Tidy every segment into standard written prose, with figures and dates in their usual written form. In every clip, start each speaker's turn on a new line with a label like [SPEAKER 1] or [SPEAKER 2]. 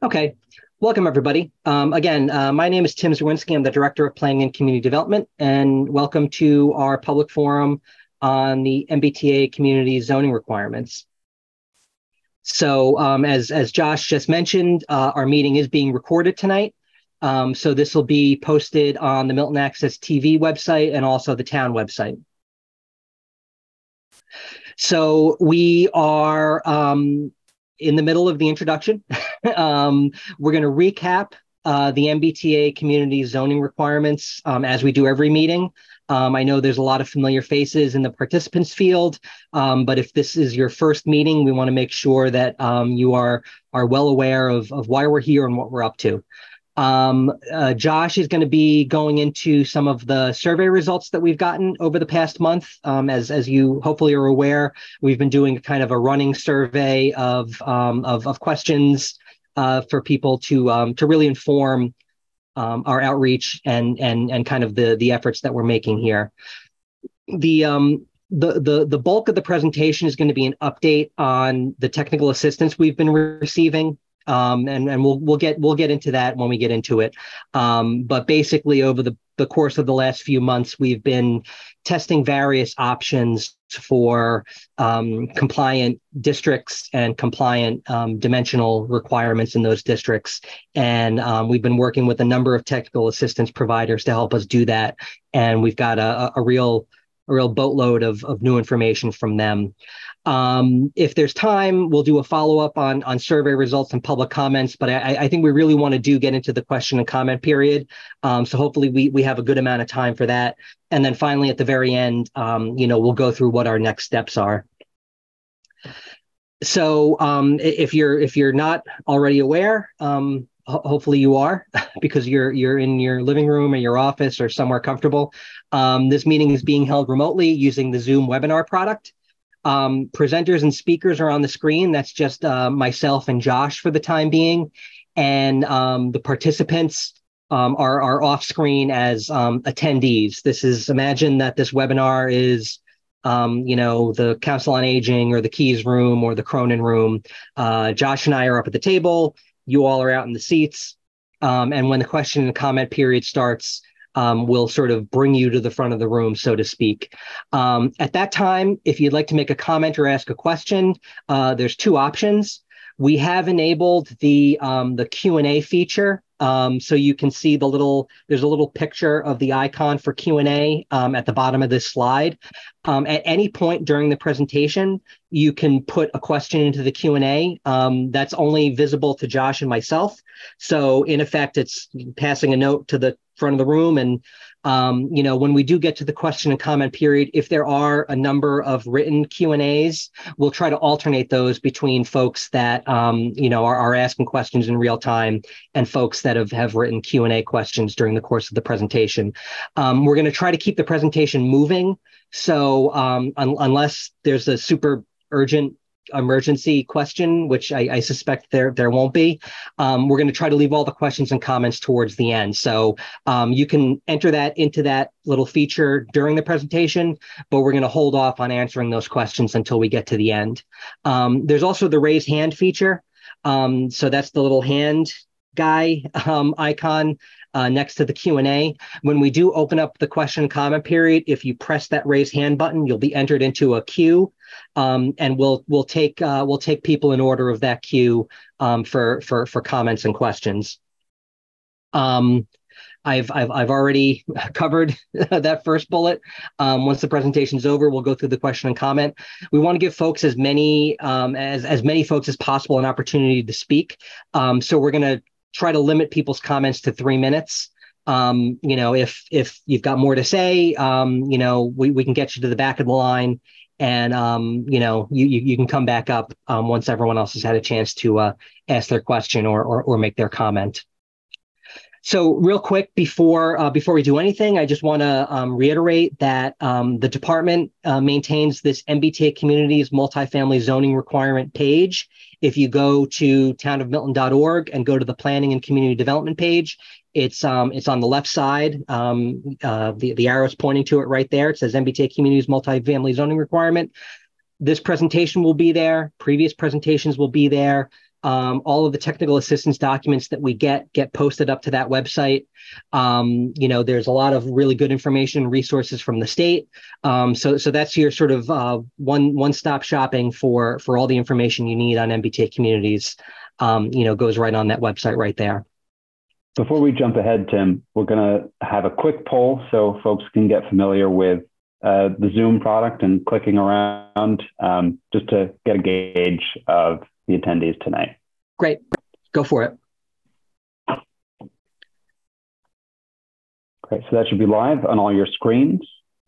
[SPEAKER 1] Okay, welcome everybody. My name is Tim Zawinski. I'm the Director of Planning and Community Development, and welcome to our public forum on the MBTA community zoning requirements. So as Josh just mentioned, our meeting is being recorded tonight. So this will be posted on the Milton Access TV website and also the town website. So we are in the middle of the introduction. We're going to recap the MBTA community zoning requirements as we do every meeting. I know there's a lot of familiar faces in the participants field, but if this is your first meeting, we want to make sure that you are well aware of why we're here and what we're up to. Josh is going to be going into some of the survey results that we've gotten over the past month. As you hopefully are aware, we've been doing kind of a running survey of questions for people to really inform our outreach and kind of the efforts that we're making here. The bulk of the presentation is going to be an update on the technical assistance we've been receiving. And we'll get into that when we get into it. But basically, over the course of the last few months, we've been testing various options for compliant districts and compliant dimensional requirements in those districts. And we've been working with a number of technical assistance providers to help us do that. And we've got a real boatload of new information from them. If there's time, we'll do a follow-up on survey results and public comments, but I think we really want to get into the question and comment period. So hopefully we have a good amount of time for that. And then finally, at the very end, we'll go through what our next steps are. So if you're not already aware, hopefully you are, because you're in your living room or your office or somewhere comfortable. This meeting is being held remotely using the Zoom webinar product. Presenters and speakers are on the screen. That's just myself and Josh for the time being. And the participants are off screen as attendees. Imagine that this webinar is, the Council on Aging or the Keys room or the Cronin room. Josh and I are up at the table. You all are out in the seats. And when the question and comment period starts, we'll sort of bring you to the front of the room, so to speak. At that time, if you'd like to make a comment or ask a question, there's two options. We have enabled the Q&A feature. So you can see there's a little picture of the icon for Q&A at the bottom of this slide. At any point during the presentation, you can put a question into the Q&A. That's only visible to Josh and myself. So in effect, it's passing a note to the front of the room. And, when we do get to the question and comment period, if there are a number of written Q&As, we'll try to alternate those between folks that, are asking questions in real time and folks that have written Q&A questions during the course of the presentation. We're going to try to keep the presentation moving. So unless there's a super urgent emergency question, which I suspect there won't be, we're going to try to leave all the questions and comments towards the end. So you can enter that into that little feature during the presentation, but we're going to hold off on answering those questions until we get to the end. There's also the raise hand feature. So that's the little hand guy icon next to the Q&A. When we do open up the question and comment period, if you press that raise hand button, you'll be entered into a queue, and we'll take people in order of that queue for comments and questions. I've already covered that first bullet. Once the presentation's over, we'll go through the question and comment. We want to give folks as many folks as possible an opportunity to speak. So we're going to try to limit people's comments to 3 minutes. If you've got more to say, we can get you to the back of the line, and you can come back up once everyone else has had a chance to ask their question or make their comment. So real quick, before we do anything, I just want to reiterate that the department maintains this MBTA Communities Multifamily Zoning Requirement page. If you go to townofmilton.org and go to the Planning and Community Development page, it's on the left side. The arrow's pointing to it right there. It says MBTA Communities Multifamily Zoning Requirement. This presentation will be there. Previous presentations will be there. All of the technical assistance documents that we get posted up to that website. There's a lot of really good information and resources from the state. So that's your sort of one-stop shopping for all the information you need on MBTA communities. Goes right on that website right there.
[SPEAKER 2] Before we jump ahead, Tim, we're going to have a quick poll so folks can get familiar with the Zoom product and clicking around just to get a gauge of the attendees tonight.
[SPEAKER 1] Great. Go for it.
[SPEAKER 2] Great. So that should be live on all your screens.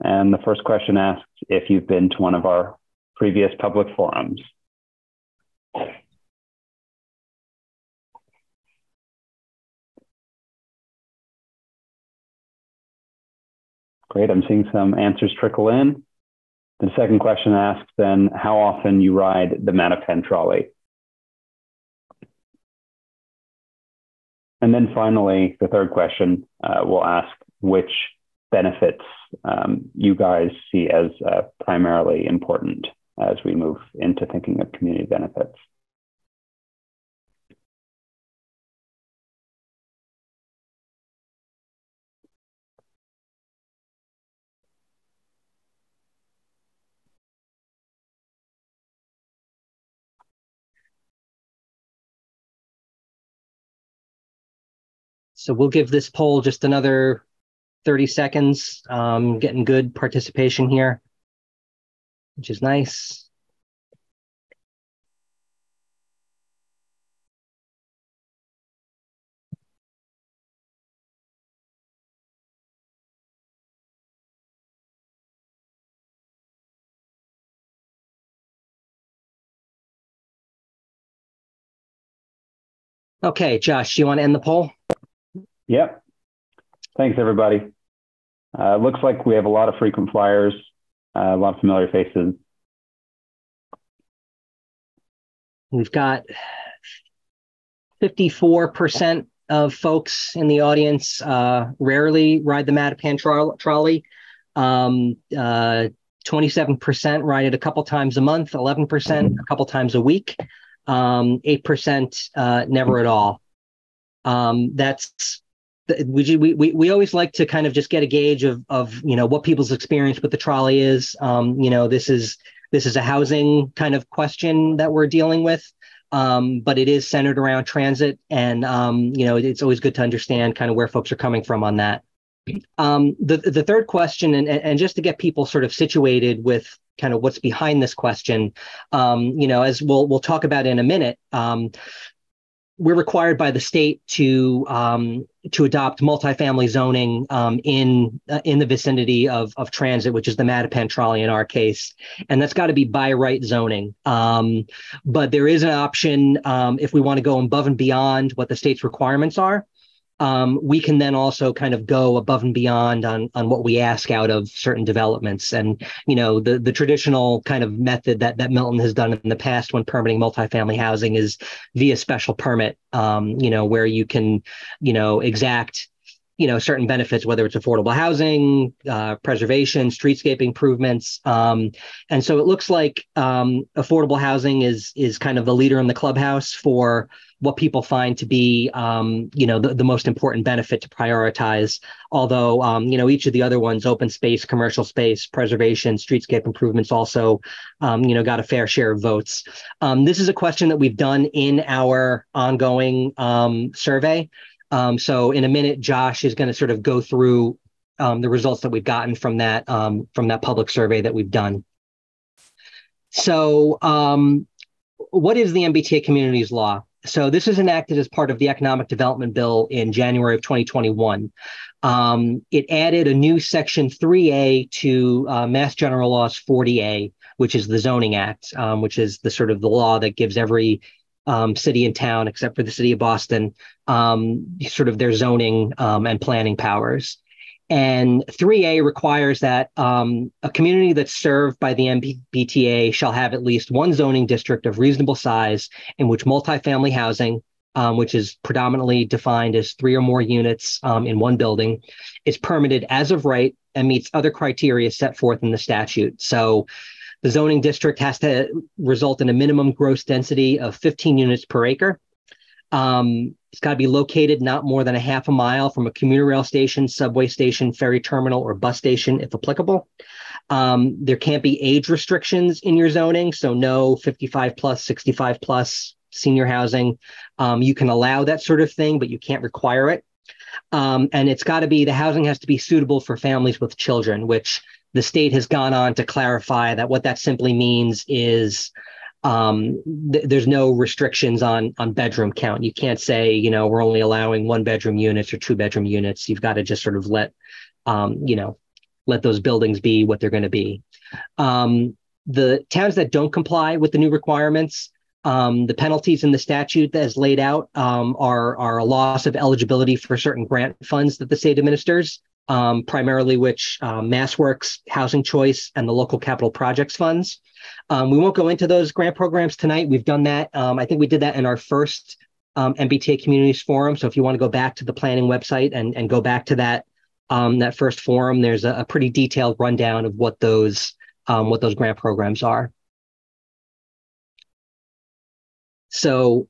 [SPEAKER 2] And the first question asks if you've been to one of our previous public forums. Great, I'm seeing some answers trickle in. The second question asks then how often you ride the Mattapan trolley. And then finally, the third question will ask which benefits you guys see as primarily important as we move into thinking of community benefits.
[SPEAKER 1] So we'll give this poll just another 30 seconds, getting good participation here, which is nice. Okay, Josh, do you want to end the poll?
[SPEAKER 2] Yep. Thanks, everybody. Looks like we have a lot of frequent flyers, a lot of familiar faces.
[SPEAKER 1] We've got 54% of folks in the audience rarely ride the Mattapan trolley. 27% ride it a couple times a month, 11% a couple times a week, 8% never at all. We always like to kind of just get a gauge of what people's experience with the trolley is. This is a housing kind of question that we're dealing with, but it is centered around transit, and it's always good to understand kind of where folks are coming from on that. The third question, and just to get people sort of situated with kind of what's behind this question, as we'll talk about in a minute. We're required by the state to adopt multifamily zoning in the vicinity of transit, which is the Mattapan trolley in our case, and that's got to be by right zoning. But there is an option if we want to go above and beyond what the state's requirements are. We can then also kind of go above and beyond on what we ask out of certain developments. And, the traditional kind of method that Milton has done in the past when permitting multifamily housing is via special permit, where you can, exact, certain benefits, whether it's affordable housing, preservation, streetscape improvements. And so it looks like affordable housing is kind of the leader in the clubhouse for what people find to be, the most important benefit to prioritize. Although, each of the other ones, open space, commercial space, preservation, streetscape improvements also, got a fair share of votes. This is a question that we've done in our ongoing survey. So in a minute, Josh is going to sort of go through the results that we've gotten from that public survey that we've done. So what is the MBTA Communities Law? So this is enacted as part of the Economic Development Bill in January of 2021. It added a new Section 3A to Mass General Laws 40A, which is the Zoning Act, which is the sort of the law that gives every city and town, except for the city of Boston, sort of their zoning and planning powers. And 3A requires that a community that's served by the MBTA shall have at least one zoning district of reasonable size in which multifamily housing, which is predominantly defined as 3 or more units in one building, is permitted as of right and meets other criteria set forth in the statute. So The zoning district has to result in a minimum gross density of 15 units per acre. It's got to be located not more than a half a mile from a commuter rail station, subway station, ferry terminal, or bus station, if applicable. There can't be age restrictions in your zoning, so no 55 plus, 65 plus senior housing. You can allow that sort of thing, but you can't require it. And it's got to be, the housing has to be suitable for families with children, which the state has gone on to clarify that what that simply means is there's no restrictions on bedroom count. You can't say, you know, we're only allowing 1-bedroom units or 2-bedroom units. You've got to just sort of let those buildings be what they're going to be. The towns that don't comply with the new requirements, the penalties in the statute that is laid out are a loss of eligibility for certain grant funds that the state administers, primarily which MassWorks, Housing Choice, and the Local Capital Projects funds. We won't go into those grant programs tonight. We've done that. I think we did that in our first MBTA Communities Forum. So if you want to go back to the planning website and go back to that first forum, there's a pretty detailed rundown of what those grant programs are. So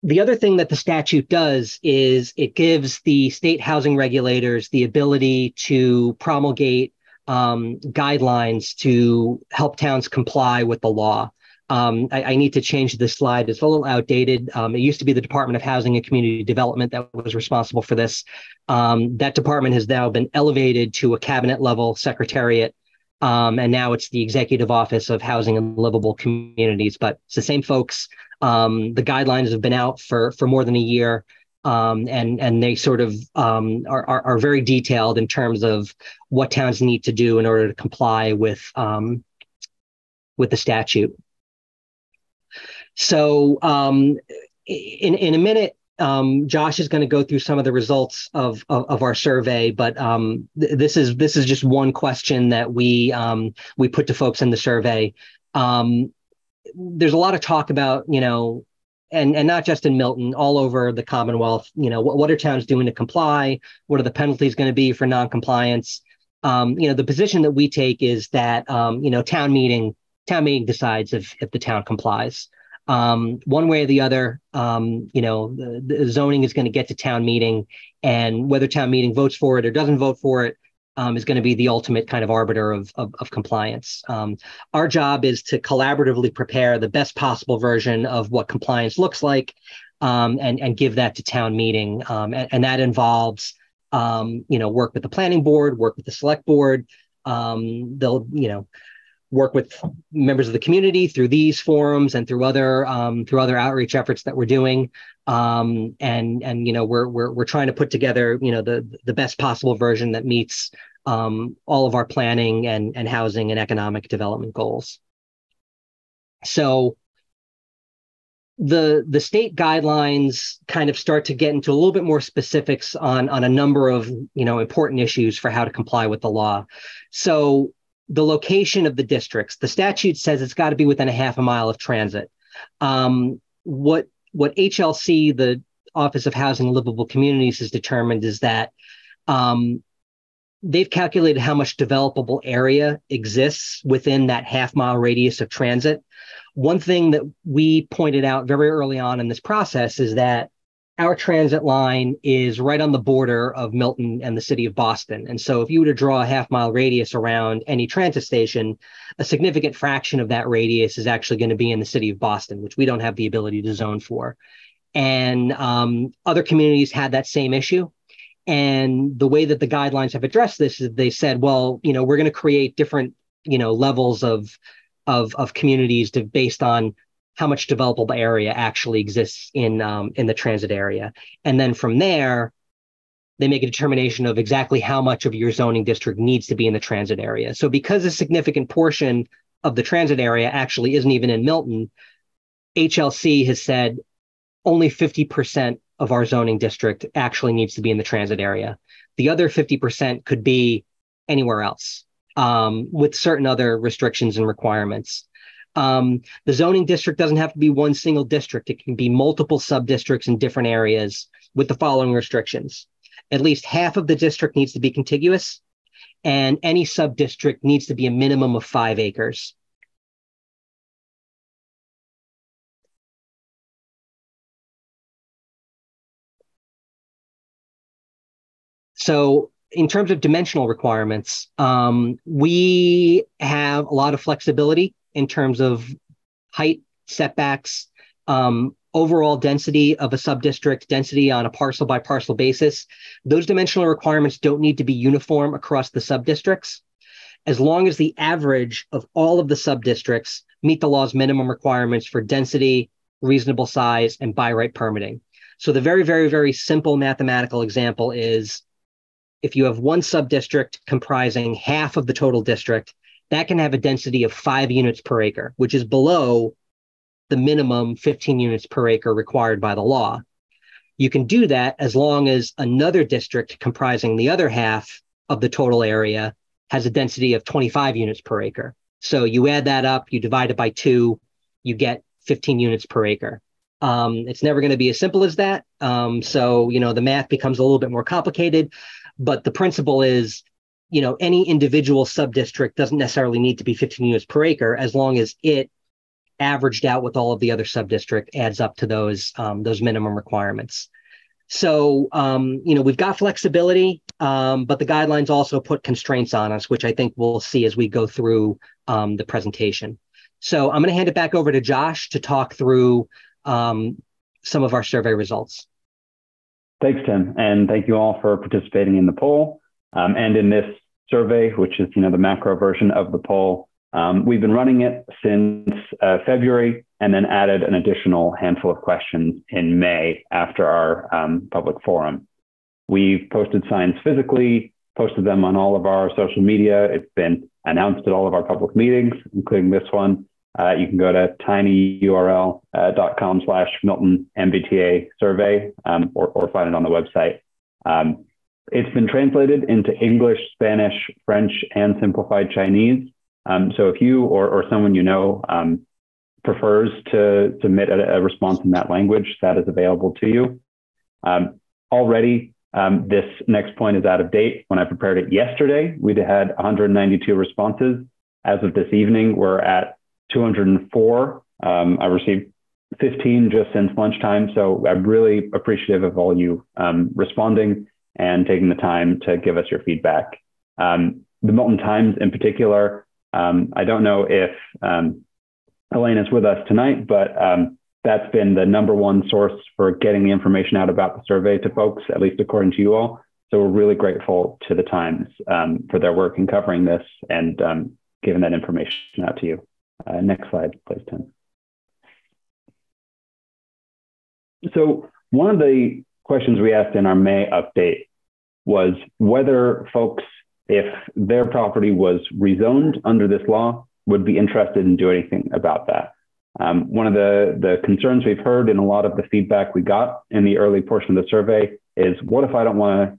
[SPEAKER 1] the other thing that the statute does is it gives the state housing regulators the ability to promulgate guidelines to help towns comply with the law. I need to change this slide. It's a little outdated. It used to be the Department of Housing and Community Development that was responsible for this. That department has now been elevated to a cabinet level secretariat. And now it's the Executive Office of Housing and Livable Communities, but it's the same folks. The guidelines have been out for more than a year. And they sort of are very detailed in terms of what towns need to do in order to comply with the statute. So in a minute, Josh is going to go through some of the results of our survey, but this is just one question that we put to folks in the survey. There's a lot of talk about, you know, and not just in Milton, all over the Commonwealth, you know, what are towns doing to comply? What are the penalties going to be for noncompliance? You know, the position that we take is that, you know, town meeting decides if the town complies. One way or the other, you know, the zoning is going to get to town meeting, and whether town meeting votes for it or doesn't vote for it is going to be the ultimate kind of arbiter of compliance. Our job is to collaboratively prepare the best possible version of what compliance looks like, and give that to town meeting. And that involves, you know, work with the planning board, work with the select board. They'll, you know, work with members of the community through these forums and through other outreach efforts that we're doing. And you know, we're trying to put together, you know, the best possible version that meets all of our planning and housing and economic development goals. So the state guidelines kind of start to get into a little bit more specifics on a number of, you know, important issues for how to comply with the law. So the location of the districts, the statute says it's got to be within a half a mile of transit. What HLC, the Office of Housing and Livable Communities, has determined is that they've calculated how much developable area exists within that half-mile radius of transit. One thing that we pointed out very early on in this process is that our transit line is right on the border of Milton and the city of Boston. And so if you were to draw a half-mile radius around any transit station, a significant fraction of that radius is actually going to be in the city of Boston, which we don't have the ability to zone for. And other communities had that same issue. And the way that the guidelines have addressed this is they said, well, you know, we're going to create different, you know, levels of communities based on how much developable area actually exists in the transit area. And then from there, they make a determination of exactly how much of your zoning district needs to be in the transit area. So because a significant portion of the transit area actually isn't even in Milton, HLC has said only 50% of our zoning district actually needs to be in the transit area. The other 50% could be anywhere else, with certain other restrictions and requirements. The zoning district doesn't have to be one single district. It can be multiple sub-districts in different areas with the following restrictions. At least half of the district needs to be contiguous, and any sub-district needs to be a minimum of 5 acres. So in terms of dimensional requirements, we have a lot of flexibility in terms of height, setbacks, overall density of a sub-district, density on a parcel by parcel basis. Those dimensional requirements don't need to be uniform across the sub-districts, as long as the average of all of the sub-districts meet the law's minimum requirements for density, reasonable size, and by right permitting. So the very, very, very simple mathematical example is if you have one sub-district comprising half of the total district, that can have a density of 5 units per acre, which is below the minimum 15 units per acre required by the law. You can do that as long as another district comprising the other half of the total area has a density of 25 units per acre. So you add that up, you divide it by 2, you get 15 units per acre. It's never going to be as simple as that. So, the math becomes a little bit more complicated, but the principle is, any individual sub-district doesn't necessarily need to be 15 units per acre as long as it averaged out with all of the other sub-district adds up to those minimum requirements. So, we've got flexibility, but the guidelines also put constraints on us, which I think we'll see as we go through the presentation. So I'm going to hand it back over to Josh to talk through some of our survey results.
[SPEAKER 2] Thanks, Tim. And thank you all for participating in the poll and in this survey, which is, the macro version of the poll. We've been running it since February and then added an additional handful of questions in May after our public forum. We've posted signs physically, posted them on all of our social media. It's been announced at all of our public meetings, including this one. You can go to tinyurl.com/Milton MBTA survey or find it on the website. It's been translated into English, Spanish, French, and simplified Chinese. So if you or someone prefers to submit a response in that language, that is available to you. Already, this next point is out of date. When I prepared it yesterday, we'd had 192 responses. As of this evening, we're at 204. I received 15 just since lunchtime. So I'm really appreciative of all you responding and taking the time to give us your feedback. The Milton Times in particular, I don't know if Elaine is with us tonight, but that's been the number one source for getting the information out about the survey to folks, at least according to you all. So we're really grateful to the Times for their work in covering this and giving that information out to you. Next slide, please, Tim. So one of the questions we asked in our May update was whether folks, if their property was rezoned under this law, would be interested in doing anything about that. One of the concerns we've heard in a lot of the feedback we got in the early portion of the survey is, what if I don't want to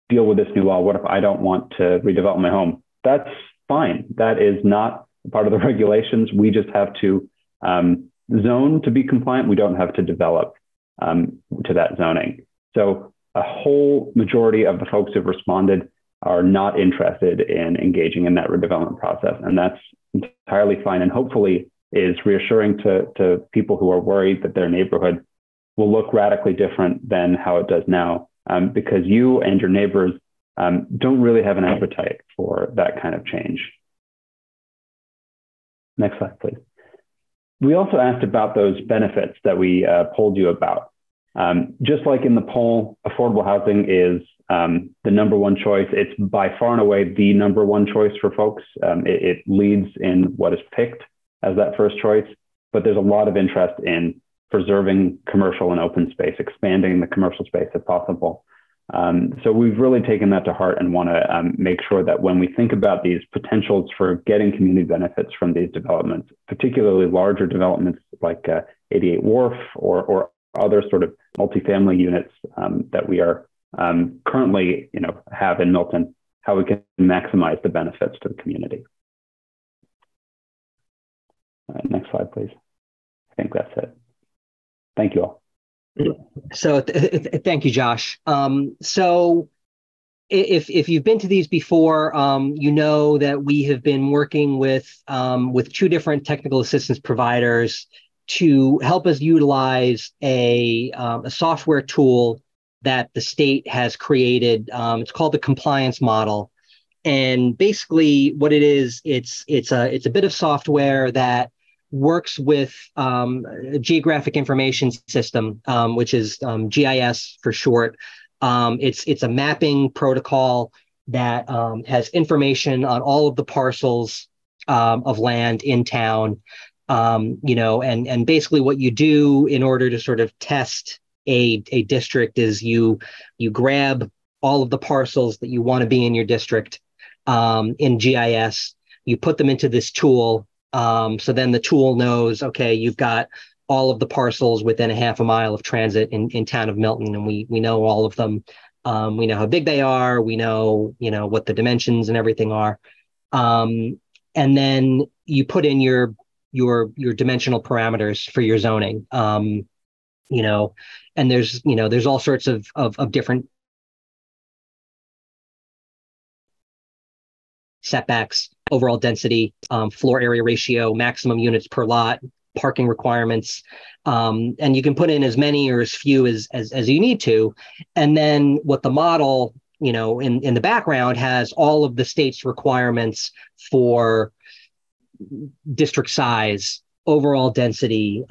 [SPEAKER 2] deal with this new law? What if I don't want to redevelop my home? That's fine. That is not part of the regulations. We just have to zone to be compliant. We don't have to develop to that zoning. So a whole majority of the folks who've responded are not interested in engaging in that redevelopment process. And that's entirely fine. And hopefully is reassuring to people who are worried that their neighborhood will look radically different than how it does now, because you and your neighbors don't really have an appetite for that kind of change. Next slide, please. We also asked about those benefits that we polled you about. Just like in the poll, affordable housing is the number one choice. It's by far and away the number one choice for folks. It leads in what is picked as that first choice, but there's a lot of interest in preserving commercial and open space, expanding the commercial space if possible. So we've really taken that to heart and want to make sure that when we think about these potentials for getting community benefits from these developments, particularly larger developments like 88 Wharf or other sort of multifamily units that we are currently have in Milton, how we can maximize the benefits to the community. All right, next slide, please. I think that's it. Thank you all.
[SPEAKER 1] So thank you, Josh. So if you've been to these before, you know that we have been working with two different technical assistance providers to help us utilize a software tool that the state has created. It's called the compliance model, and basically what it is, it's a bit of software that works with a geographic information system, which is GIS for short. It's a mapping protocol that has information on all of the parcels of land in town. And basically what you do in order to sort of test a district is you grab all of the parcels that you want to be in your district in GIS. You put them into this tool. So then the tool knows, okay, you've got all of the parcels within a half a mile of transit in town of Milton, and we know all of them. We know how big they are. We know, what the dimensions and everything are. And then you put in your dimensional parameters for your zoning. And there's all sorts of different setbacks, overall density, floor area ratio, maximum units per lot, parking requirements. And you can put in as many or as few as you need to. And then what the model, in the background has all of the state's requirements for district size, overall density,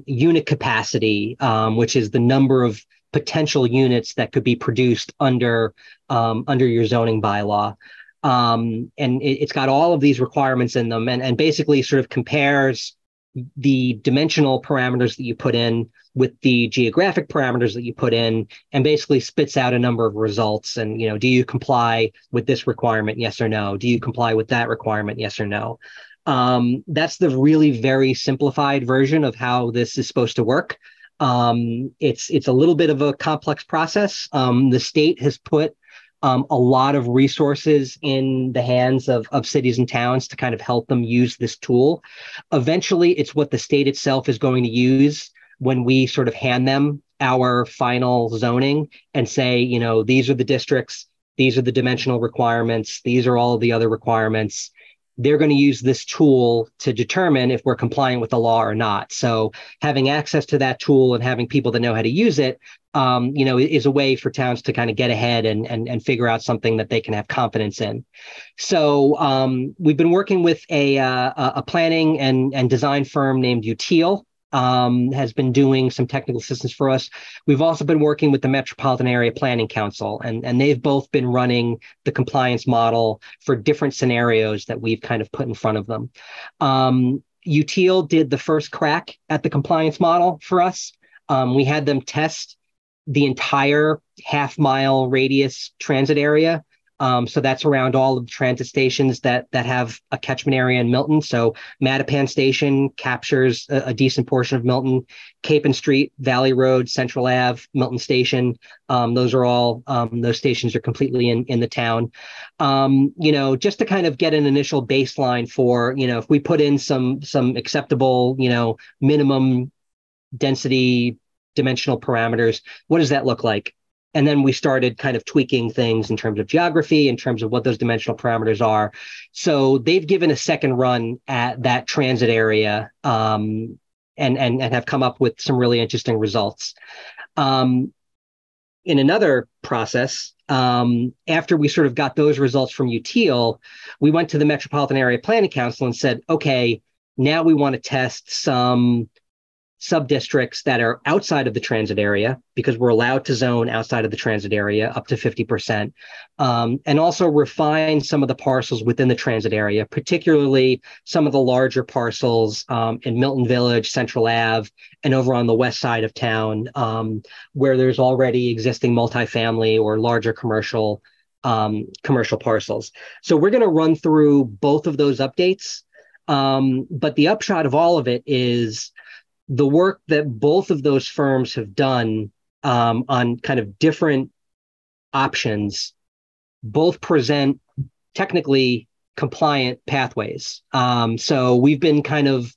[SPEAKER 1] unit capacity, which is the number of potential units that could be produced under your zoning bylaw. And it's got all of these requirements in them, and basically sort of compares the dimensional parameters that you put in with the geographic parameters that you put in, and basically spits out a number of results. And, do you comply with this requirement? Yes or no? Do you comply with that requirement? Yes or no? That's the really very simplified version of how this is supposed to work. It's a little bit of a complex process. The state has put a lot of resources in the hands of cities and towns to kind of help them use this tool. Eventually, it's what the state itself is going to use when we sort of hand them our final zoning and say, these are the districts, these are the dimensional requirements, these are all of the other requirements. They're going to use this tool to determine if we're compliant with the law or not. So having access to that tool and having people that know how to use it, is a way for towns to kind of get ahead and figure out something that they can have confidence in. So we've been working with a planning and design firm named Util. Has been doing some technical assistance for us. We've also been working with the Metropolitan Area Planning Council, and they've both been running the compliance model for different scenarios that we've kind of put in front of them. Util did the first crack at the compliance model for us. We had them test the entire half-mile radius transit area. So that's around all of the transit stations that have a catchment area in Milton. So Mattapan Station captures a decent portion of Milton. Capon Street, Valley Road, Central Ave, Milton Station. Those are all, those stations are completely in the town. Just to kind of get an initial baseline for, if we put in some acceptable, minimum density dimensional parameters, what does that look like? And then we started kind of tweaking things in terms of geography, in terms of what those dimensional parameters are. So they've given a second run at that transit area and have come up with some really interesting results. In another process, after we sort of got those results from Util, we went to the Metropolitan Area Planning Council and said, okay, now we want to test some sub-districts that are outside of the transit area, because we're allowed to zone outside of the transit area up to 50%, and also refine some of the parcels within the transit area, particularly some of the larger parcels in Milton Village, Central Ave, and over on the west side of town, where there's already existing multifamily or larger commercial parcels. So we're going to run through both of those updates. But the upshot of all of it is the work that both of those firms have done on kind of different options, both present technically compliant pathways. So we've been kind of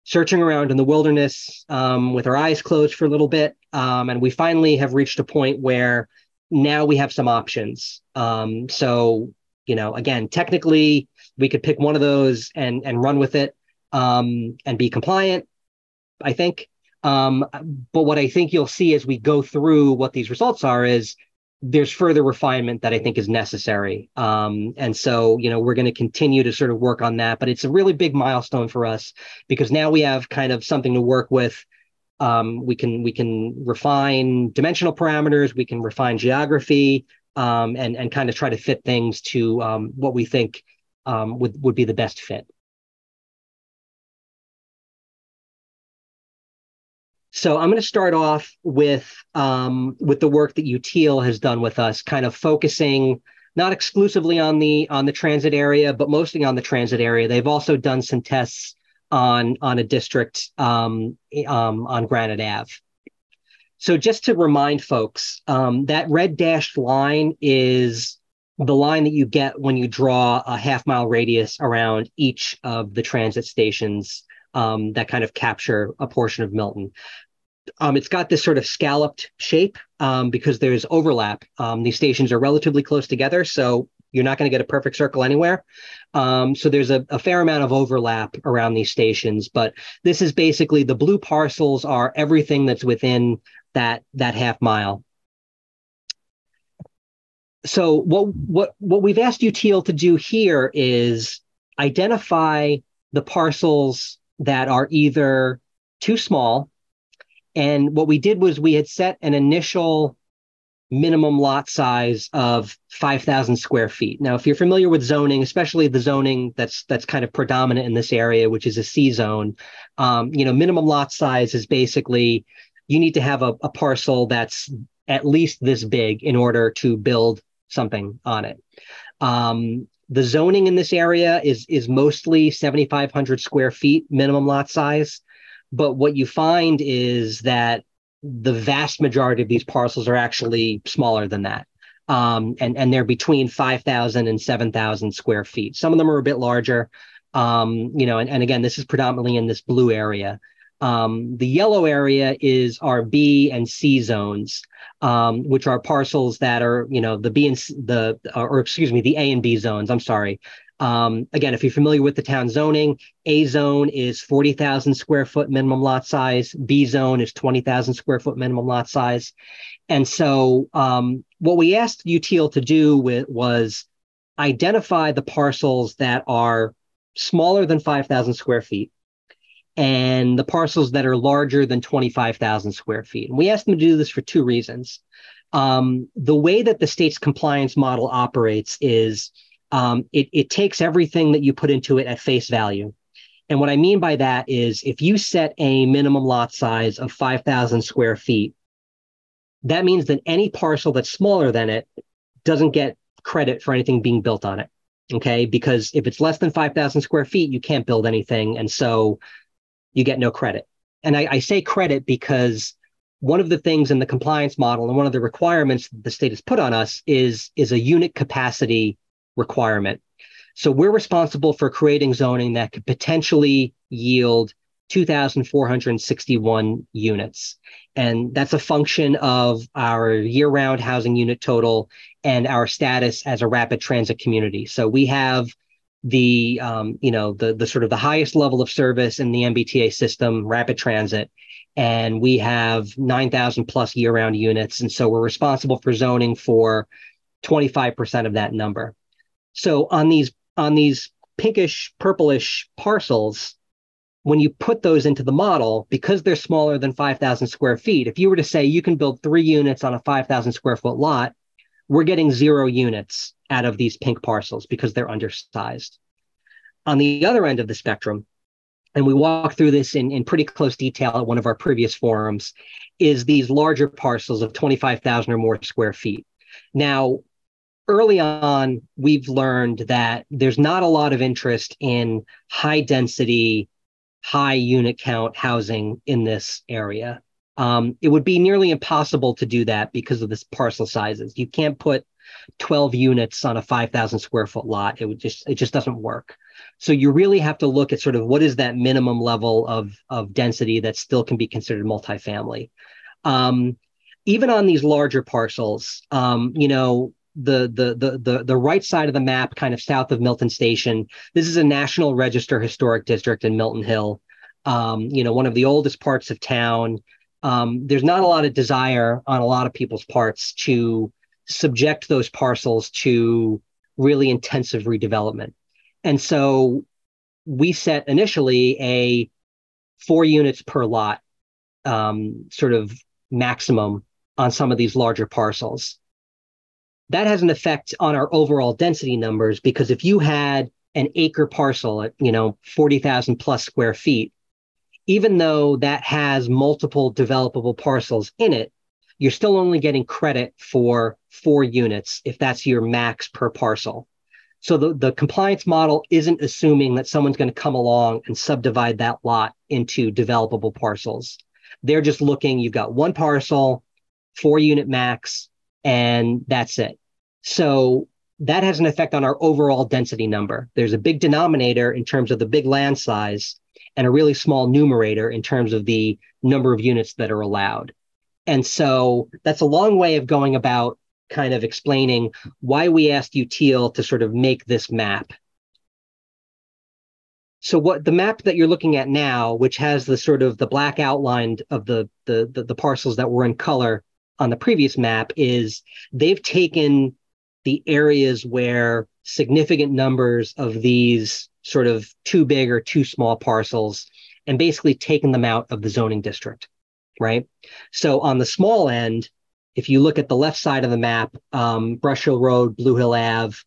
[SPEAKER 1] searching around in the wilderness with our eyes closed for a little bit. And we finally have reached a point where now we have some options. So, again, technically, we could pick one of those and run with it and be compliant, I think. But what I think you'll see as we go through what these results are is there's further refinement that I think is necessary. And so, we're going to continue to sort of work on that. But it's a really big milestone for us because now we have kind of something to work with. We can refine dimensional parameters, we can refine geography, and kind of try to fit things to what we think would be the best fit. So I'm going to start off with the work that UTIL has done with us, kind of focusing not exclusively on the transit area, but mostly on the transit area. They've also done some tests on a district on Granite Ave. So just to remind folks, that red dashed line is the line that you get when you draw a half-mile radius around each of the transit stations that kind of capture a portion of Milton. It's got this sort of scalloped shape because there's overlap. These stations are relatively close together, so you're not going to get a perfect circle anywhere. So there's a fair amount of overlap around these stations, but this is basically the blue parcels are everything that's within that half mile. So what we've asked UTIL to do here is identify the parcels that are either too small. And what we did was we had set an initial minimum lot size of 5,000 square feet. Now, if you're familiar with zoning, especially the zoning that's kind of predominant in this area, which is a C zone, minimum lot size is basically you need to have a parcel that's at least this big in order to build something on it. The zoning in this area is mostly 7,500 square feet minimum lot size. But what you find is that the vast majority of these parcels are actually smaller than that. And they're between 5,000 and 7,000 square feet. Some of them are a bit larger. And again, this is predominantly in this blue area. The yellow area is our B and C zones, which are parcels that are, the B and the A and B zones. I'm sorry. Again, if you're familiar with the town zoning, A zone is 40,000 square foot minimum lot size. B zone is 20,000 square foot minimum lot size. And so what we asked UTIL to do was identify the parcels that are smaller than 5,000 square feet and the parcels that are larger than 25,000 square feet. And we asked them to do this for two reasons. The way that the state's compliance model operates is it takes everything that you put into it at face value. And what I mean by that is if you set a minimum lot size of 5,000 square feet, that means that any parcel that's smaller than it doesn't get credit for anything being built on it. Okay. Because if it's less than 5,000 square feet, you can't build anything. And so you get no credit. And I say credit because one of the things in the compliance model and one of the requirements the state has put on us is a unit capacity requirement. So we're responsible for creating zoning that could potentially yield 2,461 units. And that's a function of our year-round housing unit total and our status as a rapid transit community. So we have the sort of the highest level of service in the MBTA system, rapid transit, and we have 9,000 plus year-round units. And so we're responsible for zoning for 25% of that number. So on these pinkish, purplish parcels, when you put those into the model, because they're smaller than 5,000 square feet, if you were to say you can build 3 units on a 5,000 square foot lot, we're getting 0 units out of these pink parcels because they're undersized. On the other end of the spectrum, and we walk through this in pretty close detail at one of our previous forums, is these larger parcels of 25,000 or more square feet. Now, early on, we've learned that there's not a lot of interest in high density, high unit count housing in this area. It would be nearly impossible to do that because of this parcel sizes. You can't put 12 units on a 5,000 square foot lot. It just doesn't work. So you really have to look at sort of what is that minimum level of density that still can be considered multifamily. even on these larger parcels, the right side of the map, kind of south of Milton Station, this is a National Register historic district in Milton Hill. One of the oldest parts of town. There's not a lot of desire on a lot of people's parts to subject those parcels to really intensive redevelopment. And so we set initially a 4 units per lot sort of maximum on some of these larger parcels. That has an effect on our overall density numbers, because if you had an acre parcel at 40,000 plus square feet, even though that has multiple developable parcels in it, you're still only getting credit for 4 units if that's your max per parcel. So the compliance model isn't assuming that someone's going to come along and subdivide that lot into developable parcels. They're just looking, you've got one parcel, 4 unit max, and that's it. So that has an effect on our overall density number. There's a big denominator in terms of the big land size and a really small numerator in terms of the number of units that are allowed. And so that's a long way of going about kind of explaining why we asked UTIL to sort of make this map. So what the map that you're looking at now, which has the sort of the black outline of the parcels that were in color on the previous map, is they've taken the areas where significant numbers of these sort of too big or too small parcels and basically taken them out of the zoning district, right? So on the small end, if you look at the left side of the map, Brush Hill Road, Blue Hill Ave,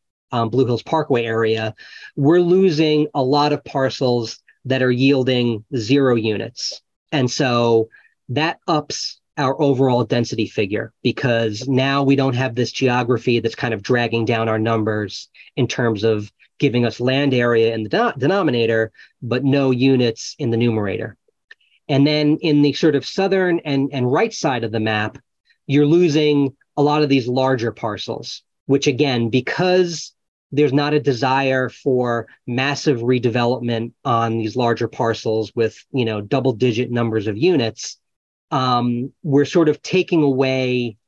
[SPEAKER 1] Blue Hills Parkway area, we're losing a lot of parcels that are yielding 0 units. And so that ups our overall density figure, because now we don't have this geography that's kind of dragging down our numbers in terms of giving us land area in the denominator, but no units in the numerator. And then in the sort of southern and right side of the map, you're losing a lot of these larger parcels, which again, because there's not a desire for massive redevelopment on these larger parcels with, double-digit numbers of units, we're sort of taking away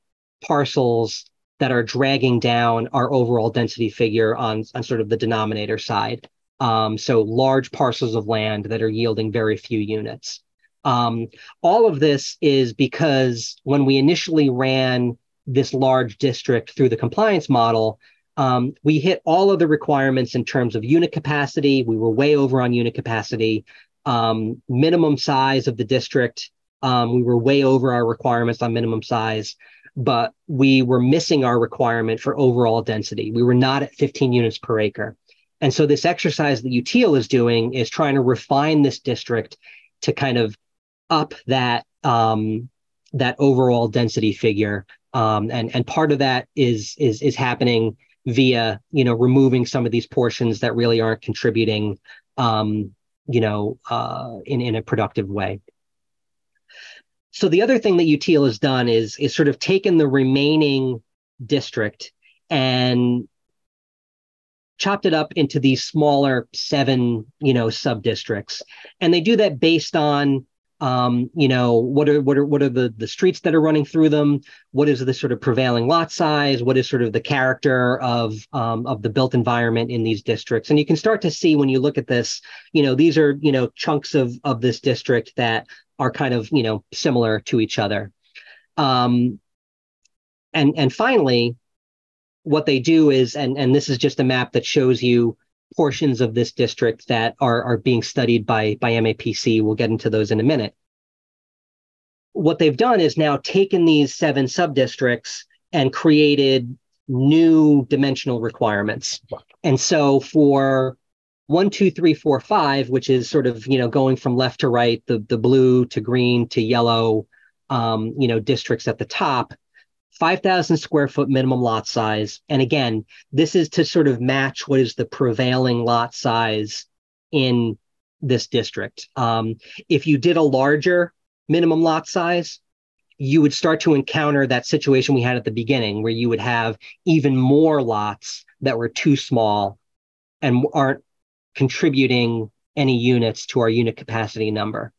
[SPEAKER 1] parcels that are dragging down our overall density figure on sort of the denominator side. So large parcels of land that are yielding very few units. All of this is because when we initially ran this large district through the compliance model, we hit all of the requirements in terms of unit capacity. We were way over on unit capacity. Minimum size of the district, we were way over our requirements on minimum size, but we were missing our requirement for overall density. We were not at 15 units per acre. And so this exercise that UTIL is doing is trying to refine this district to kind of up that that overall density figure, and part of that is happening via removing some of these portions that really aren't contributing in a productive way. So the other thing that UTIL has done is sort of taken the remaining district and chopped it up into these smaller 7 sub districts, and they do that based on what are the streets that are running through them? What is the sort of prevailing lot size? What is sort of the character of the built environment in these districts? And you can start to see when you look at this, these are, chunks of this district that are kind of, similar to each other. And finally, what they do is, and this is just a map that shows you portions of this district that are being studied by MAPC. We'll get into those in a minute. What they've done is now taken these 7 sub-districts and created new dimensional requirements. And so for 1, 2, 3, 4, 5, which is sort of, going from left to right, the blue to green to yellow, districts at the top, 5,000 square foot minimum lot size. And again, this is to sort of match what is the prevailing lot size in this district. If you did a larger minimum lot size, you would start to encounter that situation we had at the beginning, where you would have even more lots that were too small and aren't contributing any units to our unit capacity number.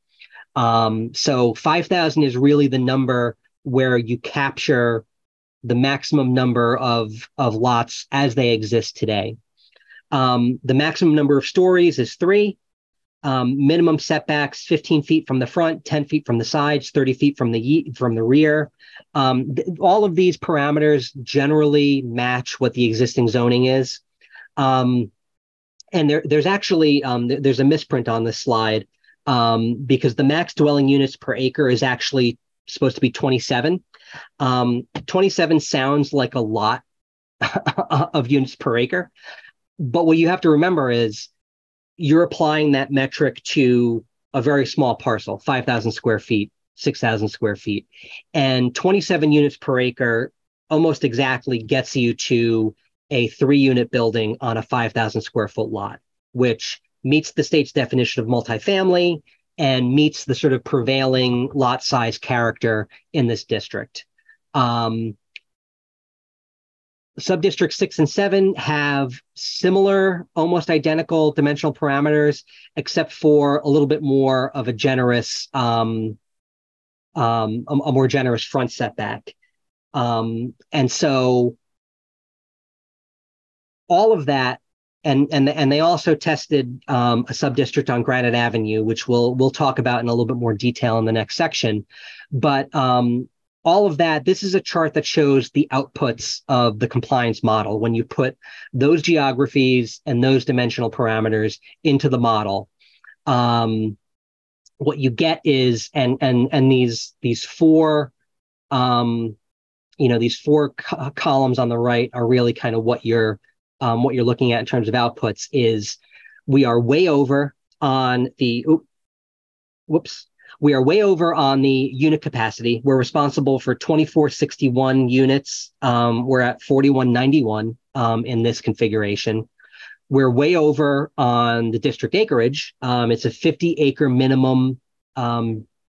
[SPEAKER 1] So 5,000 is really the number where you capture the maximum number of lots as they exist today. The maximum number of stories is 3. Minimum setbacks 15 feet from the front, 10 feet from the sides, 30 feet from the rear. All of these parameters generally match what the existing zoning is. And there's actually there's a misprint on this slide because the max dwelling units per acre is actually supposed to be 27. 27 sounds like a lot of units per acre, but what you have to remember is you're applying that metric to a very small parcel, 5,000 square feet, 6,000 square feet. And 27 units per acre almost exactly gets you to a 3-unit building on a 5,000 square foot lot, which meets the state's definition of multifamily and meets the sort of prevailing lot size character in this district. Subdistricts 6 and 7 have similar, almost identical dimensional parameters, except for a little bit more of a generous, a more generous front setback. And so all of that, and they also tested a subdistrict on Granite Avenue, which we'll talk about in a little bit more detail in the next section. But all of that, this is a chart that shows the outputs of the compliance model. When you put those geographies and those dimensional parameters into the model, what you get is, and these 4, these 4 columns on the right are really kind of what you're looking at in terms of outputs. Is we are way over on the, we are way over on the unit capacity. We're responsible for 2,461 units. We're at 4,191 in this configuration. We're way over on the district acreage. It's a 50-acre minimum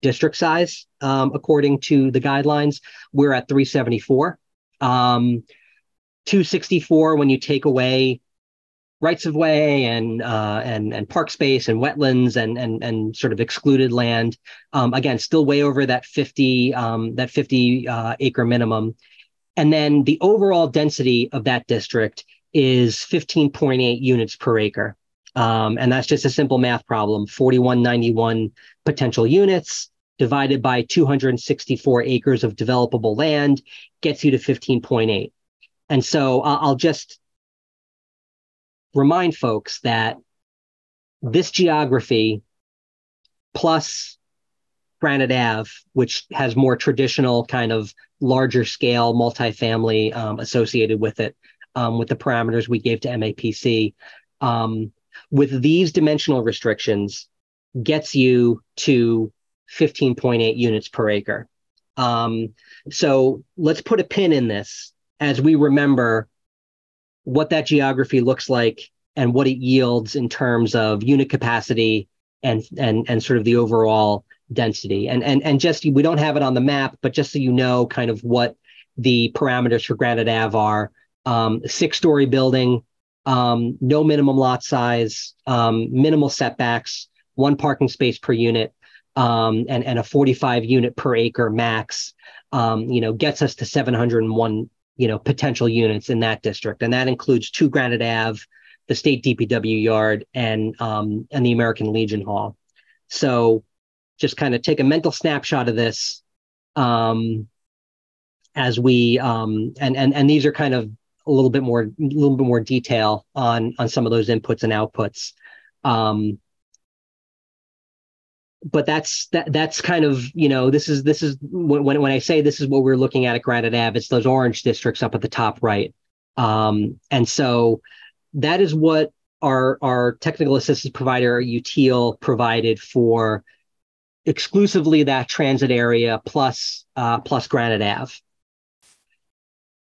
[SPEAKER 1] district size, according to the guidelines. We're at 374. 264 when you take away rights of way and park space and wetlands and sort of excluded land. Again, still way over that 50 acre minimum. And then the overall density of that district is 15.8 units per acre. And that's just a simple math problem. 4,191 potential units divided by 264 acres of developable land gets you to 15.8. And so I'll just remind folks that this geography plus Granite Ave, which has more traditional kind of larger scale multifamily associated with it, with the parameters we gave to MAPC, with these dimensional restrictions, gets you to 15.8 units per acre. So let's put a pin in this as we remember what that geography looks like and what it yields in terms of unit capacity and sort of the overall density. And just, we don't have it on the map, but just so you know kind of what the parameters for Granite Ave are, 6-story building, no minimum lot size, minimal setbacks, 1 parking space per unit, and a 45 unit per acre max, gets us to 701 potential units in that district. And that includes 2 Granite Ave, the state DPW yard, and the American Legion Hall. So just kind of take a mental snapshot of this as we, and these are kind of a little bit more detail on some of those inputs and outputs. But that's kind of, this is when I say this is what we're looking at Granite Ave, it's those orange districts up at the top right. And so that is what our technical assistance provider, UTIL, provided for exclusively that transit area plus Granite Ave.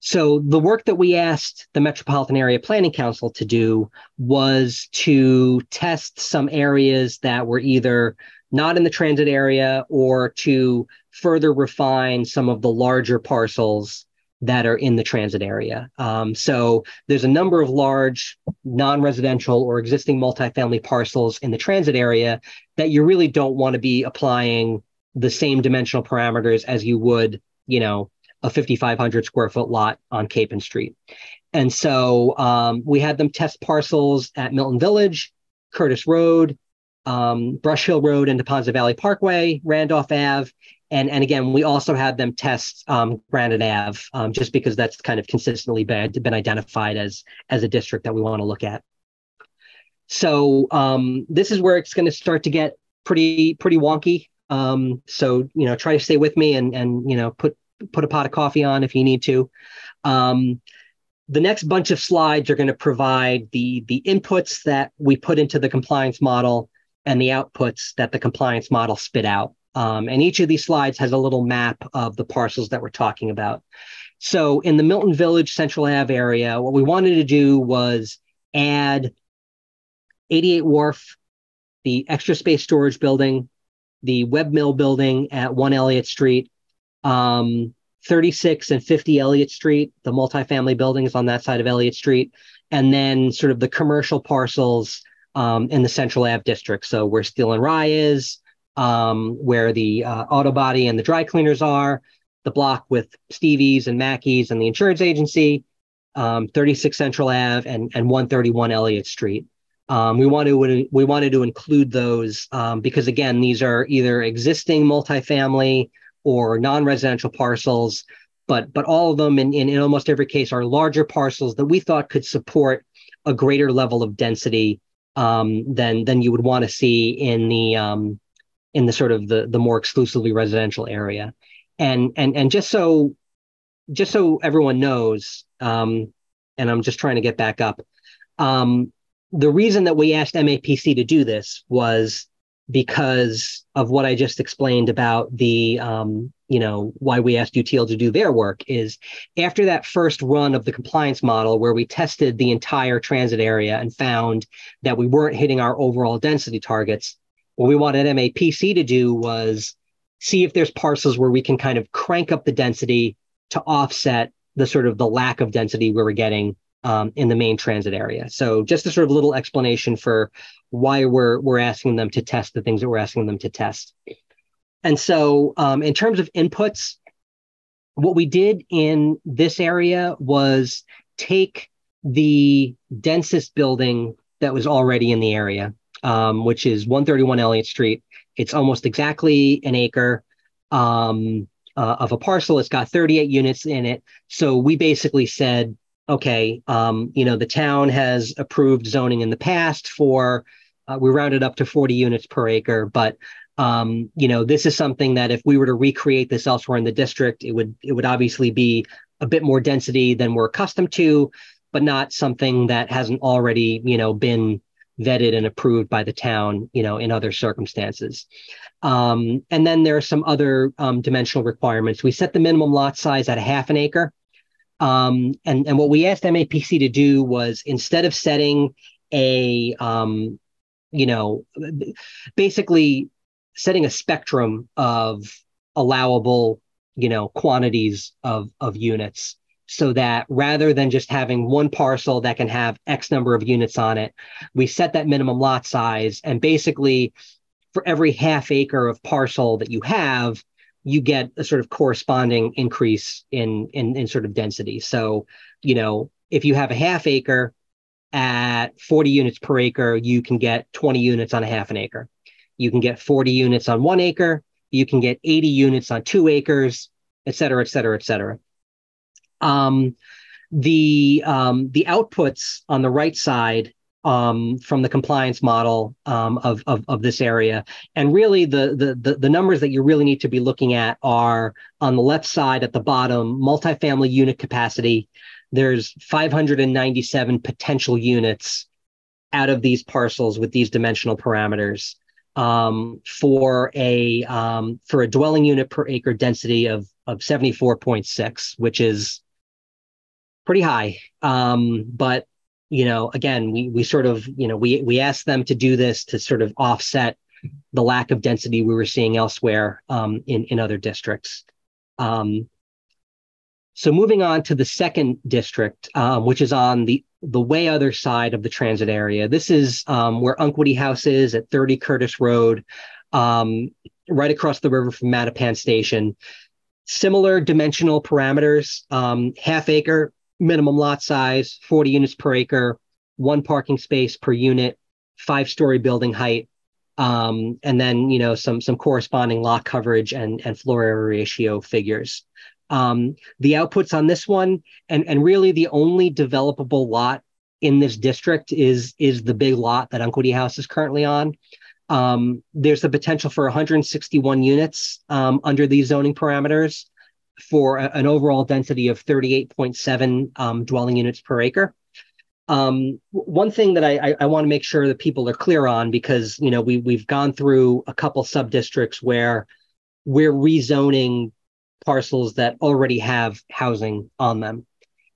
[SPEAKER 1] So the work that we asked the Metropolitan Area Planning Council to do was to test some areas that were either not in the transit area or to further refine some of the larger parcels that are in the transit area. So there's a number of large non-residential or existing multifamily parcels in the transit area that you really don't want to be applying the same dimensional parameters as you would a 5,500 square foot lot on Capon Street. And so we had them test parcels at Milton Village, Curtis Road, Brush Hill Road into Ponza Valley Parkway, Randolph Ave. And again, we also had them test Granite Ave, just because that's kind of consistently been identified as a district that we want to look at. So this is where it's going to start to get pretty wonky. So try to stay with me and put a pot of coffee on if you need to. The next bunch of slides are going to provide the inputs that we put into the compliance model and the outputs that the compliance model spit out. And each of these slides has a little map of the parcels that we're talking about. So in the Milton Village Central Ave area, what we wanted to do was add 88 Wharf, the Extra Space Storage Building, the Web Mill Building at 1 Elliott Street, 36 and 50 Elliott Street, the multifamily buildings on that side of Elliott Street, and then sort of the commercial parcels in the Central Ave district. So where Steel and Rye is, where the auto body and the dry cleaners are, the block with Stevie's and Mackey's and the insurance agency, 36 Central Ave and 131 Elliott Street. We wanted to include those because, again, these are either existing multifamily or non-residential parcels, but all of them in almost every case are larger parcels that we thought could support a greater level of density than you would want to see in the sort of the more exclusively residential area. And just so everyone knows, and I'm just trying to get back up, the reason that we asked MAPC to do this was because of what I just explained about the, why we asked UTL to do their work is after that first run of the compliance model where we tested the entire transit area and found that we weren't hitting our overall density targets, what we wanted MAPC to do was see if there's parcels where we can kind of crank up the density to offset the sort of the lack of density we were getting in the main transit area. So just a sort of little explanation for why we're asking them to test the things that we're asking them to test. And so in terms of inputs, what we did in this area was take the densest building that was already in the area, which is 131 Elliott Street. It's almost exactly an acre of a parcel. It's got 38 units in it. So we basically said, okay, the town has approved zoning in the past for, we rounded up to 40 units per acre, but this is something that if we were to recreate this elsewhere in the district, it would obviously be a bit more density than we're accustomed to, but not something that hasn't already, been vetted and approved by the town, in other circumstances. And then there are some other dimensional requirements. We set the minimum lot size at 1/2 an acre. And what we asked MAPC to do was, instead of setting basically setting a spectrum of allowable, quantities of units, so that rather than just having one parcel that can have X number of units on it, we set that minimum lot size. And basically, for every 1/2 acre of parcel that you have, you get a sort of corresponding increase in sort of density. So, if you have a 1/2 acre at 40 units per acre, you can get 20 units on 1/2 an acre. You can get 40 units on 1 acre. You can get 80 units on 2 acres, et cetera, et cetera, et cetera. The outputs on the right side from the compliance model of this area, and really the numbers that you really need to be looking at are on the left side at the bottom, multifamily unit capacity. There's 597 potential units out of these parcels with these dimensional parameters for a dwelling unit per acre density of 74.6, which is pretty high. But again, we sort of, we asked them to do this to sort of offset the lack of density we were seeing elsewhere in other districts. So moving on to the second district, which is on the way other side of the transit area. This is where Unkwitty House is at 30 Curtis Road, right across the river from Mattapan Station. Similar dimensional parameters, half acre, minimum lot size, 40 units per acre, one parking space per unit, 5-story building height, and then some corresponding lot coverage and floor area ratio figures. The outputs on this one, and really the only developable lot in this district is the big lot that Unquity House is currently on. There's the potential for 161 units under these zoning parameters for an overall density of 38.7 dwelling units per acre. One thing that I want to make sure that people are clear on, because we've gone through a couple sub-districts where we're rezoning parcels that already have housing on them.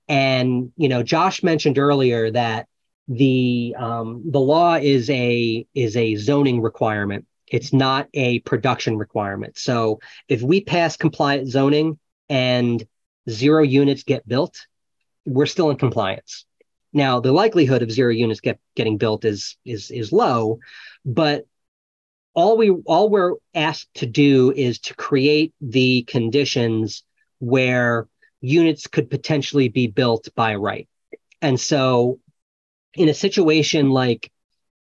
[SPEAKER 1] And Josh mentioned earlier that the law is a zoning requirement. It's not a production requirement. So if we pass compliant zoning and 0 units get built, we're still in compliance. Now, the likelihood of 0 units getting built is low, but all we're asked to do is to create the conditions where units could potentially be built by right. And so in a situation like,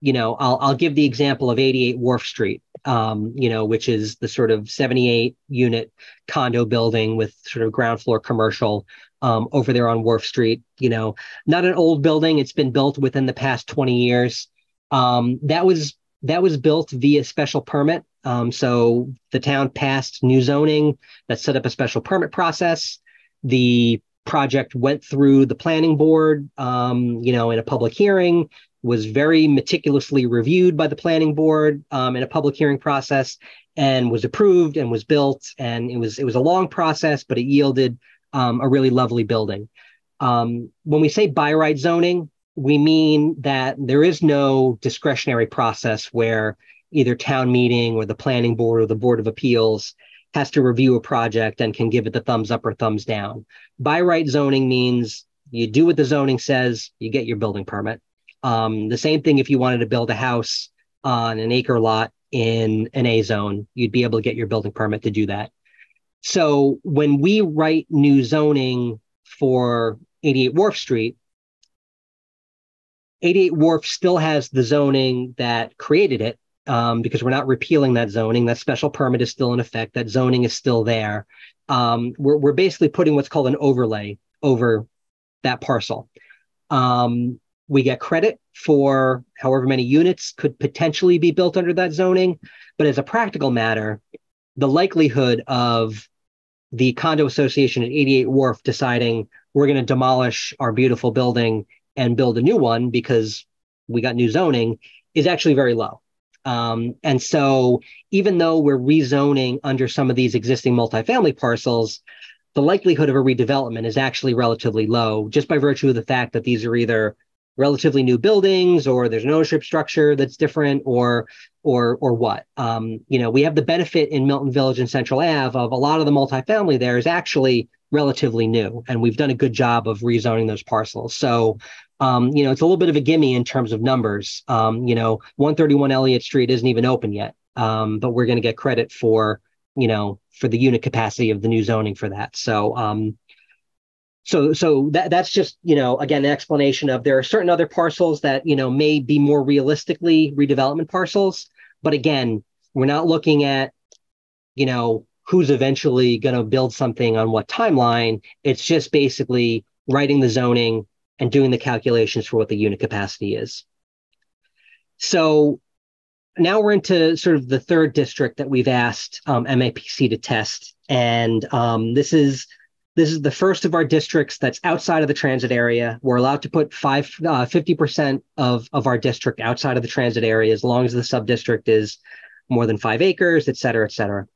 [SPEAKER 1] I'll give the example of 88 Wharf Street, which is the sort of 78 unit condo building with sort of ground floor commercial over there on Wharf Street. Not an old building. It's been built within the past 20 years. That was built via special permit. So the town passed new zoning that set up a special permit process. The project went through the planning board, in a public hearing, was very meticulously reviewed by the planning board in a public hearing process, and was approved and was built. And it was a long process, but it yielded a really lovely building. When we say by right zoning, we mean that there is no discretionary process where either town meeting or the planning board or the Board of Appeals has to review a project and can give it the thumbs up or thumbs down. By right zoning means you do what the zoning says, you get your building permit. The same thing if you wanted to build a house on an acre lot in an A zone, you'd be able to get your building permit to do that. So when we write new zoning for 88 Wharf Street, 88 Wharf still has the zoning that created it, because we're not repealing that zoning. That special permit is still in effect. That zoning is still there. We're basically putting what's called an overlay over that parcel. We get credit for however many units could potentially be built under that zoning. But as a practical matter, the likelihood of the condo association at 88 Wharf deciding we're going to demolish our beautiful building and build a new one because we got new zoning is actually very low. And so even though we're rezoning under some of these existing multifamily parcels, the likelihood of a redevelopment is actually relatively low, just by virtue of the fact that these are either relatively new buildings, or there's an ownership structure that's different, or what. We have the benefit in Milton Village and Central Ave of a lot of the multifamily there is actually relatively new, and we've done a good job of rezoning those parcels. So, it's a little bit of a gimme in terms of numbers. 131 Elliott Street isn't even open yet, but we're going to get credit for the unit capacity of the new zoning for that. So, So that's just, again, an explanation of there are certain other parcels that, may be more realistically redevelopment parcels. But again, we're not looking at, who's eventually going to build something on what timeline. It's just basically writing the zoning and doing the calculations for what the unit capacity is. So now we're into sort of the third district that we've asked MAPC to test. And this is the first of our districts that's outside of the transit area. We're allowed to put 50% of our district outside of the transit area, as long as the sub-district is more than 5 acres, et cetera, et cetera.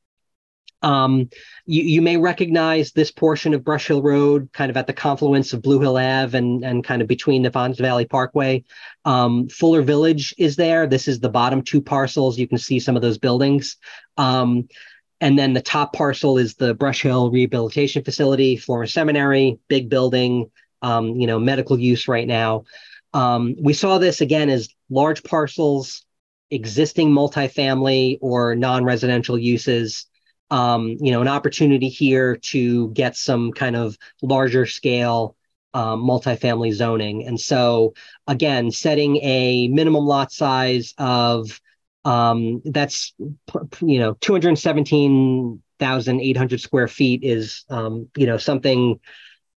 [SPEAKER 1] You may recognize this portion of Brush Hill Road, kind of at the confluence of Blue Hill Ave and kind of between the Fonz Valley Parkway. Fuller Village is there. This is the bottom 2 parcels. You can see some of those buildings. And then the top parcel is the Brush Hill Rehabilitation Facility, former seminary, big building, medical use right now. We saw this again as large parcels, existing multifamily or non-residential uses. an opportunity here to get some kind of larger scale multifamily zoning. And so, again, setting a minimum lot size of that's 217,800 square feet is something.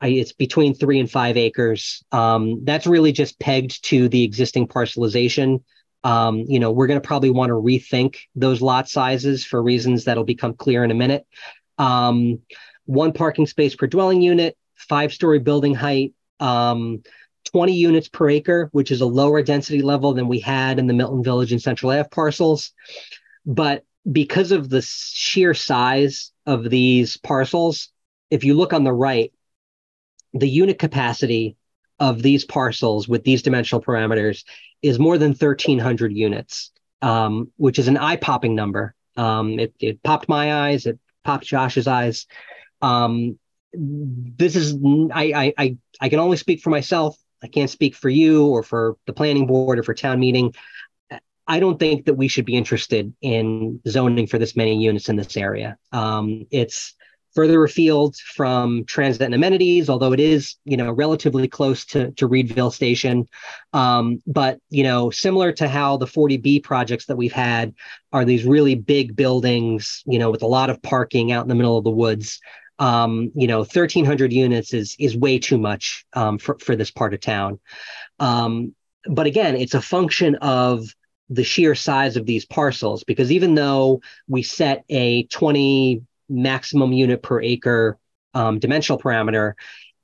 [SPEAKER 1] It's between 3 and 5 acres. That's really just pegged to the existing parcelization. We're going to probably want to rethink those lot sizes for reasons that'll become clear in a minute. One parking space per dwelling unit, 5-story building height, 20 units per acre, which is a lower density level than we had in the Milton Village and Central Ave parcels. But because of the sheer size of these parcels, if you look on the right, the unit capacity of these parcels with these dimensional parameters is more than 1,300 units, which is an eye-popping number. It popped my eyes. It popped Josh's eyes. This is I can only speak for myself. I can't speak for you or for the planning board or for town meeting. I don't think that we should be interested in zoning for this many units in this area. It's further afield from transit and amenities, although it is, relatively close to Reedville Station. But, similar to how the 40B projects that we've had are these really big buildings, with a lot of parking out in the middle of the woods. 1,300 units is way too much for this part of town. But again, it's a function of the sheer size of these parcels, because even though we set a 20 maximum unit per acre dimensional parameter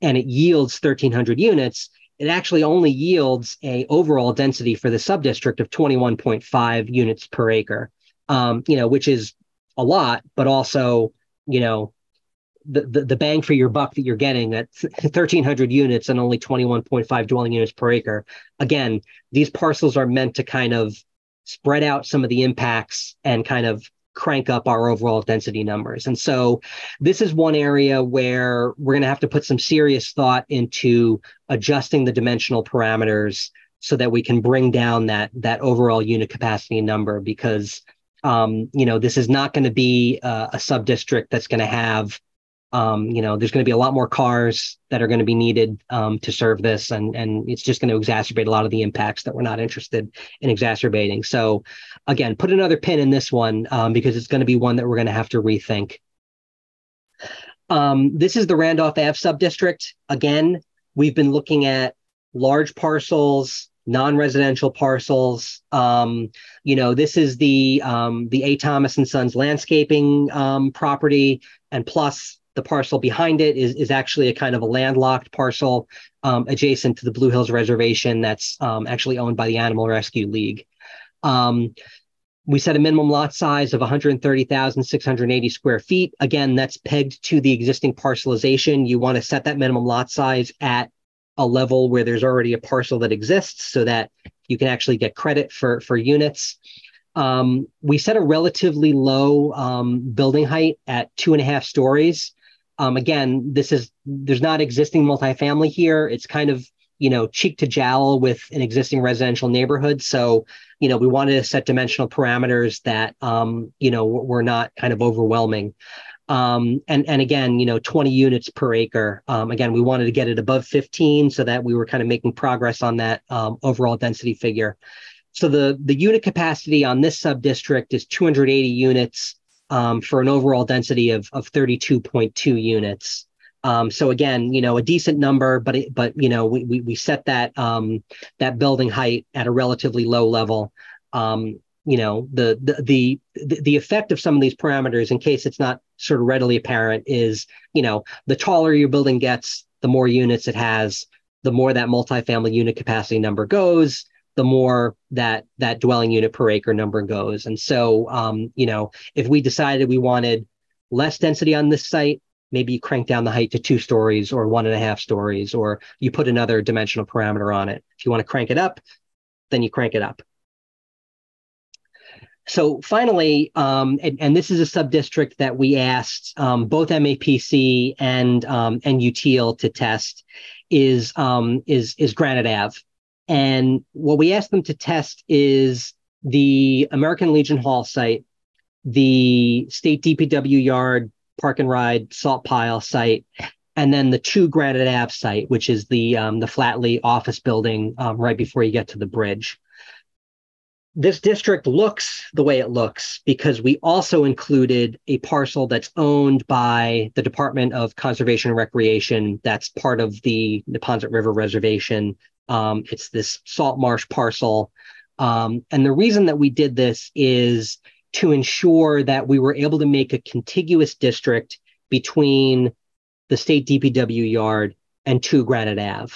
[SPEAKER 1] and it yields 1,300 units, it actually only yields a overall density for the subdistrict of 21.5 units per acre, which is a lot, but also, the bang for your buck that you're getting at 1,300 units and only 21.5 dwelling units per acre. Again, these parcels are meant to kind of spread out some of the impacts and kind of crank up our overall density numbers. And so this is one area where we're going to have to put some serious thought into adjusting the dimensional parameters so that we can bring down that overall unit capacity number, because this is not going to be a sub-district that's going to have there's going to be a lot more cars that are going to be needed to serve this, and it's just going to exacerbate a lot of the impacts that we're not interested in exacerbating. So again, put another pin in this one because it's going to be one that we're going to have to rethink. This is the Randolph Ave subdistrict. Again, we've been looking at large parcels, non-residential parcels. This is the A. Thomas and Sons landscaping property, and plus the parcel behind it is actually a kind of a landlocked parcel adjacent to the Blue Hills Reservation that's actually owned by the Animal Rescue League. We set a minimum lot size of 130,680 square feet. Again, that's pegged to the existing parcelization. You want to set that minimum lot size at a level where there's already a parcel that exists so that you can actually get credit for units. We set a relatively low building height at 2.5 stories. Again, there's not existing multifamily here. It's kind of, cheek to jowl with an existing residential neighborhood. So, we wanted to set dimensional parameters that, were not kind of overwhelming. And again, 20 units per acre. Again, we wanted to get it above 15 so that we were kind of making progress on that overall density figure. So the unit capacity on this sub-district is 280 units for an overall density of 32.2 units. So again, a decent number, but we set that that building height at a relatively low level. The effect of some of these parameters, in case it's not sort of readily apparent, is the taller your building gets, the more units it has, the more that multifamily unit capacity number goes, the more that dwelling unit per acre number goes. And so, if we decided we wanted less density on this site, maybe you crank down the height to 2 stories or 1.5 stories, or you put another dimensional parameter on it. If you want to crank it up, then you crank it up. So finally, and this is a sub-district that we asked both MAPC and UTIL to test, is Granite Ave. And what we asked them to test is the American Legion Hall site, the state DPW yard, park and ride, salt pile site, and then the 2 Granite Ave site, which is the Flatley office building right before you get to the bridge. This district looks the way it looks because we also included a parcel that's owned by the Department of Conservation and Recreation. That's part of the Neponset River Reservation. It's this salt marsh parcel. And the reason that we did this is to ensure that we were able to make a contiguous district between the state DPW yard and 2 Granite Ave.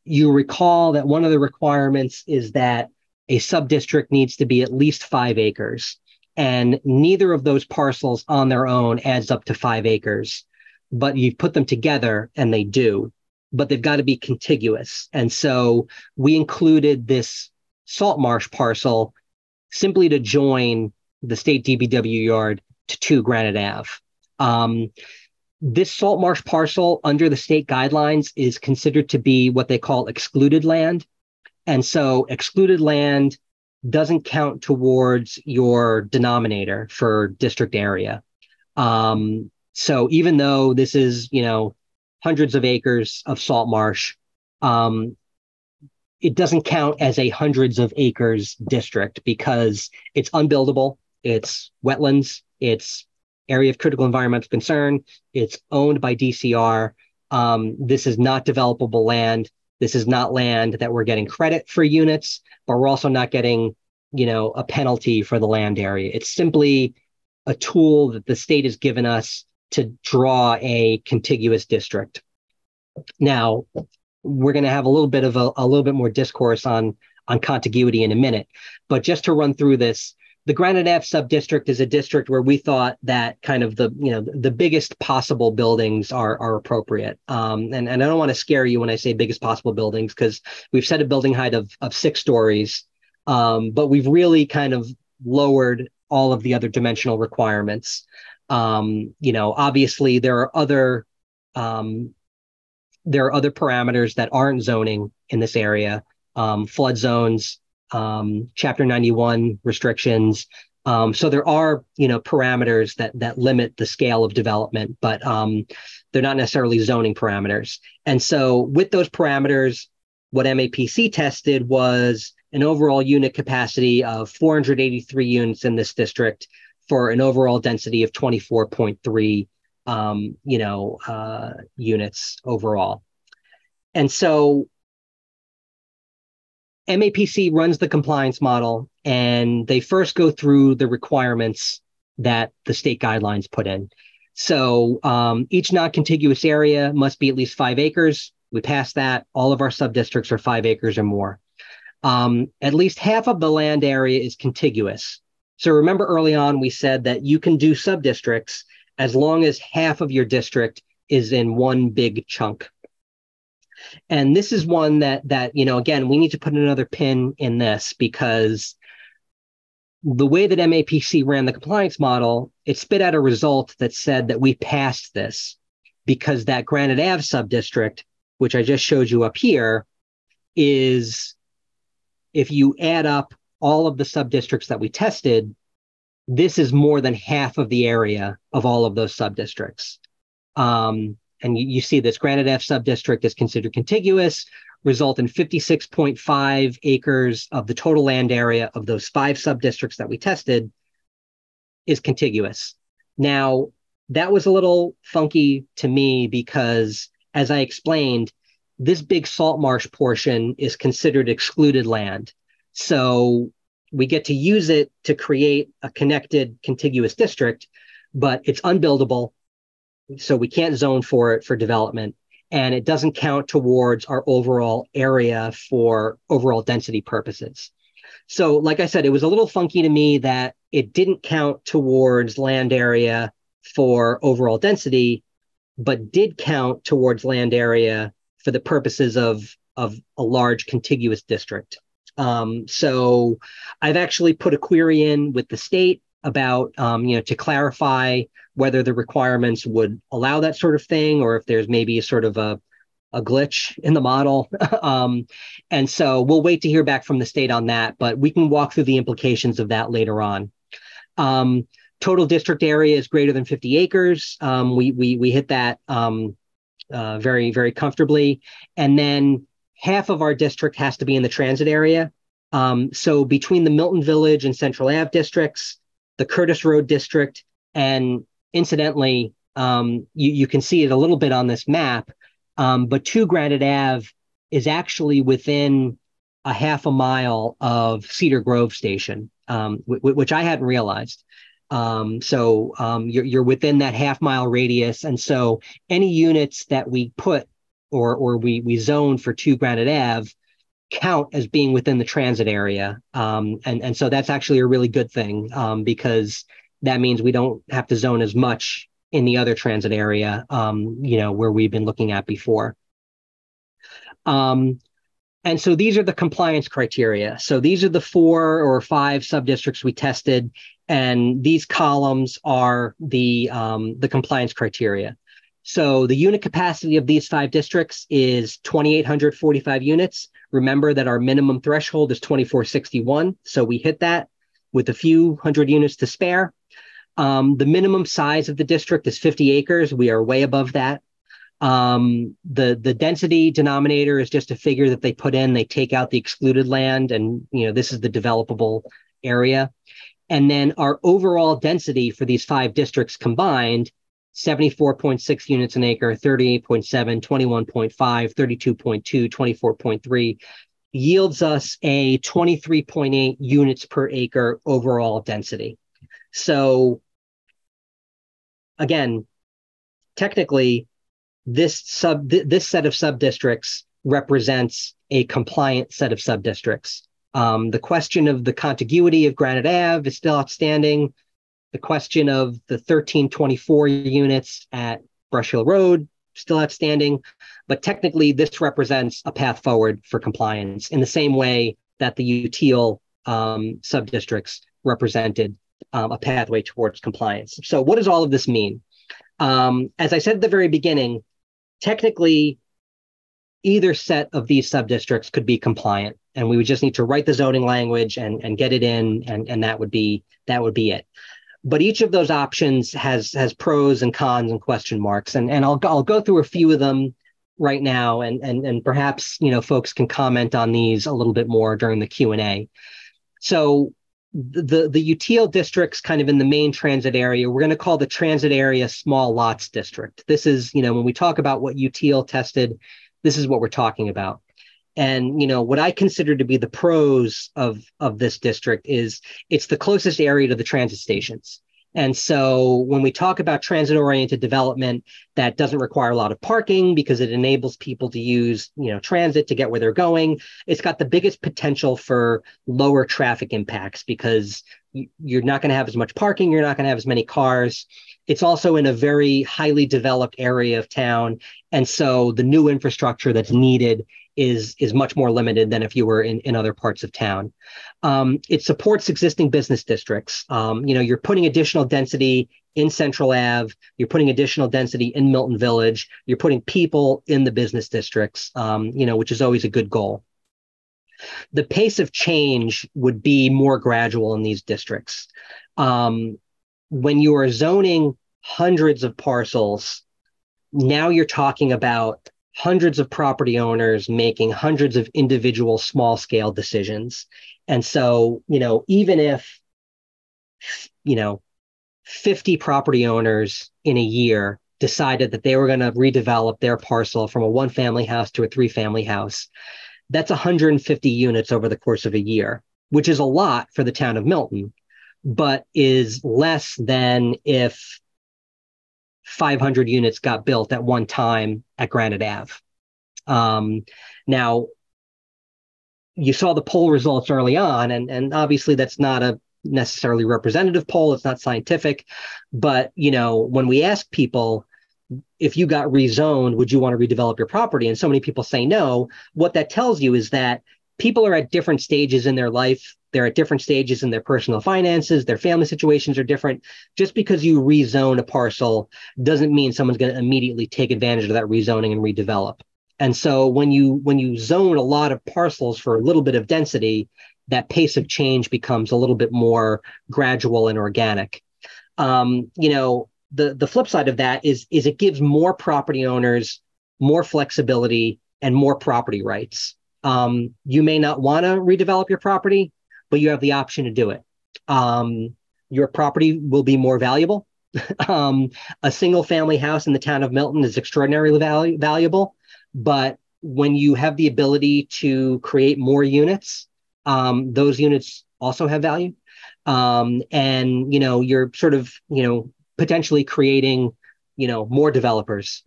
[SPEAKER 1] You recall that one of the requirements is that a sub-district needs to be at least 5 acres. And neither of those parcels on their own adds up to 5 acres. But you put them together and they do. But they've got to be contiguous. And so we included this salt marsh parcel simply to join the state DPW yard to 2 Granite Ave. This salt marsh parcel under the state guidelines is considered to be what they call excluded land. And so excluded land doesn't count towards your denominator for district area. So even though this is, hundreds of acres of salt marsh, it doesn't count as a hundreds of acres district because it's unbuildable, it's wetlands, it's area of critical environmental concern, it's owned by DCR. This is not developable land. This is not land that we're getting credit for units, but we're also not getting, a penalty for the land area. It's simply a tool that the state has given us to draw a contiguous district. Now, we're going to have a little bit more discourse on contiguity in a minute, but just to run through this, the Granite Ave subdistrict is a district where we thought that kind of the biggest possible buildings are appropriate. And I don't want to scare you when I say biggest possible buildings because we've set a building height of 6 stories, but we've really kind of lowered all of the other dimensional requirements. Obviously there are other parameters that aren't zoning in this area, flood zones, Chapter 91 restrictions. So there are, parameters that limit the scale of development, but they're not necessarily zoning parameters. And so with those parameters, what MAPC tested was an overall unit capacity of 483 units in this district for an overall density of 24.3, units overall. And so MAPC runs the compliance model, and they first go through the requirements that the state guidelines put in. So each non-contiguous area must be at least 5 acres. We passed that. All of our subdistricts are 5 acres or more. At least half of the land area is contiguous. So remember early on, we said that you can do subdistricts as long as half of your district is in one big chunk. And this is one that again, we need to put another pin in this because the way that MAPC ran the compliance model, it spit out a result that said that we passed this because that Granite Ave subdistrict, which I just showed you up here, is if you add up all of the subdistricts that we tested, this is more than half of the area of all of those subdistricts. And you see this Granite Ave subdistrict is considered contiguous, result in 56.5 acres of the total land area of those 5 subdistricts that we tested is contiguous. Now, that was a little funky to me because, as I explained, this big salt marsh portion is considered excluded land. So we get to use it to create a connected contiguous district, but it's unbuildable. So we can't zone for it for development, and it doesn't count towards our overall area for overall density purposes. So like I said, it was a little funky to me that it didn't count towards land area for overall density, but did count towards land area for the purposes of a large contiguous district. So I've actually put a query in with the state about, to clarify whether the requirements would allow that sort of thing, or if there's maybe a sort of a glitch in the model. And so we'll wait to hear back from the state on that, but we can walk through the implications of that later on. Total district area is greater than 50 acres. We hit that very, very comfortably. And then half of our district has to be in the transit area. So between the Milton Village and Central Ave districts, the Curtis Road district, and incidentally, you can see it a little bit on this map, but 2 Granite Ave is actually within a half a mile of Cedar Grove Station, which I hadn't realized. You're within that half-mile radius, and so any units that we put or we zone for 2 Granite Ave count as being within the transit area, and so that's actually a really good thing, because that means we don't have to zone as much in the other transit area, where we've been looking at before. And so these are the compliance criteria. So these are the 4 or 5 subdistricts we tested, and these columns are the compliance criteria. So the unit capacity of these 5 districts is 2,845 units. Remember that our minimum threshold is 2,461, so we hit that with a few hundred units to spare. The minimum size of the district is 50 acres. We are way above that. The density denominator is just a figure that they put in. They take out the excluded land, and this is the developable area. And then our overall density for these 5 districts combined, 74.6 units an acre, 38.7, 21.5, 32.2, 24.3, yields us a 23.8 units per acre overall density. So again, technically, this set of subdistricts represents a compliant set of subdistricts. The question of the contiguity of Granite Ave is still outstanding. The question of the 1324 units at Brush Hill Road, still outstanding. But technically, this represents a path forward for compliance in the same way that the UTIL subdistricts represented a pathway towards compliance. So what does all of this mean? As I said at the very beginning, technically, either set of these subdistricts could be compliant, and we would just need to write the zoning language and get it in, and that would be it. But each of those options has pros and cons and question marks, and I'll go through a few of them right now, and perhaps folks can comment on these a little bit more during the Q&A. So the UTIL districts kind of in the main transit area, we're going to call the transit area small lots district. This is, when we talk about what UTIL tested, this is what we're talking about. And, what I consider to be the pros of this district is it's the closest area to the transit stations. And so when we talk about transit-oriented development, that doesn't require a lot of parking because it enables people to use, transit to get where they're going. It's got the biggest potential for lower traffic impacts because you're not going to have as much parking. You're not going to have as many cars. It's also in a very highly developed area of town. And so the new infrastructure that's needed is much more limited than if you were in other parts of town. It supports existing business districts. You're putting additional density in Central Ave. You're putting additional density in Milton Village. You're putting people in the business districts, which is always a good goal. The pace of change would be more gradual in these districts. When you are zoning hundreds of parcels, now you're talking about hundreds of property owners making hundreds of individual small scale decisions. And so, even if, 50 property owners in a year decided that they were going to redevelop their parcel from a 1-family house to a 3-family house, that's 150 units over the course of a year, which is a lot for the town of Milton, but is less than if 500 units got built at one time at Granite Ave. Now, you saw the poll results early on, and obviously that's not a necessarily representative poll. It's not scientific. But, when we ask people, if you got rezoned, would you want to redevelop your property? And so many people say no. What that tells you is that people are at different stages in their life. They're at different stages in their personal finances. Their family situations are different. Just because you rezone a parcel doesn't mean someone's going to immediately take advantage of that rezoning and redevelop. And so when you zone a lot of parcels for a little bit of density, that pace of change becomes a little bit more gradual and organic. The flip side of that is it gives more property owners more flexibility and more property rights. You may not want to redevelop your property, but you have the option to do it. Your property will be more valuable. A single family house in the town of Milton is extraordinarily valuable, but when you have the ability to create more units, those units also have value. And, you're sort of, potentially creating, more developers,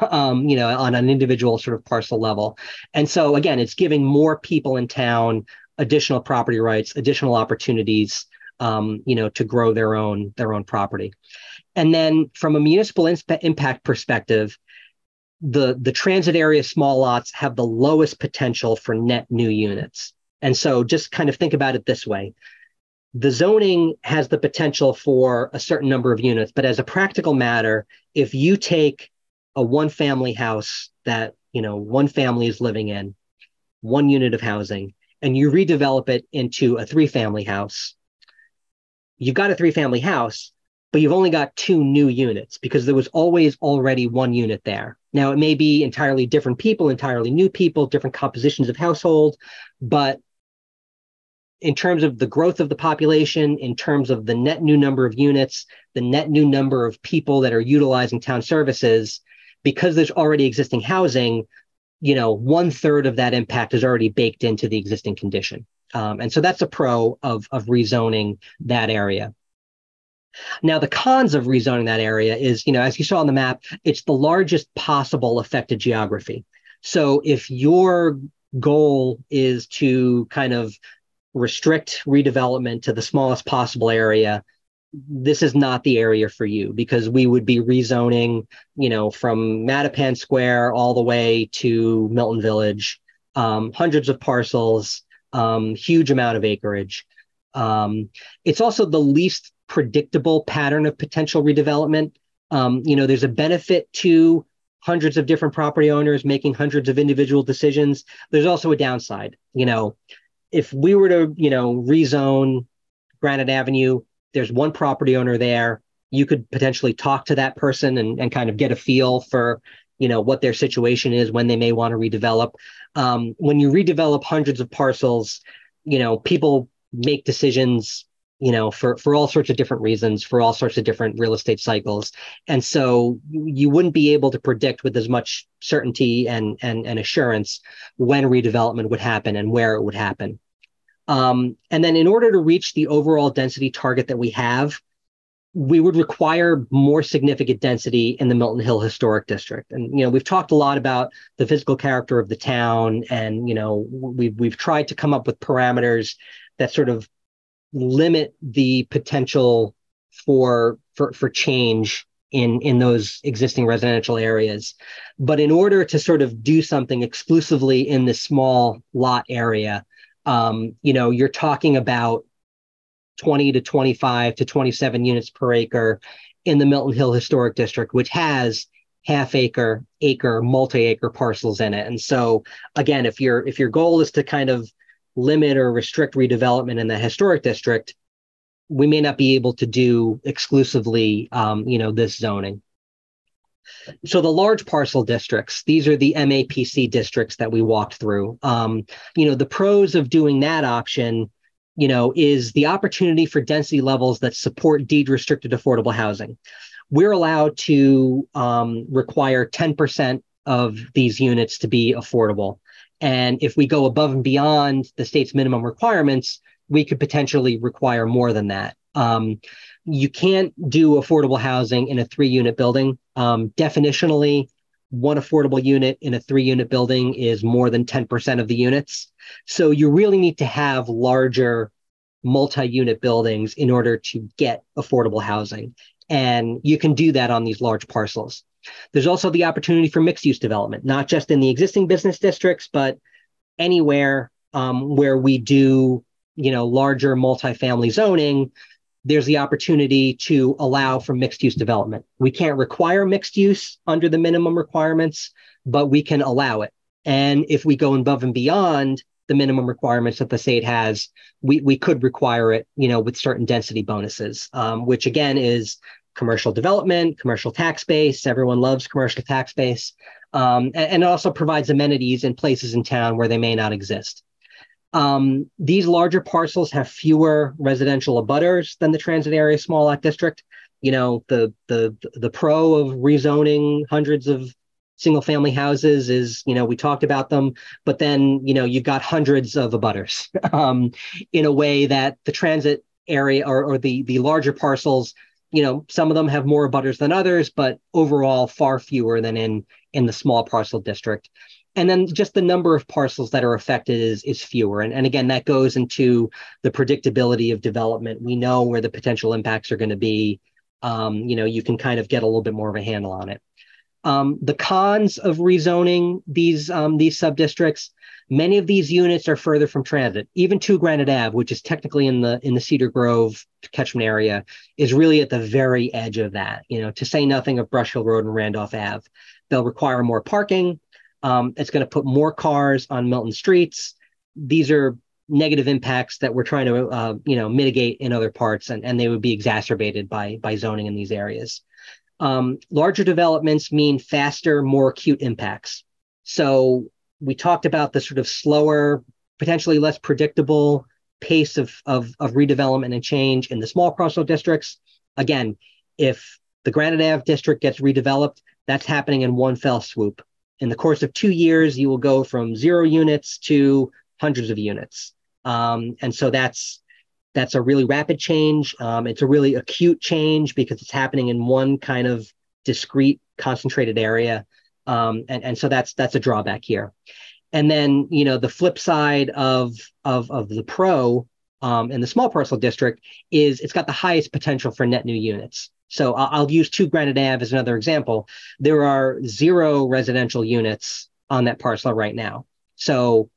[SPEAKER 1] on an individual sort of parcel level. And so again, it's giving more people in town additional property rights, additional opportunities, to grow their own property. And then from a municipal impact perspective, the transit area small lots have the lowest potential for net new units. And so just kind of think about it this way. The zoning has the potential for a certain number of units, but as a practical matter, if you take a one-family house that, one family is living in, one unit of housing, and you redevelop it into a three-family house, you've got a three-family house, but you've only got two new units because there was always already one unit there. Now, it may be entirely different people, entirely new people, different compositions of household, but in terms of the growth of the population, in terms of the net new number of units, the net new number of people that are utilizing town services, because there's already existing housing, 1/3 of that impact is already baked into the existing condition. And so that's a pro of rezoning that area. Now, the cons of rezoning that area is, as you saw on the map, it's the largest possible affected geography. So if your goal is to kind of restrict redevelopment to the smallest possible area, this is not the area for you, because we would be rezoning, from Mattapan Square all the way to Milton Village, hundreds of parcels, huge amount of acreage. It's also the least predictable pattern of potential redevelopment. There's a benefit to hundreds of different property owners making hundreds of individual decisions. There's also a downside. If we were to, rezone Granite Avenue, there's one property owner there. You could potentially talk to that person and kind of get a feel for, what their situation is, when they may want to redevelop. When you redevelop hundreds of parcels, people make decisions, for all sorts of different reasons, for all sorts of different real estate cycles. And so you wouldn't be able to predict with as much certainty and assurance when redevelopment would happen and where it would happen. And then in order to reach the overall density target that we have, we would require more significant density in the Milton Hill Historic District. And, we've talked a lot about the physical character of the town, and, we've tried to come up with parameters that sort of limit the potential for change in those existing residential areas. But in order to sort of do something exclusively in this small lot area, you're talking about 20 to 25 to 27 units per acre in the Milton Hill Historic District, which has half-acre, multi-acre parcels in it. And so again, if your goal is to kind of limit or restrict redevelopment in the historic district, we may not be able to do exclusively, this zoning. So the large parcel districts, these are the MAPC districts that we walked through. The pros of doing that option, is the opportunity for density levels that support deed restricted affordable housing. We're allowed to require 10% of these units to be affordable. And if we go above and beyond the state's minimum requirements, we could potentially require more than that. You can't do affordable housing in a 3-unit building. Definitionally, one affordable unit in a 3-unit building is more than 10% of the units. So you really need to have larger multi-unit buildings in order to get affordable housing. And you can do that on these large parcels. There's also the opportunity for mixed-use development, not just in the existing business districts, but anywhere where we do, larger multifamily zoning. There's the opportunity to allow for mixed-use development. We can't require mixed use under the minimum requirements, but we can allow it. And if we go above and beyond the minimum requirements that the state has, we could require it, with certain density bonuses, which again is commercial development, commercial tax base. Everyone loves commercial tax base. And it also provides amenities in places in town where they may not exist. These larger parcels have fewer residential abutters than the transit area small lot district. The pro of rezoning hundreds of single family houses is, we talked about them, but then, you've got hundreds of abutters in a way that the transit area or the larger parcels, some of them have more abutters than others, but overall far fewer than in the small parcel district. And then just the number of parcels that are affected is fewer. And again, that goes into the predictability of development. We know where the potential impacts are going to be. You can kind of get a little bit more of a handle on it. The cons of rezoning these sub-districts, many of these units are further from transit. Even 2 Granite Ave, which is technically in the Cedar Grove catchment area, is really at the very edge of that, to say nothing of Brush Hill Road and Randolph Ave. They'll require more parking. It's going to put more cars on Milton streets. These are negative impacts that we're trying to mitigate in other parts, and they would be exacerbated by zoning in these areas. Larger developments mean faster, more acute impacts. So we talked about the sort of slower, potentially less predictable pace of redevelopment and change in the small parcel districts. Again, if the Granite Ave district gets redeveloped, that's happening in one fell swoop. In the course of 2 years, you will go from 0 units to hundreds of units. And so that's a really rapid change. It's a really acute change because it's happening in one kind of discrete, concentrated area. And so that's a drawback here. And then, the flip side of the pro in the small parcel district is it's got the highest potential for net new units. So I'll use 2 Granite Ave as another example. There are 0 residential units on that parcel right now. So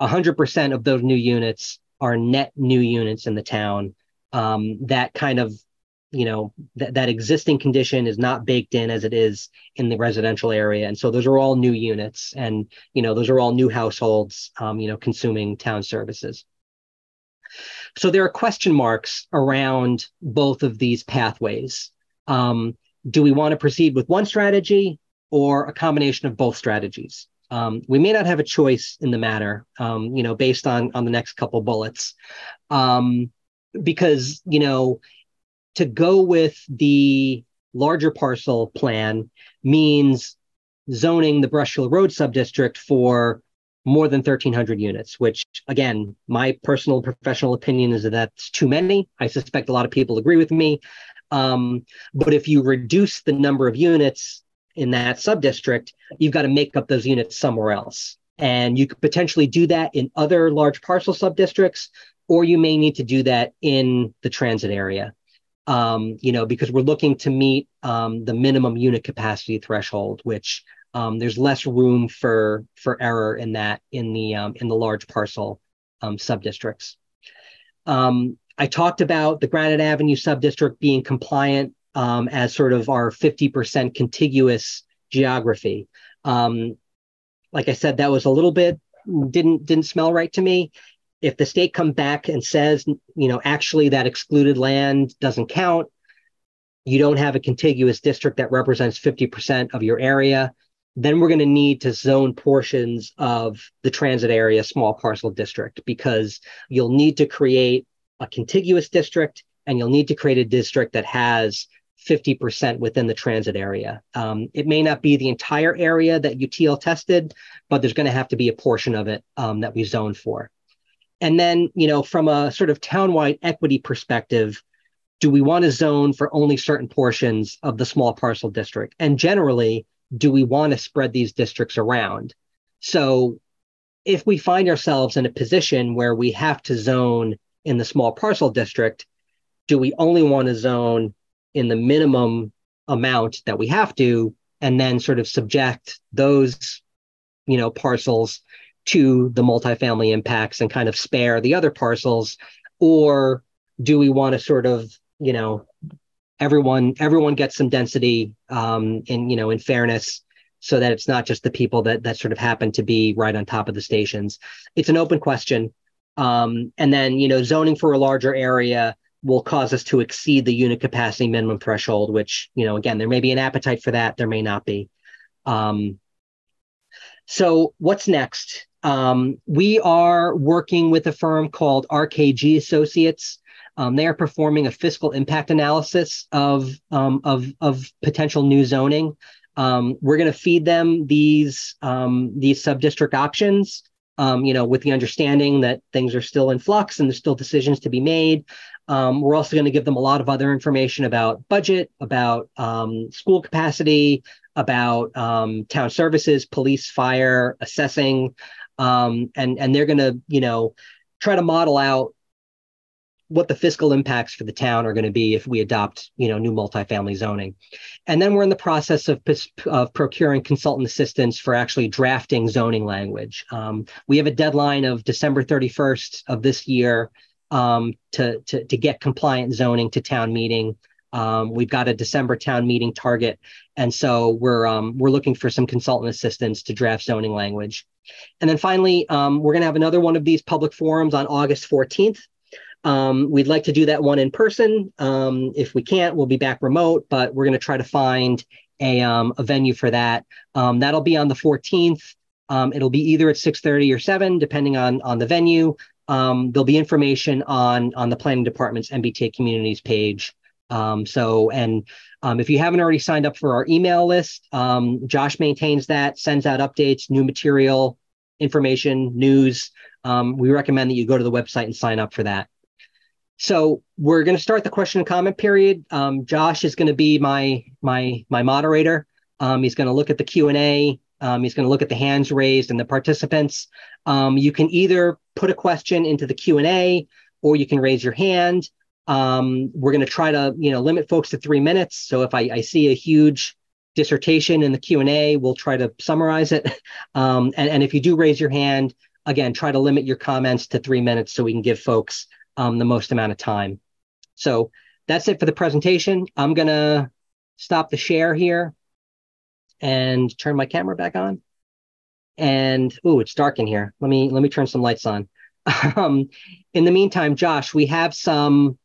[SPEAKER 1] 100% of those new units are net new units in the town. That kind of, that existing condition is not baked in as it is in the residential area. And so those are all new units, and, those are all new households, consuming town services. So there are question marks around both of these pathways. Do we want to proceed with one strategy or a combination of both strategies? We may not have a choice in the matter, based on the next couple bullets, because, to go with the larger parcel plan means zoning the Brush Hill Road subdistrict for more than 1,300 units, which, again, my personal professional opinion is that that's too many. I suspect a lot of people agree with me. But if you reduce the number of units in that subdistrict, you've got to make up those units somewhere else. And you could potentially do that in other large parcel subdistricts, or you may need to do that in the transit area, because we're looking to meet the minimum unit capacity threshold, which there's less room for error in that in the large parcel subdistricts. I talked about the Granite Avenue subdistrict being compliant as sort of our 50% contiguous geography. Like I said, that was a little bit, didn't smell right to me. If the state comes back and says, actually that excluded land doesn't count, you don't have a contiguous district that represents 50% of your area, then we're going to need to zone portions of the transit area small parcel district, because you'll need to create a contiguous district, and you'll need to create a district that has 50% within the transit area. It may not be the entire area that UTL tested, but there's going to have to be a portion of it that we zone for. And then, from a sort of townwide equity perspective, do we want to zone for only certain portions of the small parcel district? And generally, do we want to spread these districts around? So if we find ourselves in a position where we have to zone in the small parcel district, do we only want to zone in the minimum amount that we have to, and then sort of subject those, parcels to the multifamily impacts and kind of spare the other parcels? Or do we want to sort of, everyone gets some density, in fairness, so that it's not just the people that sort of happen to be right on top of the stations. It's an open question. And then, zoning for a larger area will cause us to exceed the unit capacity minimum threshold, which, again, there may be an appetite for that. There may not be. So what's next? We are working with a firm called RKG Associates. They are performing a fiscal impact analysis of potential new zoning. We're going to feed them these sub-district options, with the understanding that things are still in flux and there's still decisions to be made. We're also going to give them a lot of other information about budget, about school capacity, about town services, police, fire, assessing, and they're going to, try to model out what the fiscal impacts for the town are going to be if we adopt, new multifamily zoning. And then we're in the process of procuring consultant assistance for actually drafting zoning language. We have a deadline of December 31st of this year to get compliant zoning to town meeting. We've got a December town meeting target. And so we're looking for some consultant assistance to draft zoning language. And then finally, we're going to have another one of these public forums on August 14th. We'd like to do that one in person. If we can't, we'll be back remote, but we're going to try to find a venue for that. That'll be on the 14th. It'll be either at 6:30 or 7, depending on the venue. There'll be information on the planning department's MBTA communities page. If you haven't already signed up for our email list, Josh maintains that, sends out updates, new material, information, news. We recommend that you go to the website and sign up for that. So we're going to start the question and comment period. Josh is going to be my moderator. He's going to look at the Q&A. He's going to look at the hands raised and the participants. You can either put a question into the Q&A or you can raise your hand. We're going to try to limit folks to 3 minutes. So if I see a huge dissertation in the Q&A, we'll try to summarize it. And if you do raise your hand, again, try to limit your comments to 3 minutes so we can give folks the most amount of time. So that's it for the presentation. I'm going to stop the share here and turn my camera back on. And, it's dark in here. Let me turn some lights on. In the meantime, Josh, we have some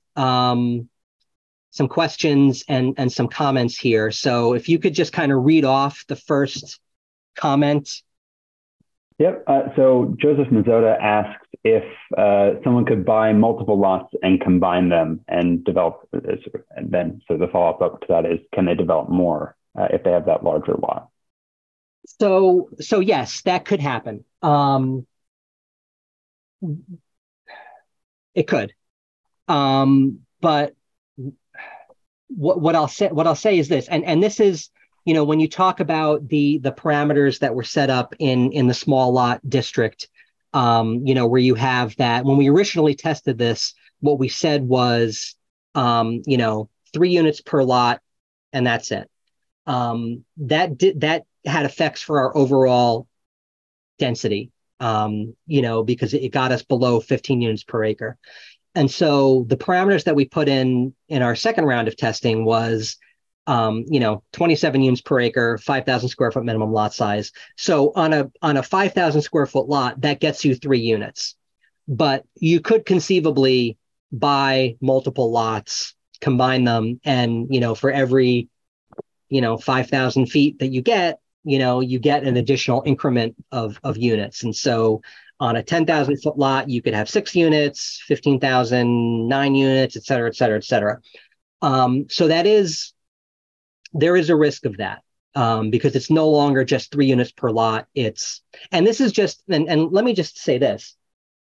[SPEAKER 1] questions and some comments here. So if you could just kind of read off the first comment.
[SPEAKER 2] Yep. So Joseph Mazzotta asked if someone could buy multiple lots and combine them and develop, and then so the follow-up up to that is, can they develop more if they have that larger lot?
[SPEAKER 1] So yes, that could happen. It could. But what I'll say is this, and this is, when you talk about the parameters that were set up in the small lot district, where you have that, when we originally tested this, what we said was, 3 units per lot, and that's it. That had effects for our overall density, because it got us below 15 units per acre. And so the parameters that we put in our second round of testing was, 27 units per acre, 5,000 square foot minimum lot size. So on a 5,000 square foot lot, that gets you 3 units. But you could conceivably buy multiple lots, combine them, and, for every, 5,000 feet that you get an additional increment of units. And so on a 10,000 foot lot, you could have 6 units, 15,000, 9 units, et cetera, et cetera, et cetera. So there is a risk of that, because it's no longer just 3 units per lot. And this is just, and let me just say this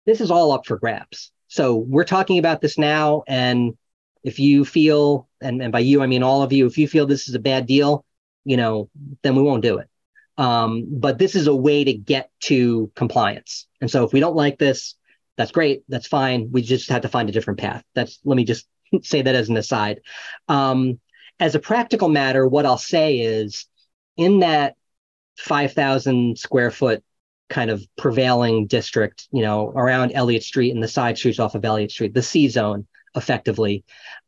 [SPEAKER 1] is all up for grabs. So we're talking about this now. And if you feel, and by you, I mean all of you, if you feel this is a bad deal, then we won't do it. But this is a way to get to compliance. And so if we don't like this, that's great. That's fine. We just have to find a different path. Let me just say that as an aside. As a practical matter, what I'll say is, in that 5,000 square foot kind of prevailing district, around Elliott Street and the side streets off of Elliott Street, the C zone, effectively.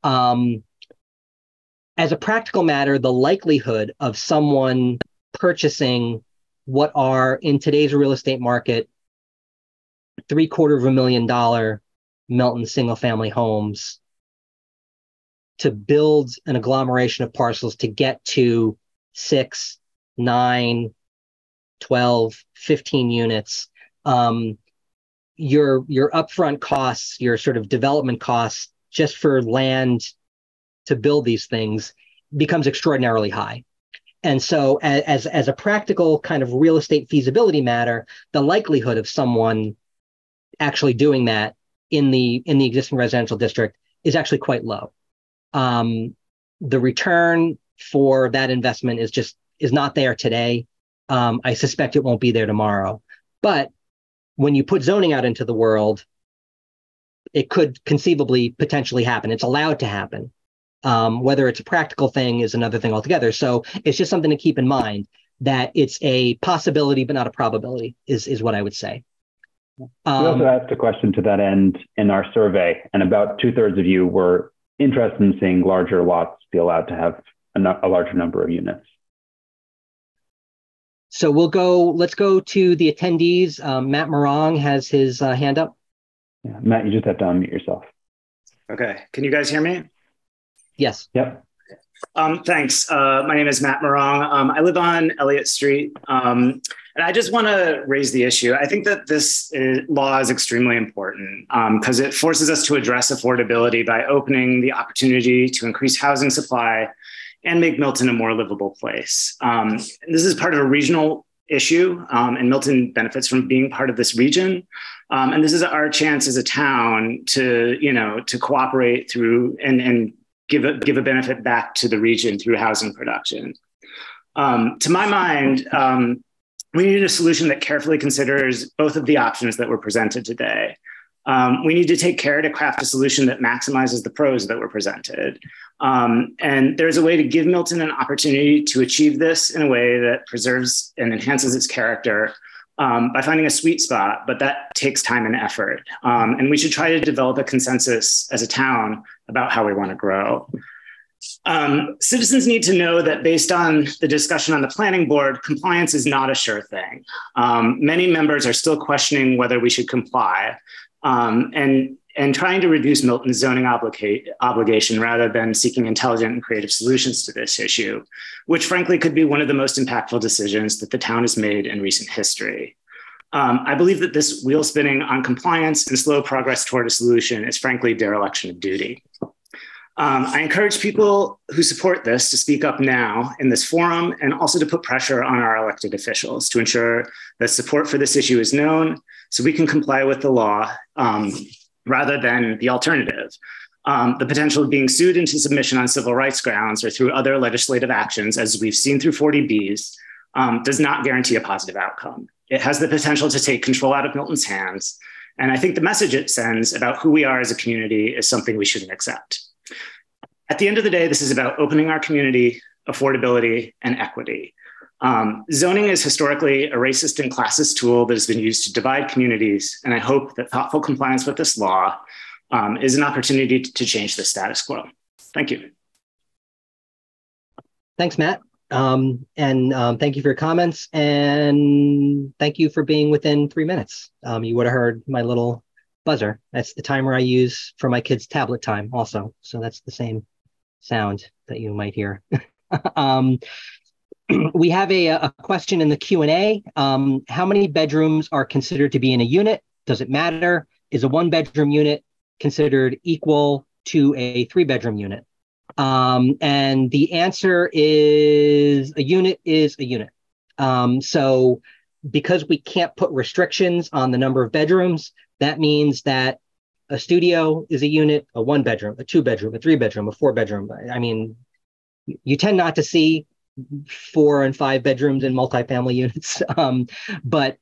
[SPEAKER 1] As a practical matter, the likelihood of someone purchasing what are in today's real estate market $750,000 Milton single family homes to build an agglomeration of parcels to get to 6, 9, 12, 15 units. Your upfront costs, your sort of development costs just for land to build these things becomes extraordinarily high. And so as a practical kind of real estate feasibility matter, the likelihood of someone actually doing that in the existing residential district is actually quite low. The return for that investment is not there today. I suspect it won't be there tomorrow. But when you put zoning out into the world, it could conceivably potentially happen. It's allowed to happen. Whether it's a practical thing is another thing altogether. So it's just something to keep in mind, that it's a possibility, but not a probability, is what I would say.
[SPEAKER 2] We also asked a question to that end in our survey, and about 2/3 of you were interested in seeing larger lots be allowed to have a larger number of units.
[SPEAKER 1] So let's go to the attendees. Matt Morong has his hand up.
[SPEAKER 2] Yeah, Matt, you just have to unmute yourself.
[SPEAKER 3] Okay. Can you guys hear me?
[SPEAKER 1] Yes.
[SPEAKER 2] Yep.
[SPEAKER 3] Thanks. My name is Matt Morong. I live on Elliott Street. And I just want to raise the issue. I think that this law is extremely important because it forces us to address affordability by opening the opportunity to increase housing supply and make Milton a more livable place. This is part of a regional issue, and Milton benefits from being part of this region. And this is our chance as a town to cooperate through and give a benefit back to the region through housing production. To my mind, we need a solution that carefully considers both of the options that were presented today. We need to take care to craft a solution that maximizes the pros that were presented. And there's a way to give Milton an opportunity to achieve this in a way that preserves and enhances its character by finding a sweet spot, but that takes time and effort. And we should try to develop a consensus as a town about how we want to grow. Citizens need to know that based on the discussion on the planning board, compliance is not a sure thing. Many members are still questioning whether we should comply and trying to reduce Milton's zoning obligation rather than seeking intelligent and creative solutions to this issue, which frankly could be one of the most impactful decisions that the town has made in recent history. I believe that this wheel spinning on compliance and slow progress toward a solution is frankly dereliction of duty. I encourage people who support this to speak up now in this forum and also to put pressure on our elected officials to ensure that support for this issue is known so we can comply with the law rather than the alternative. The potential of being sued into submission on civil rights grounds or through other legislative actions, as we've seen through 40Bs, does not guarantee a positive outcome. It has the potential to take control out of Milton's hands. And I think the message it sends about who we are as a community is something we shouldn't accept. At the end of the day, this is about opening our community, affordability, and equity. Zoning is historically a racist and classist tool that has been used to divide communities, and I hope that thoughtful compliance with this law is an opportunity to change the status quo. Thank you.
[SPEAKER 1] Thanks, Matt. Thank you for your comments, and thank you for being within 3 minutes. You would have heard my little buzzer. That's the timer I use for my kids' tablet time also. So that's the same sound that you might hear. We have a question in the Q&A. How many bedrooms are considered to be in a unit? Does it matter? Is a 1-bedroom unit considered equal to a 3-bedroom unit? And the answer is a unit is a unit. So because we can't put restrictions on the number of bedrooms, that means that a studio is a unit, a 1-bedroom, a 2-bedroom, a 3-bedroom, a 4-bedroom. I mean, you tend not to see 4 and 5 bedrooms in multifamily units, but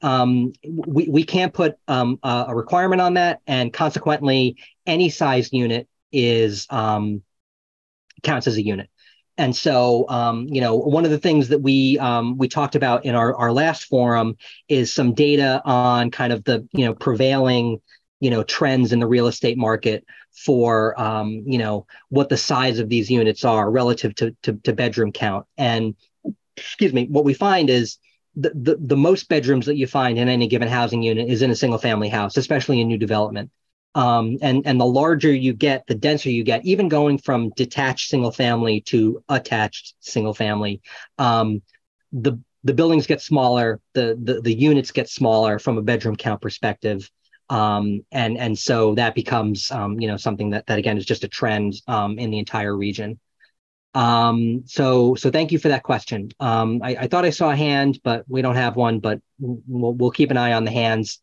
[SPEAKER 1] we can't put a requirement on that, and consequently, any size unit is counts as a unit. And so, one of the things that we talked about in our last forum is some data on kind of the prevailing trends in the real estate market for what the size of these units are relative to bedroom count. And excuse me, what we find is the most bedrooms that you find in any given housing unit is in a single family house, especially in new development. And the larger you get, the denser you get, even going from detached single family to attached single family, the buildings get smaller, the units get smaller from a bedroom count perspective. And so that becomes something that again is just a trend in the entire region. So thank you for that question. I thought I saw a hand, but we don't have one, but we'll keep an eye on the hands.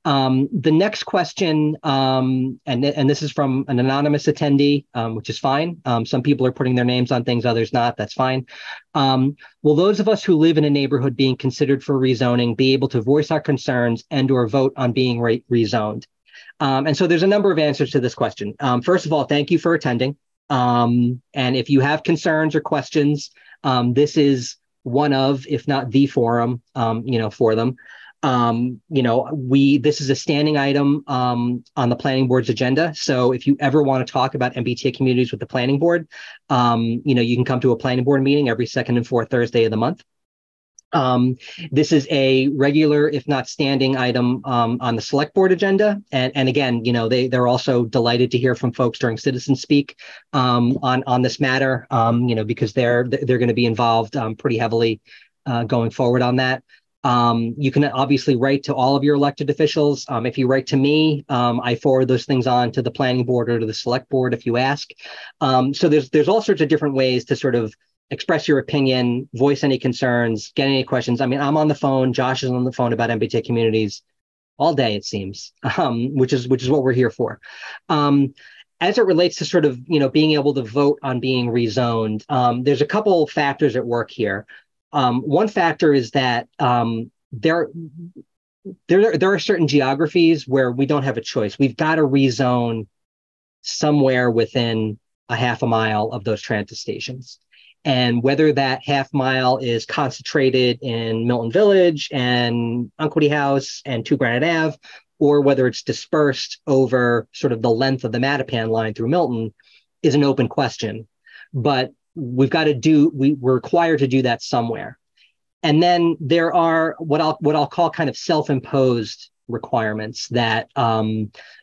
[SPEAKER 1] The next question, and this is from an anonymous attendee, which is fine. Some people are putting their names on things, others not. That's fine. Will those of us who live in a neighborhood being considered for rezoning be able to voice our concerns and or vote on being rezoned? And so there's a number of answers to this question. First of all, thank you for attending. And if you have concerns or questions, this is one of, if not the forum, for them. This is a standing item on the planning board's agenda. So if you ever want to talk about MBTA communities with the planning board, you can come to a planning board meeting every second and fourth Thursday of the month. This is a regular, if not standing item on the select board agenda. And again, they're also delighted to hear from folks during citizen speak on this matter, because they're going to be involved pretty heavily going forward on that. You can obviously write to all of your elected officials. If you write to me, I forward those things on to the planning board or to the select board if you ask. So there's all sorts of different ways to sort of express your opinion, voice any concerns, get any questions. I mean, I'm on the phone. Josh is on the phone about MBTA communities all day, it seems, which is what we're here for. As it relates to sort of, being able to vote on being rezoned, there's a couple factors at work here. One factor is that there are certain geographies where we don't have a choice. We've got to rezone somewhere within a half a mile of those transit stations. And whether that half mile is concentrated in Milton Village and Unquity House and 2 Granite Ave, or whether it's dispersed over sort of the length of the Mattapan line through Milton is an open question. But we're required to do that somewhere. And then there are what I'll call kind of self-imposed requirements that,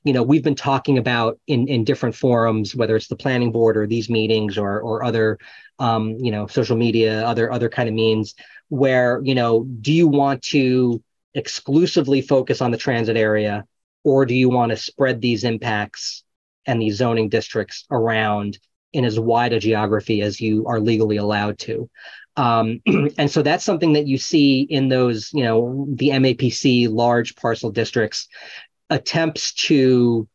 [SPEAKER 1] we've been talking about in different forums, whether it's the planning board or these meetings or other, social media, other kind of means where, do you want to exclusively focus on the transit area, or do you want to spread these impacts and these zoning districts around in as wide a geography as you are legally allowed to? And so that's something that you see in those, the MAPC large parcel districts, attempts to,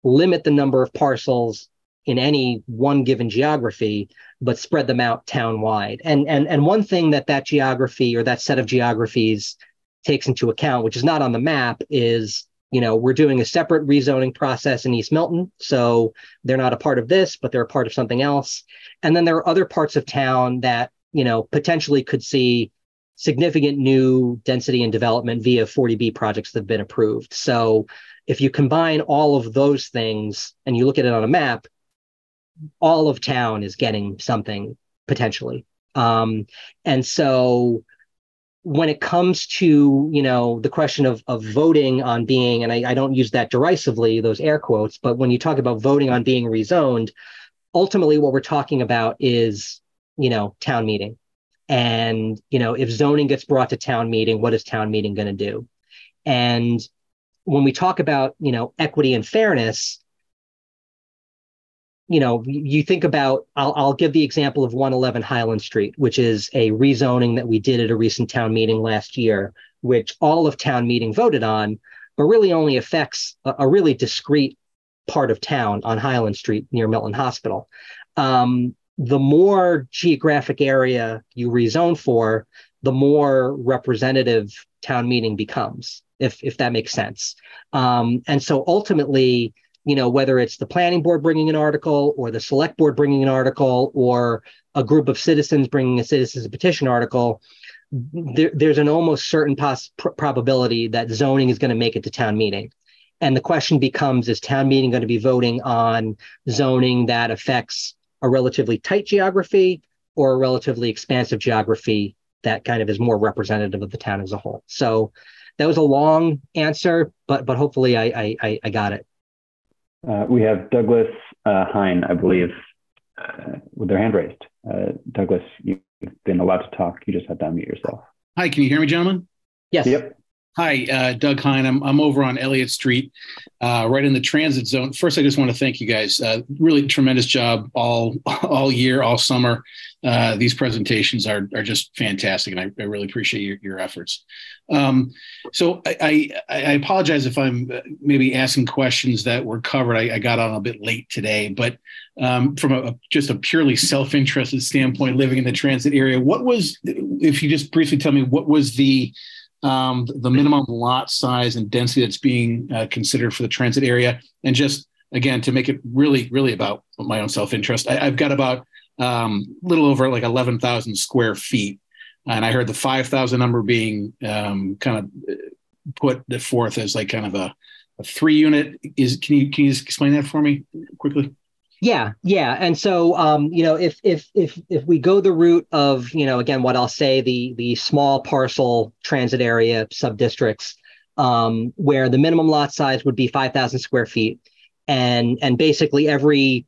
[SPEAKER 1] limit the number of parcels in any one given geography, but spread them out town-wide. And one thing that geography or that set of geographies takes into account, which is not on the map, is we're doing a separate rezoning process in East Milton. So they're not a part of this, but they're a part of something else. And then there are other parts of town that, potentially could see significant new density and development via 40B projects that have been approved. So if you combine all of those things and you look at it on a map, all of town is getting something potentially. And so when it comes to, the question of voting on being, and I don't use that derisively, those air quotes, but when you talk about voting on being rezoned, ultimately what we're talking about is, town meeting. And, if zoning gets brought to town meeting, what is town meeting going to do? And when we talk about, equity and fairness, you think about, I'll give the example of 111 Highland Street, which is a rezoning that we did at a recent town meeting last year, which all of town meeting voted on, but really only affects a really discrete part of town on Highland Street near Milton Hospital. The more geographic area you rezone for, the more representative town meeting becomes, if that makes sense. And so ultimately, whether it's the planning board bringing an article or the select board bringing an article or a group of citizens bringing a citizens petition article, there's an almost certain probability that zoning is going to make it to town meeting. And the question becomes, is town meeting going to be voting on zoning that affects a relatively tight geography, or a relatively expansive geography that kind of is more representative of the town as a whole. So that was a long answer, but hopefully I got it.
[SPEAKER 2] We have Douglas Hine, I believe, with their hand raised. Douglas, you've been allowed to talk. You just have to unmute yourself.
[SPEAKER 4] Hi, can you hear me, gentlemen?
[SPEAKER 1] Yes.
[SPEAKER 2] Yep.
[SPEAKER 4] Hi, Doug Hine. I'm over on Elliott Street, right in the transit zone. First, I just want to thank you guys. Really tremendous job all year, all summer. These presentations are just fantastic, and I really appreciate your efforts. So I apologize if I'm maybe asking questions that were covered. I got on a bit late today, but from just a purely self-interested standpoint, living in the transit area, if you just briefly tell me, what was the minimum lot size and density that's being considered for the transit area? And just, again, to make it really, really about my own self-interest, I've got about little over like 11,000 square feet. And I heard the 5,000 number being kind of put forth as like kind of a 3-unit. Can you just explain that for me quickly?
[SPEAKER 1] Yeah. And so, if we go the route of, again, what I'll say, the small parcel transit area sub-districts, where the minimum lot size would be 5,000 square feet. And basically every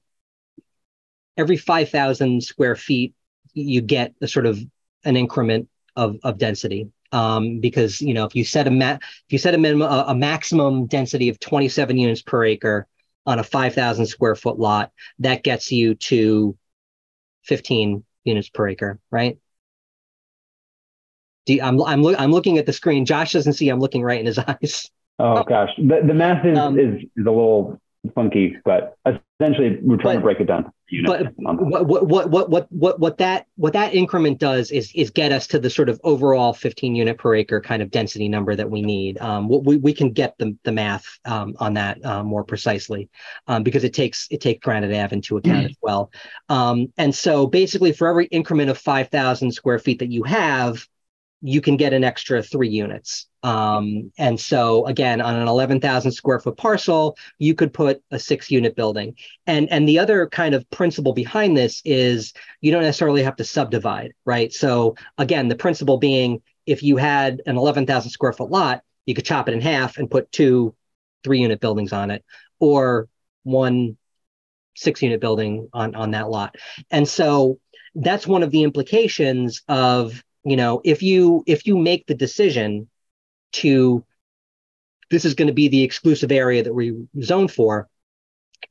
[SPEAKER 1] 5,000 square feet, you get a sort of an increment of density. Because, if you set a maximum density of 27 units per acre on a 5,000 square foot lot, that gets you to 15 units per acre, right? I'm looking at the screen. Josh doesn't see. I'm looking right in his eyes.
[SPEAKER 2] Oh gosh, the math is a little funky, but essentially we're trying to break it down.
[SPEAKER 1] But what that increment does is get us to the sort of overall 15 unit per acre kind of density number that we need. We can get the math on that more precisely because it takes Granite Ave into account as well. And so basically for every increment of 5,000 square feet that you have, you can get an extra 3 units. And so again, on an 11,000 square foot parcel, you could put a 6-unit building. And the other kind of principle behind this is you don't necessarily have to subdivide, right? So again, the principle being, if you had an 11,000 square foot lot, you could chop it in half and put 2 3-unit buildings on it, or 1 6-unit building on that lot. And so that's one of the implications of, if you make the decision to, this is going to be the exclusive area that we zone for,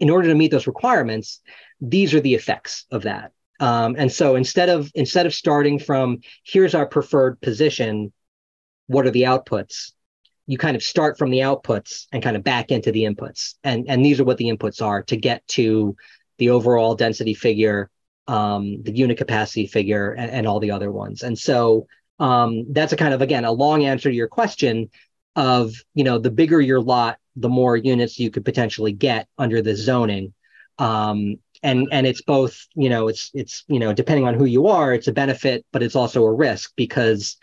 [SPEAKER 1] in order to meet those requirements, these are the effects of that. And so instead of starting from, here's our preferred position, what are the outputs? You kind of start from the outputs and kind of back into the inputs. And these are what the inputs are to get to the overall density figure, the unit capacity figure, and all the other ones. And so that's a kind of, again, a long answer to your question of, the bigger your lot, the more units you could potentially get under the zoning. And it's both, it's depending on who you are, it's a benefit, but it's also a risk because,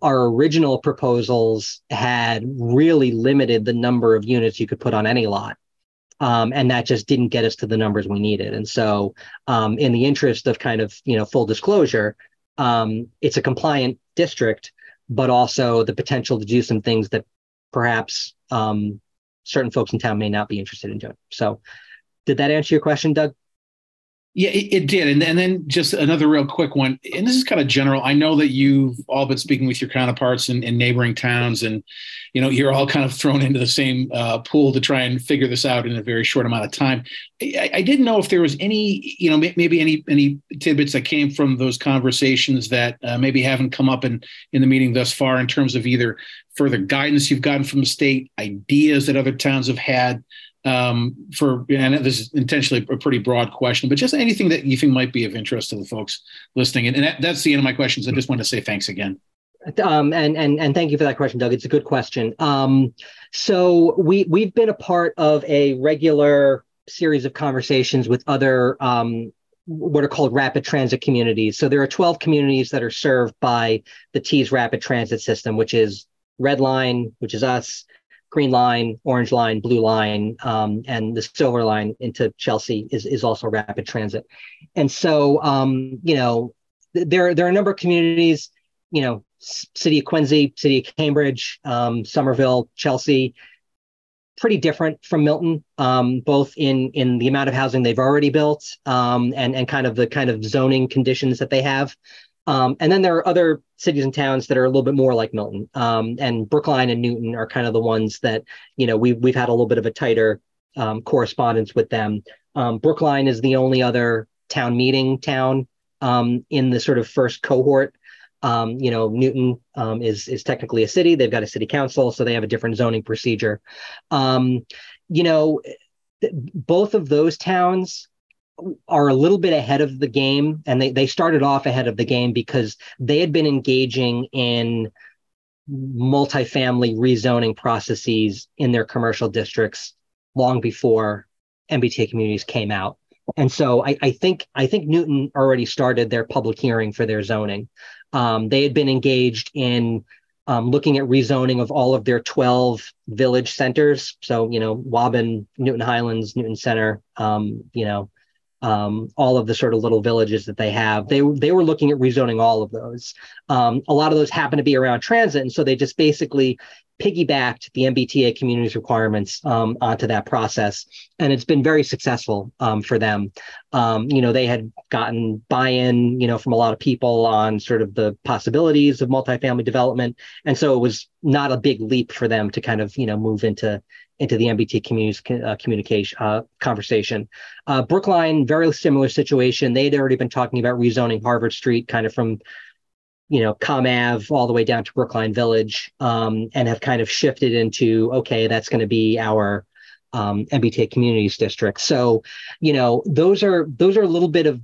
[SPEAKER 1] our original proposals had really limited the number of units you could put on any lot. And that just didn't get us to the numbers we needed. And so in the interest of kind of, full disclosure, it's a compliant district, but also the potential to do some things that perhaps certain folks in town may not be interested in doing. So did that answer your question, Doug?
[SPEAKER 4] Yeah, it did. And then just another real quick one, and this is kind of general. I know that you've all been speaking with your counterparts in neighboring towns, and, you're all kind of thrown into the same pool to try and figure this out in a very short amount of time. I didn't know if there was any, maybe any tidbits that came from those conversations that maybe haven't come up in the meeting thus far in terms of either further guidance you've gotten from the state, ideas that other towns have had, and this is intentionally a pretty broad question, but just anything that you think might be of interest to the folks listening. And that's the end of my questions. I just want to say thanks again.
[SPEAKER 1] And thank you for that question, Doug. It's a good question. So we've been a part of a regular series of conversations with other what are called rapid transit communities. So there are 12 communities that are served by the T's rapid transit system, which is Red Line, which is us, Green Line, Orange Line, Blue Line, and the Silver Line into Chelsea is also rapid transit. And so, there are a number of communities, City of Quincy, City of Cambridge, Somerville, Chelsea, pretty different from Milton, both in the amount of housing they've already built, and kind of zoning conditions that they have. And then there are other cities and towns that are a little bit more like Milton. And Brookline and Newton are kind of the ones that, we've had a little bit of a tighter correspondence with them. Brookline is the only other town meeting town in the sort of first cohort. Newton is technically a city. They've got a city council, so they have a different zoning procedure. Both of those towns are a little bit ahead of the game, and they started off ahead of the game because they had been engaging in multifamily rezoning processes in their commercial districts long before MBTA communities came out. And so I think Newton already started their public hearing for their zoning. They had been engaged in looking at rezoning of all of their 12 village centers. So, Waban, Newton Highlands, Newton Center, all of the sort of little villages that they have. They were looking at rezoning all of those. A lot of those happen to be around transit. And so they just basically piggybacked the MBTA communities requirements onto that process. And it's been very successful for them. They had gotten buy-in, from a lot of people on sort of the possibilities of multifamily development. And so it was not a big leap for them to kind of, move into the MBTA communication conversation. Brookline, very similar situation. They'd already been talking about rezoning Harvard Street kind of from Com Ave all the way down to Brookline Village, and have kind of shifted into, okay, that's going to be our MBTA communities district. So, those are a little bit of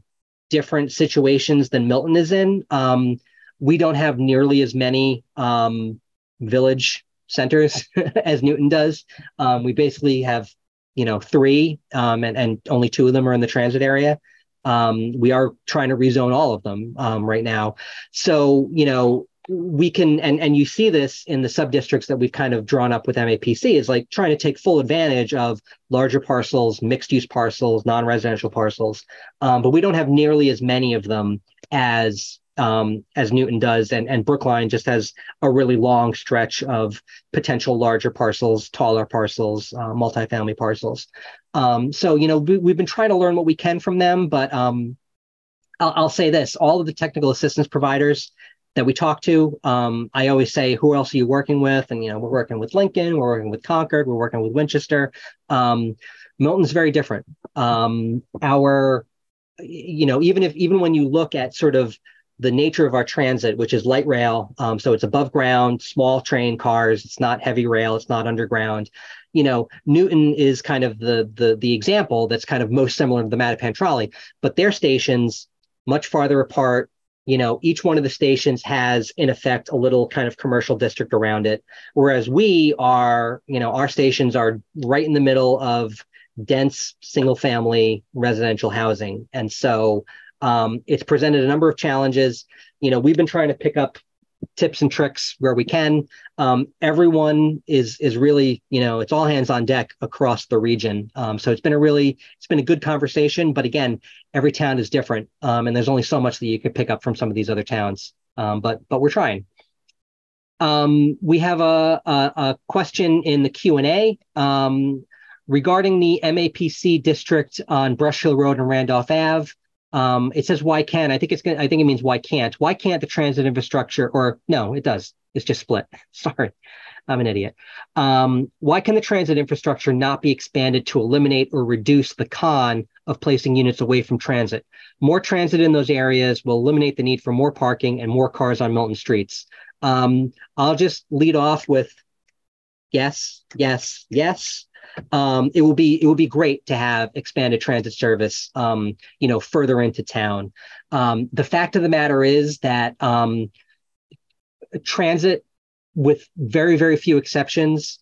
[SPEAKER 1] different situations than Milton is in. We don't have nearly as many village centers as Newton does. We basically have, 3, and only 2 of them are in the transit area. We are trying to rezone all of them right now. So, we can, and you see this in the sub-districts that we've kind of drawn up with MAPC, is like trying to take full advantage of larger parcels, mixed-use parcels, non-residential parcels. But we don't have nearly as many of them as Newton does. And Brookline just has a really long stretch of potential larger parcels, taller parcels, multifamily parcels. So, we've been trying to learn what we can from them, but I'll say this, all of the technical assistance providers that we talk to, I always say, who else are you working with? And, we're working with Lincoln, we're working with Concord, we're working with Winchester. Milton's very different. Even when you look at sort of the nature of our transit, which is light rail, so it's above ground, small train cars, it's not heavy rail, it's not underground. Newton is kind of the example that's kind of most similar to the Mattapan trolley, but their stations much farther apart. Each one of the stations has, in effect, a little kind of commercial district around it, whereas we are, our stations are right in the middle of dense single-family residential housing, and so it's presented a number of challenges. We've been trying to pick up tips and tricks where we can. Everyone is really, it's all hands on deck across the region. So it's been a good conversation, but again, every town is different. And there's only so much that you can pick up from some of these other towns. But we're trying. We have a question in the Q&A regarding the MAPC district on Brush Hill Road and Randolph Ave. It says, why can? I think it means why can't. Why can't the transit infrastructure, or no, it does. It's just split. Sorry, I'm an idiot. Why can the transit infrastructure not be expanded to eliminate or reduce the con of placing units away from transit? More transit in those areas will eliminate the need for more parking and more cars on Milton streets. I'll just lead off with yes, yes, yes. It will be great to have expanded transit service, further into town. The fact of the matter is that transit, with very, very few exceptions,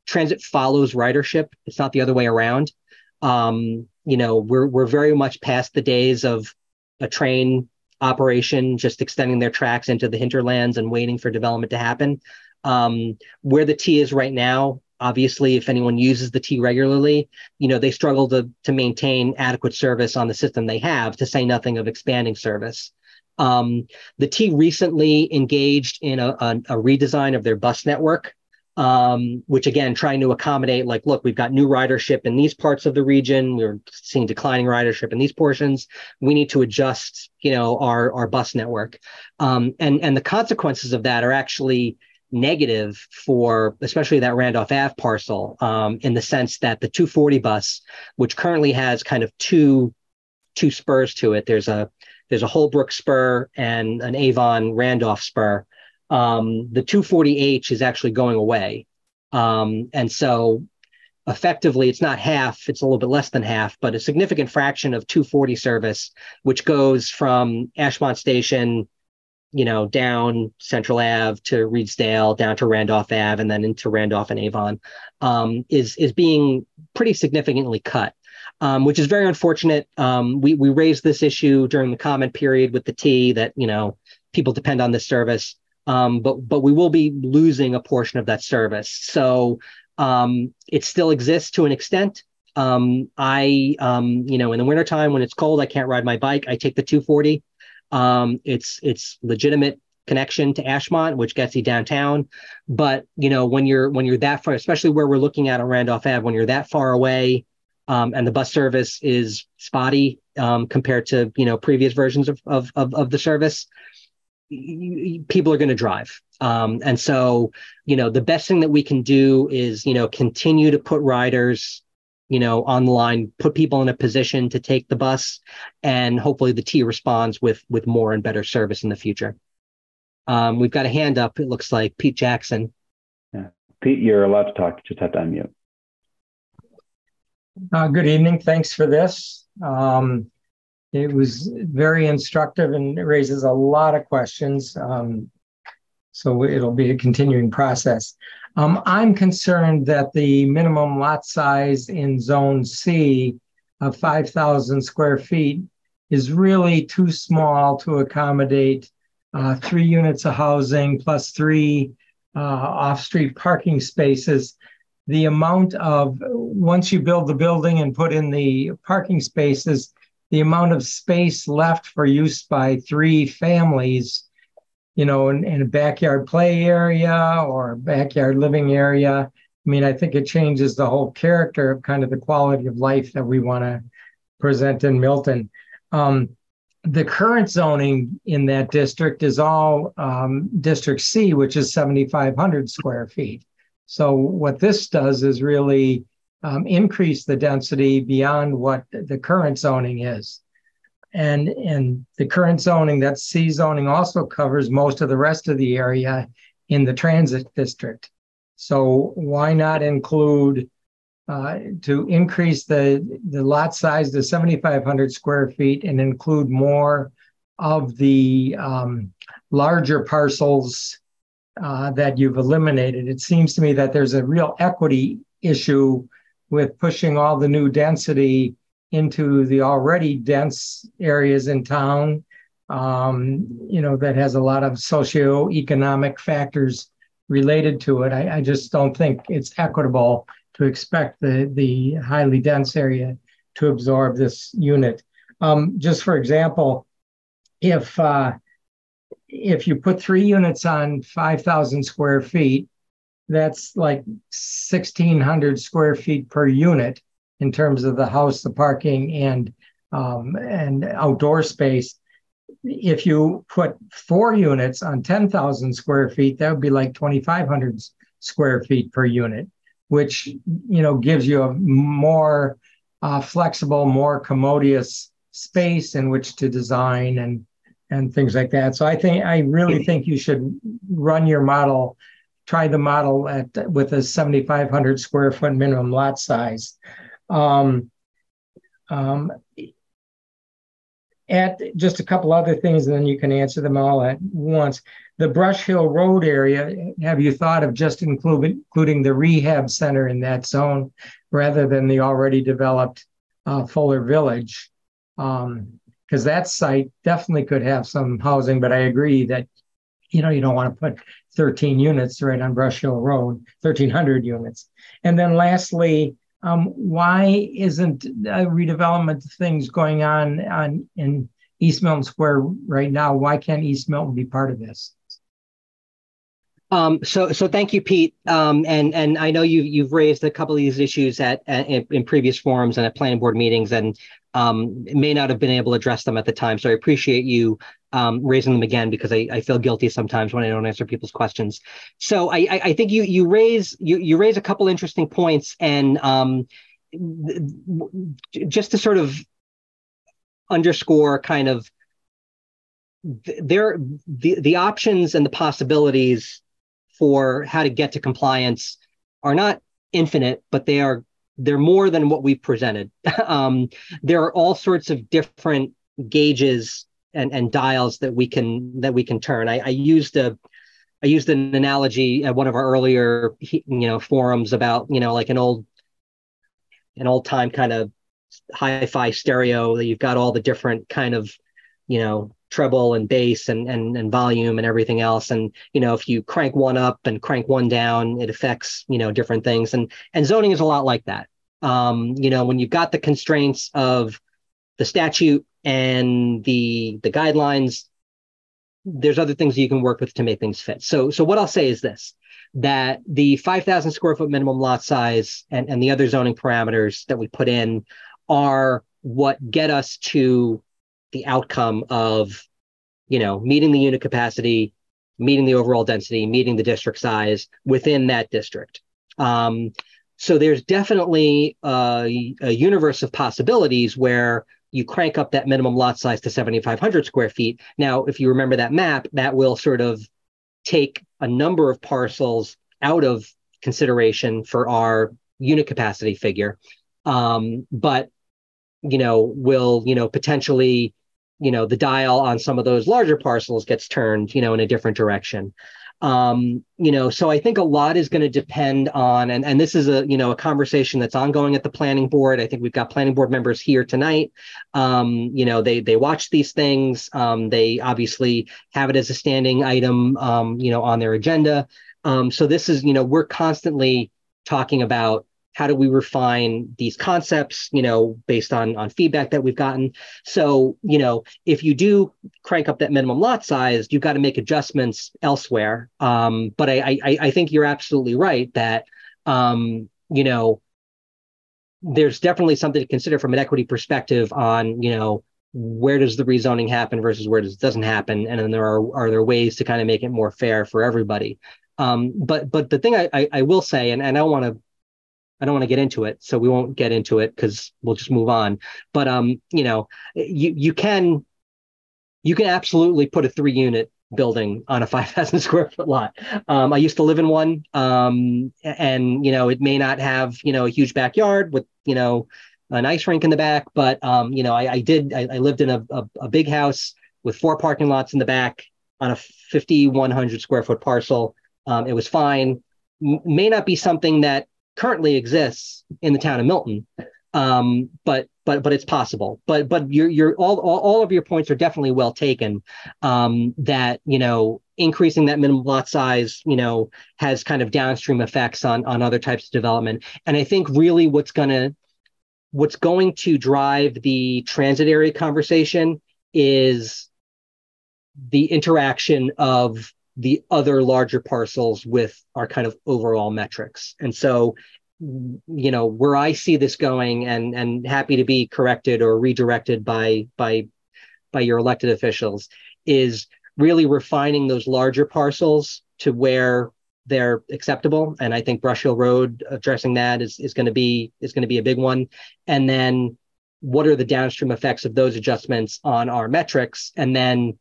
[SPEAKER 1] transit follows ridership. It's not the other way around. We're very much past the days of a train operation just extending their tracks into the hinterlands and waiting for development to happen. Where the T is right now, obviously, if anyone uses the T regularly, they struggle to maintain adequate service on the system they have, to say nothing of expanding service. The T recently engaged in a redesign of their bus network, which again, trying to accommodate, like, look, we've got new ridership in these parts of the region. We're seeing declining ridership in these portions. We need to adjust, our bus network. And the consequences of that are actually negative for especially that Randolph Ave parcel, in the sense that the 240 bus, which currently has kind of two spurs to it. There's a Holbrook spur and an Avon Randolph spur. The 240H is actually going away. And so effectively, it's not half, it's a little bit less than half, but a significant fraction of 240 service, which goes from Ashmont Station, down Central Ave to Reedsdale, down to Randolph Ave, and then into Randolph and Avon, is being pretty significantly cut. Which is very unfortunate. We raised this issue during the comment period with the T that, people depend on this service, but we will be losing a portion of that service. So it still exists to an extent. In the wintertime when it's cold, I can't ride my bike. I take the 240. It's legitimate connection to Ashmont, which gets you downtown. But, when you're that far, especially where we're looking at on Randolph Ave, when you're that far away, and the bus service is spotty compared to previous versions of the service, people are going to drive, and so the best thing that we can do is continue to put riders on the line, put people in a position to take the bus, and hopefully the T responds with more and better service in the future. We've got a hand up. It looks like Pete Jackson.
[SPEAKER 2] Yeah, Pete, you're allowed to talk. You just have to unmute.
[SPEAKER 5] Good evening. Thanks for this. It was very instructive and it raises a lot of questions. So it'll be a continuing process. I'm concerned that the minimum lot size in Zone C of 5,000 square feet is really too small to accommodate 3 units of housing plus 3 off-street parking spaces. The amount of, once you build the building and put in the parking spaces, the amount of space left for use by 3 families, in a backyard play area or a backyard living area. I think it changes the whole character of kind of the quality of life that we want to present in Milton. The current zoning in that district is all District C, which is 7,500 square feet. So what this does is really increase the density beyond what the current zoning is. And the current zoning, that C zoning, also covers most of the rest of the area in the transit district. So why not include, to increase the lot size to 7,500 square feet and include more of the larger parcels that you've eliminated? It seems to me that there's a real equity issue with pushing all the new density into the already dense areas in town, that has a lot of socioeconomic factors related to it. I just don't think it's equitable to expect the highly dense area to absorb this unit. Just for example, if you put 3 units on 5,000 square feet, that's like 1,600 square feet per unit in terms of the house, the parking, and outdoor space. If you put 4 units on 10,000 square feet, that would be like 2,500 square feet per unit, which gives you a more flexible, more commodious space in which to design and things like that. So I really think you should run your model, try the model with a 7,500 square foot minimum lot size. At just a couple other things, and then you can answer them all at once. The Brush Hill Road area, have you thought of just including the rehab center in that zone rather than the already developed Fuller Village? Because that site definitely could have some housing, but I agree that you don't want to put 13 units right on Brush Hill Road, 1,300 units. And then lastly, why isn't redevelopment things going on in East Milton Square right now? Why can't East Milton be part of this?
[SPEAKER 1] So thank you, Pete. And I know you've raised a couple of these issues in previous forums and at planning board meetings, and may not have been able to address them at the time. So I appreciate you raising them again, because I feel guilty sometimes when I don't answer people's questions. So I think you raise a couple interesting points, and just to sort of underscore kind of the options and the possibilities for how to get to compliance are not infinite, but they're more than what we've presented. There are all sorts of different gauges and dials that we can turn. I used an analogy at one of our earlier forums about like an old time kind of hi-fi stereo that you've got all the different kind of treble and bass and volume and everything else. And, if you crank one up and crank one down, it affects, different things. And zoning is a lot like that. When you've got the constraints of the statute and the guidelines, there's other things you can work with to make things fit. So what I'll say is this, that the 5,000 square foot minimum lot size and the other zoning parameters that we put in are what get us to the outcome of, meeting the unit capacity, meeting the overall density, meeting the district size within that district. So there's definitely a universe of possibilities where you crank up that minimum lot size to 7,500 square feet. Now, if you remember that map, that will sort of take a number of parcels out of consideration for our unit capacity figure. But will potentially the dial on some of those larger parcels gets turned in a different direction. So I think a lot is going to depend on, and this is a conversation that's ongoing at the planning board. I think we've got planning board members here tonight. They watch these things. They obviously have it as a standing item on their agenda. So this is we're constantly talking about how do we refine these concepts, based on feedback that we've gotten. So, if you do crank up that minimum lot size, you've got to make adjustments elsewhere. But I think you're absolutely right that, there's definitely something to consider from an equity perspective on, where does the rezoning happen versus where it doesn't happen. And then are there ways to kind of make it more fair for everybody. But the thing I will say, and I don't want to get into it, so we won't get into it because we'll just move on. But you can absolutely put a 3-unit building on a 5,000 square foot lot. I used to live in one, and it may not have a huge backyard with an ice rink in the back, but I lived in a big house with 4 parking lots in the back on a 5,100 square foot parcel. It was fine. May not be something that currently exists in the town of Milton, but it's possible. But your all of your points are definitely well taken. That increasing that minimum lot size has kind of downstream effects on other types of development. And I think really what's going to drive the transit area conversation is the interaction of the other larger parcels with our kind of overall metrics. And so, where I see this going, and happy to be corrected or redirected by your elected officials, is really refining those larger parcels to where they're acceptable. And I think Brush Hill Road, addressing that is going to be a big one. And then what are the downstream effects of those adjustments on our metrics? And then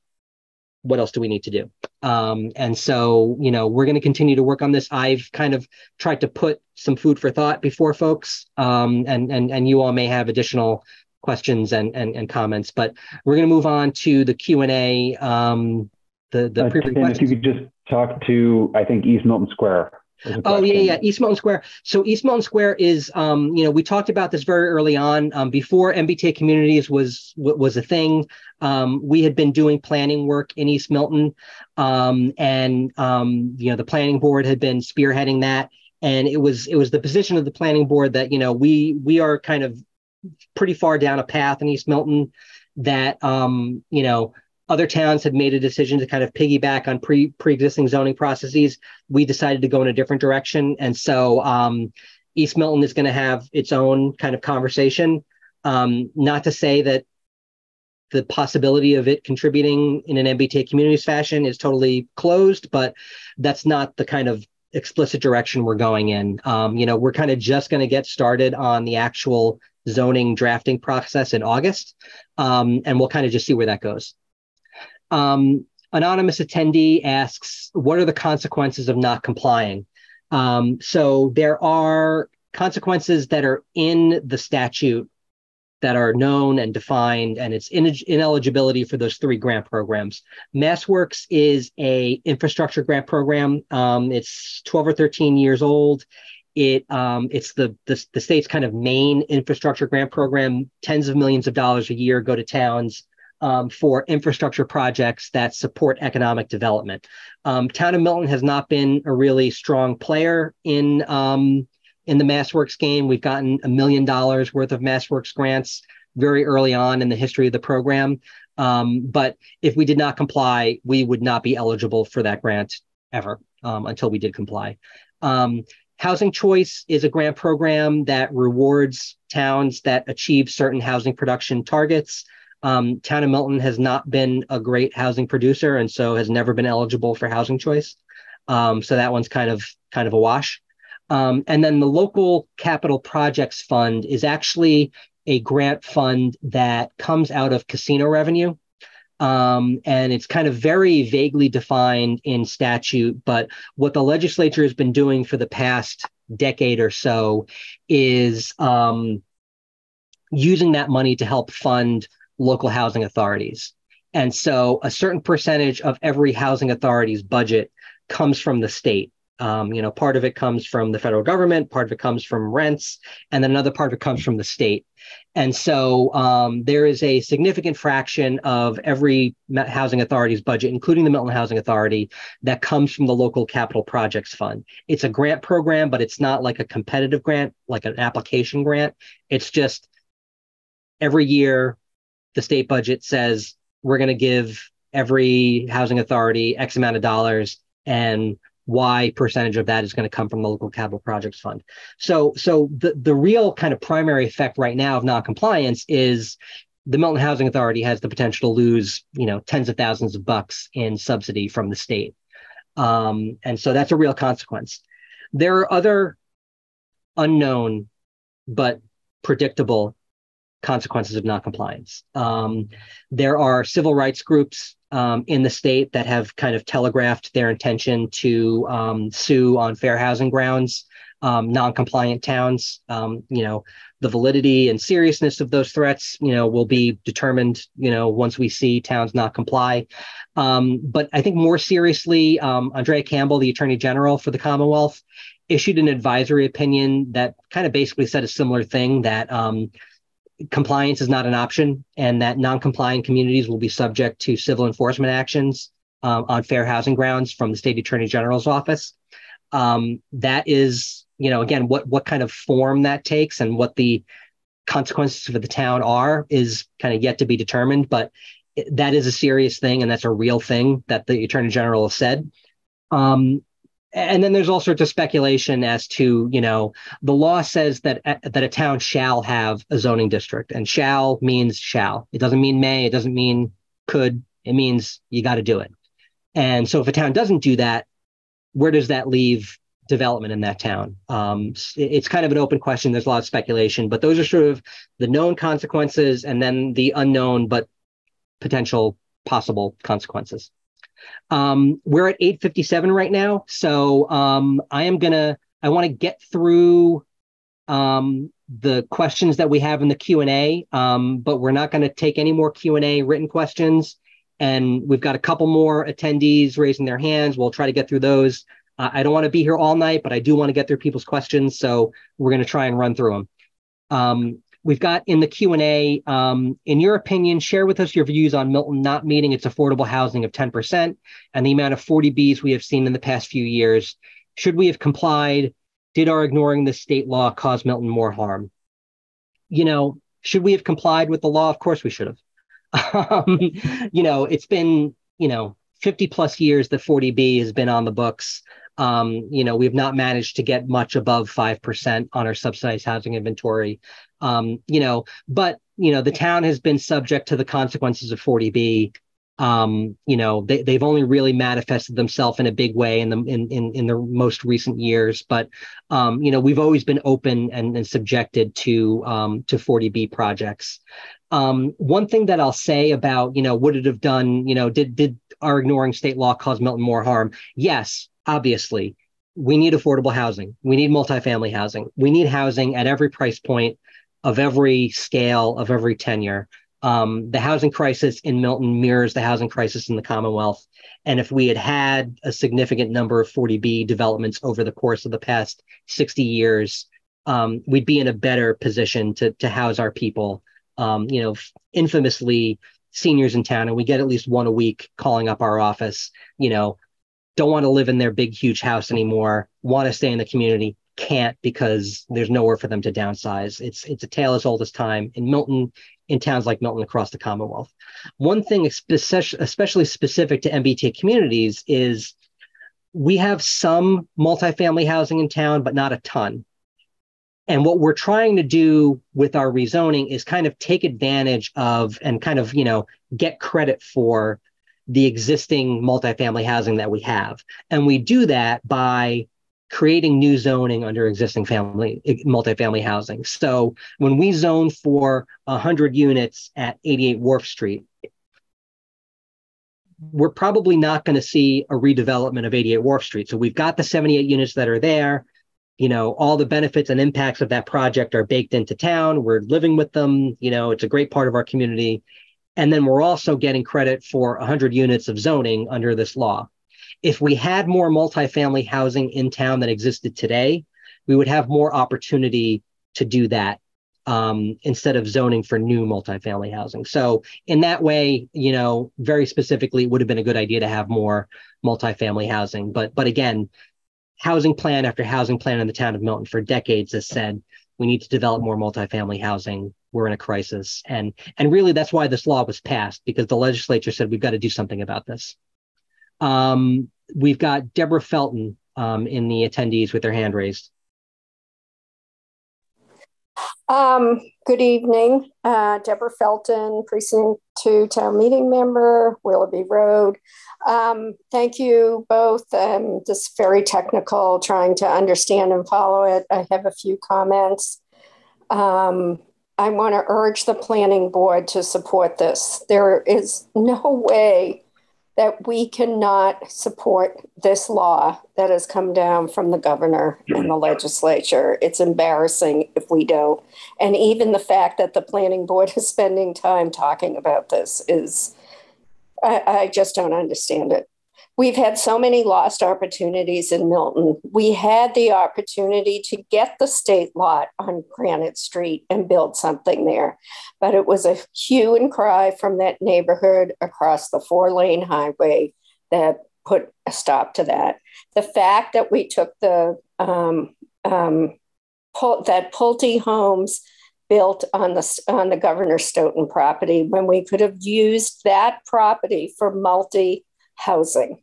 [SPEAKER 1] what else do we need to do? And so, we're going to continue to work on this. I've kind of tried to put some food for thought before folks, and you all may have additional questions and comments, but we're going to move on to the Q&A. The
[SPEAKER 2] Tim, if you could just talk to, I think, East Milton Square.
[SPEAKER 1] Oh, yeah. East Milton Square. So East Milton Square is, we talked about this very early on. Before MBTA Communities was a thing. We had been doing planning work in East Milton, the planning board had been spearheading that, and it was the position of the planning board that we are kind of pretty far down a path in East Milton that other towns had made a decision to kind of piggyback on pre-existing zoning processes. We decided to go in a different direction. And so East Milton is going to have its own kind of conversation. Not to say that the possibility of it contributing in an MBTA communities fashion is totally closed, but that's not the kind of explicit direction we're going in. We're kind of just going to get started on the actual zoning drafting process in August. And we'll kind of just see where that goes. Anonymous attendee asks, what are the consequences of not complying? So there are consequences that are in the statute that are known and defined, and it's ineligibility for those 3 grant programs. MassWorks is a infrastructure grant program. It's 12 or 13 years old. It's the state's kind of main infrastructure grant program. Tens of millions of dollars a year go to towns for infrastructure projects that support economic development. Town of Milton has not been a really strong player in the MassWorks game. We've gotten $1 million worth of MassWorks grants very early on in the history of the program. But if we did not comply, we would not be eligible for that grant ever until we did comply. Housing Choice is a grant program that rewards towns that achieve certain housing production targets. Town of Milton has not been a great housing producer, and so has never been eligible for Housing Choice. So that one's kind of a wash. And then the Local Capital Projects Fund is actually a grant fund that comes out of casino revenue. And it's kind of very vaguely defined in statute, but what the legislature has been doing for the past decade or so is using that money to help fund local housing authorities. And so a certain percentage of every housing authority's budget comes from the state. Part of it comes from the federal government, part of it comes from rents, and then another part of it comes from the state. And so there is a significant fraction of every housing authority's budget, including the Milton Housing Authority, that comes from the Local Capital Projects Fund. It's a grant program, but it's not like a competitive grant, like an application grant. It's just every year the state budget says we're going to give every housing authority X amount of dollars, and Y percentage of that is going to come from the Local Capital Projects Fund. So the real kind of primary effect right now of non-compliance is the Milton Housing Authority has the potential to lose, tens of thousands of bucks in subsidy from the state. And so that's a real consequence. There are other unknown but predictable consequences of non-compliance. There are civil rights groups in the state that have kind of telegraphed their intention to sue on fair housing grounds, non-compliant towns. The validity and seriousness of those threats, will be determined, once we see towns not comply. But I think more seriously, Andrea Campbell, the Attorney General for the Commonwealth, issued an advisory opinion that kind of basically said a similar thing, that compliance is not an option, and that non-compliant communities will be subject to civil enforcement actions on fair housing grounds from the State Attorney General's office. That is, again, what kind of form that takes and what the consequences for the town are is kind of yet to be determined, but that is a serious thing, and that's a real thing that the Attorney General has said. And then there's all sorts of speculation as to, the law says that a town shall have a zoning district, and shall means shall. It doesn't mean may, it doesn't mean could, it means you got to do it. And so if a town doesn't do that, where does that leave development in that town? It's kind of an open question. There's a lot of speculation, but those are sort of the known consequences, and then the unknown but potential possible consequences. We're at 8:57 right now, so I want to get through the questions that we have in the Q&A, but we're not going to take any more Q&A written questions, and we've got a couple more attendees raising their hands. We'll try to get through those. I don't want to be here all night, but I do want to get through people's questions. So we're going to try and run through them. We've got in the Q&A, in your opinion, share with us your views on Milton not meeting its affordable housing of 10% and the amount of 40Bs we have seen in the past few years. Should we have complied? Did our ignoring the state law cause Milton more harm? Should we have complied with the law? Of course we should have. It's been, 50 plus years that 40B has been on the books. We've not managed to get much above 5% on our subsidized housing inventory. But the town has been subject to the consequences of 40B. They've only really manifested themselves in a big way in the most recent years. But we've always been open and subjected to 40B projects. One thing that I'll say about would it have done, did our ignoring state law cause Milton more harm? Yes, obviously. We need affordable housing. We need multifamily housing. We need housing at every price point, of every scale, of every tenure. The housing crisis in Milton mirrors the housing crisis in the Commonwealth. And if we had had a significant number of 40B developments over the course of the past 60 years, we'd be in a better position to house our people. Infamously, seniors in town, and we get at least one a week calling up our office, don't want to live in their big, huge house anymore, want to stay in the community, can't because there's nowhere for them to downsize. It's a tale as old as time in Milton, in towns like Milton across the Commonwealth. One thing especially specific to MBTA communities is we have some multifamily housing in town, but not a ton. And what we're trying to do with our rezoning is kind of take advantage of and kind of, get credit for the existing multifamily housing that we have. And we do that by creating new zoning under existing multifamily housing. So when we zone for 100 units at 88 Wharf Street, we're probably not going to see a redevelopment of 88 Wharf Street. So we've got the 78 units that are there. All the benefits and impacts of that project are baked into town. We're living with them. It's a great part of our community. And then we're also getting credit for 100 units of zoning under this law. If we had more multifamily housing in town than existed today, we would have more opportunity to do that instead of zoning for new multifamily housing. So in that way, very specifically, it would have been a good idea to have more multifamily housing. But again, housing plan after housing plan in the town of Milton for decades has said we need to develop more multifamily housing. We're in a crisis. And really, that's why this law was passed, because the legislature said we've got to do something about this. We've got Deborah Felton in the attendees with their hand raised.
[SPEAKER 6] Good evening. Deborah Felton, Precinct 2 Town Meeting Member, Willoughby Road. Thank you both. This is very technical, trying to understand and follow it. I have a few comments. I want to urge the planning board to support this. There is no way that we cannot support this law that has come down from the governor and the legislature. It's embarrassing if we don't. And even the fact that the planning board is spending time talking about this is, I just don't understand it. We've had so many lost opportunities in Milton. We had the opportunity to get the state lot on Granite Street and build something there, but it was a hue and cry from that neighborhood across the 4-lane highway that put a stop to that. The fact that we took that Pulte Homes built on the Governor Stoughton property when we could have used that property for multi-housing.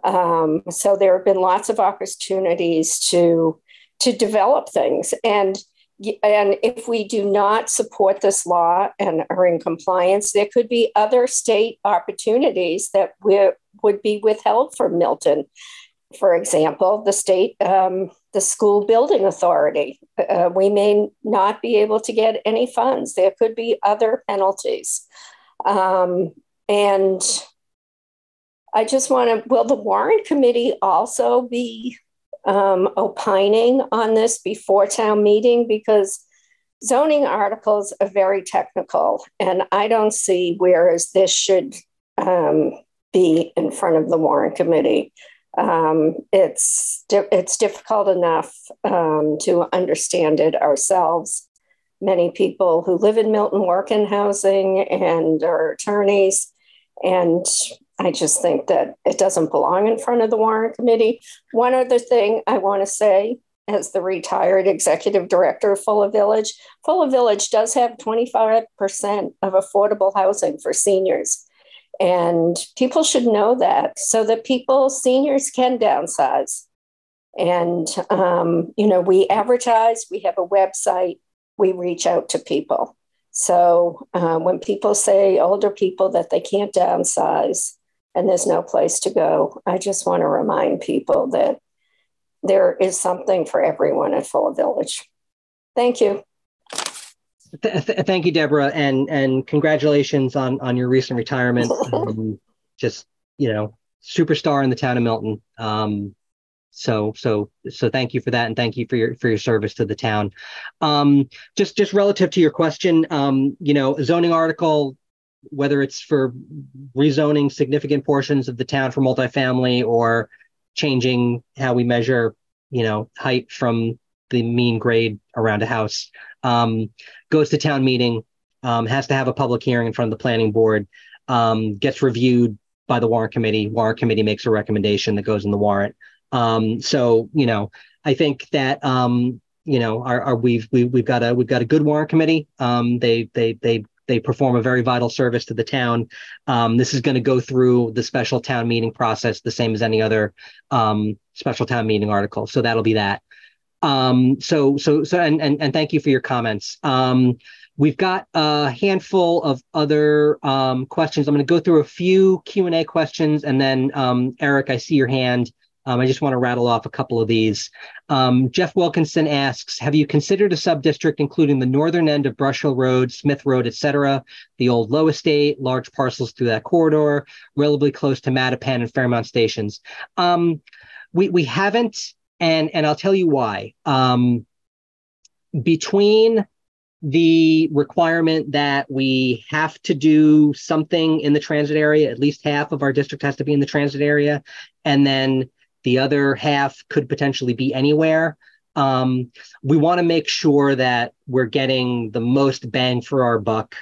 [SPEAKER 6] So there have been lots of opportunities to develop things. And if we do not support this law and are in compliance, there could be other state opportunities that would be withheld from Milton. For example, the school building authority. We may not be able to get any funds. There could be other penalties. And I just want to, will the warrant committee also be opining on this before town meeting? Because zoning articles are very technical, and I don't see where this should be in front of the warrant committee. It's difficult enough to understand it ourselves. Many people who live in Milton work in housing and are attorneys. And I just think that it doesn't belong in front of the warrant committee. One other thing I want to say, as the retired executive director of Fuller Village does have 25% of affordable housing for seniors. And people should know that so that seniors can downsize. And, we advertise, we have a website, we reach out to people. So when people say older people that they can't downsize and there's no place to go, I just want to remind people that there is something for everyone at Fuller Village. Thank you.
[SPEAKER 1] Thank you, Deborah, and congratulations on your recent retirement. Just superstar in the town of Milton. So thank you for that, and thank you for your service to the town. Just relative to your question, a zoning article, whether it's for rezoning significant portions of the town for multifamily or changing how we measure, height from the mean grade around a house, goes to town meeting, has to have a public hearing in front of the planning board, gets reviewed by the warrant committee. Warrant committee makes a recommendation that goes in the warrant. I think that we've got a good warrant committee. They perform a very vital service to the town. This is going to go through the special town meeting process, the same as any other special town meeting article. So that'll be that. And thank you for your comments. We've got a handful of other questions. I'm going to go through a few Q&A questions, and then Eric, I see your hand. I just want to rattle off a couple of these. Jeff Wilkinson asks, have you considered a sub-district including the northern end of Brush Hill Road, Smith Road, etc., the old Low Estate, large parcels through that corridor, relatively close to Mattapan and Fairmount stations? We haven't, and I'll tell you why. Between the requirement that we have to do something in the transit area, at least half of our district has to be in the transit area, and then the other half could potentially be anywhere. We want to make sure that we're getting the most bang for our buck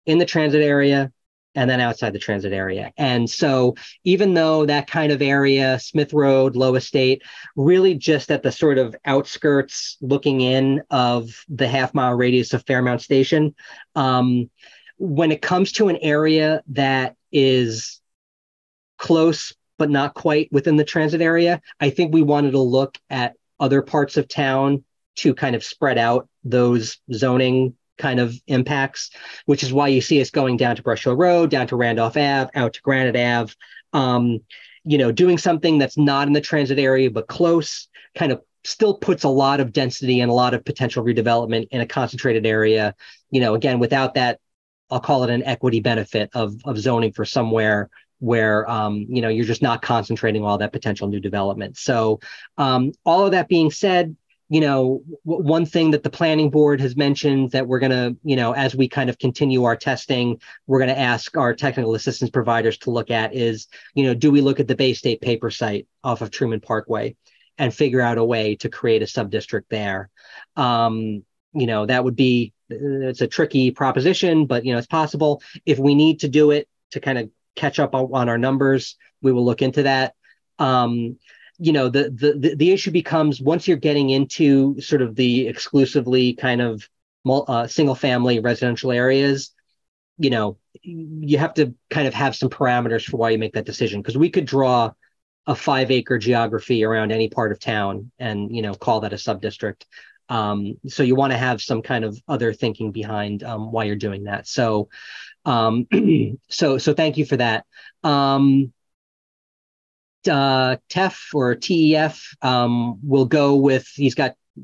[SPEAKER 1] in the transit area and then outside the transit area. And so even though that kind of area, Smith Road, Low Estate, really just at the sort of outskirts looking in of the half-mile radius of Fairmount Station, when it comes to an area that is close but not quite within the transit area, I think we wanted to look at other parts of town to kind of spread out those zoning kind of impacts, which is why you see us going down to Brush Hill Road, down to Randolph Ave, out to Granite Ave, doing something that's not in the transit area, but close, kind of still puts a lot of density and a lot of potential redevelopment in a concentrated area, again, without that, I'll call it an equity benefit of zoning for somewhere where, you're just not concentrating all that potential new development. So all of that being said, one thing that the planning board has mentioned that we're going to, as we kind of continue our testing, we're going to ask our technical assistance providers to look at is, do we look at the Bay State paper site off of Truman Parkway and figure out a way to create a sub-district there? That would be, it's a tricky proposition, but, it's possible. If we need to do it to kind of catch up on our numbers, we will look into that. The issue becomes once you're getting into sort of the exclusively kind of single family residential areas, you have to kind of have some parameters for why you make that decision. Because we could draw a 5-acre geography around any part of town and, call that a sub-district. So you want to have some kind of other thinking behind why you're doing that. So, so thank you for that. TEF or TEF will go with,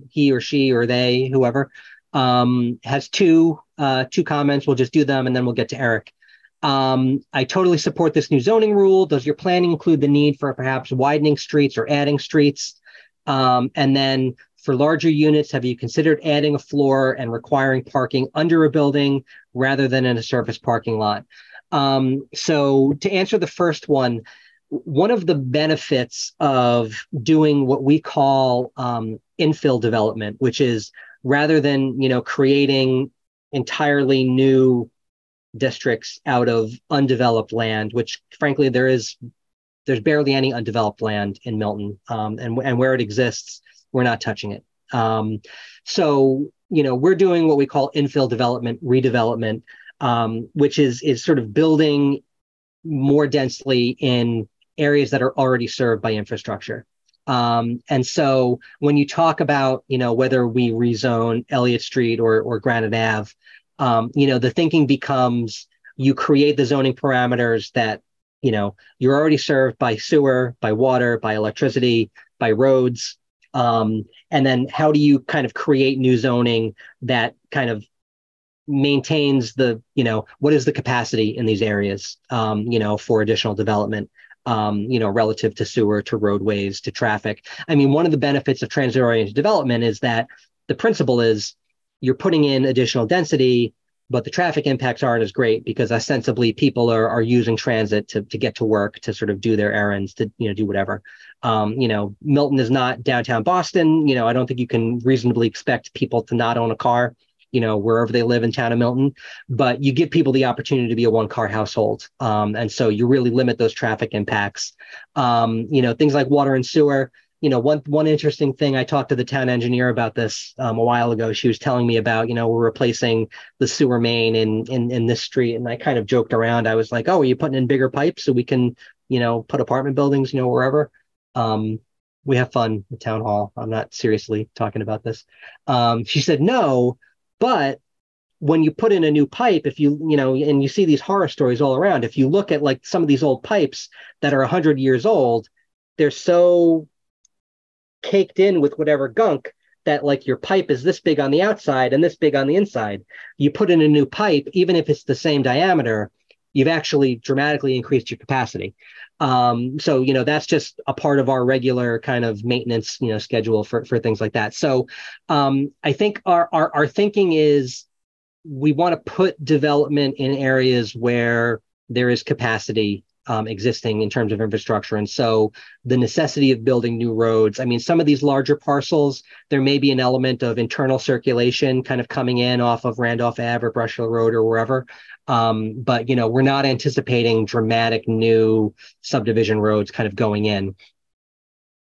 [SPEAKER 1] he or she or they, whoever, has two comments. We'll just do them and then we'll get to Eric. I totally support this new zoning rule. Does your planning include the need for perhaps widening streets or adding streets? And then for larger units, have you considered adding a floor and requiring parking under a building rather than in a surface parking lot? So to answer the first one, one of the benefits of doing what we call infill development, which is rather than creating entirely new districts out of undeveloped land, which frankly there's barely any undeveloped land in Milton, and where it exists, we're not touching it. So we're doing what we call infill development, redevelopment, which is sort of building more densely in areas that are already served by infrastructure. And so when you talk about, whether we rezone Elliott Street or Granite Ave, the thinking becomes you create the zoning parameters that, you're already served by sewer, by water, by electricity, by roads. And then how do you kind of create new zoning that kind of maintains the, what is the capacity in these areas, for additional development, relative to sewer, to roadways, to traffic. I mean, one of the benefits of transit-oriented development is that the principle is you're putting in additional density, but the traffic impacts aren't as great because ostensibly people are using transit to get to work, to sort of do their errands, to, do whatever. Milton is not downtown Boston. I don't think you can reasonably expect people to not own a car, wherever they live in town of Milton, but you give people the opportunity to be a one-car household. And so you really limit those traffic impacts. Things like water and sewer. One interesting thing, I talked to the town engineer about this a while ago. She was telling me about, we're replacing the sewer main in this street. And I kind of joked around. I was like, oh, are you putting in bigger pipes so we can, put apartment buildings, wherever? We have fun at town hall. I'm not seriously talking about this. She said, no, but when you put in a new pipe, if you, and you see these horror stories all around, if you look at like some of these old pipes that are 100 years old, they're so caked in with whatever gunk that like your pipe is this big on the outside and this big on the inside. You put in a new pipe, even if it's the same diameter, you've actually dramatically increased your capacity. So, that's just a part of our regular kind of maintenance, schedule for things like that. So I think our thinking is we want to put development in areas where there is capacity existing in terms of infrastructure. And so the necessity of building new roads, I mean, some of these larger parcels, there may be an element of internal circulation kind of coming in off of Randolph Ave or Brush Hill Road or wherever. But, we're not anticipating dramatic new subdivision roads kind of going in.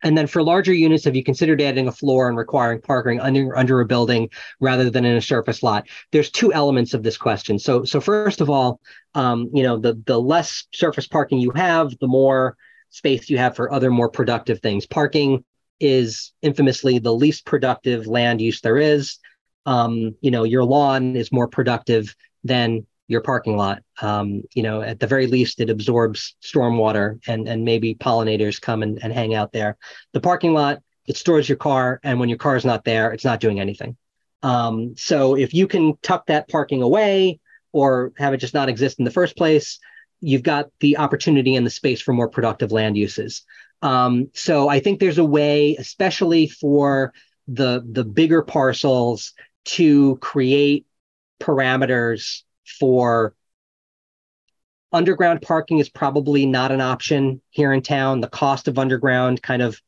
[SPEAKER 1] And then for larger units, have you considered adding a floor and requiring parking under a building rather than in a surface lot? There's two elements of this question. So first of all, the less surface parking you have, the more space you have for other more productive things. Parking is infamously the least productive land use there is. Your lawn is more productive than your parking lot. At the very least, it absorbs stormwater and maybe pollinators come and hang out there. The parking lot, it stores your car. And when your car is not there, it's not doing anything. So if you can tuck that parking away or have it just not exist in the first place, you've got the opportunity and the space for more productive land uses. So I think there's a way, especially for the bigger parcels, to create parameters for underground parking is probably not an option here in town. The cost of underground kind of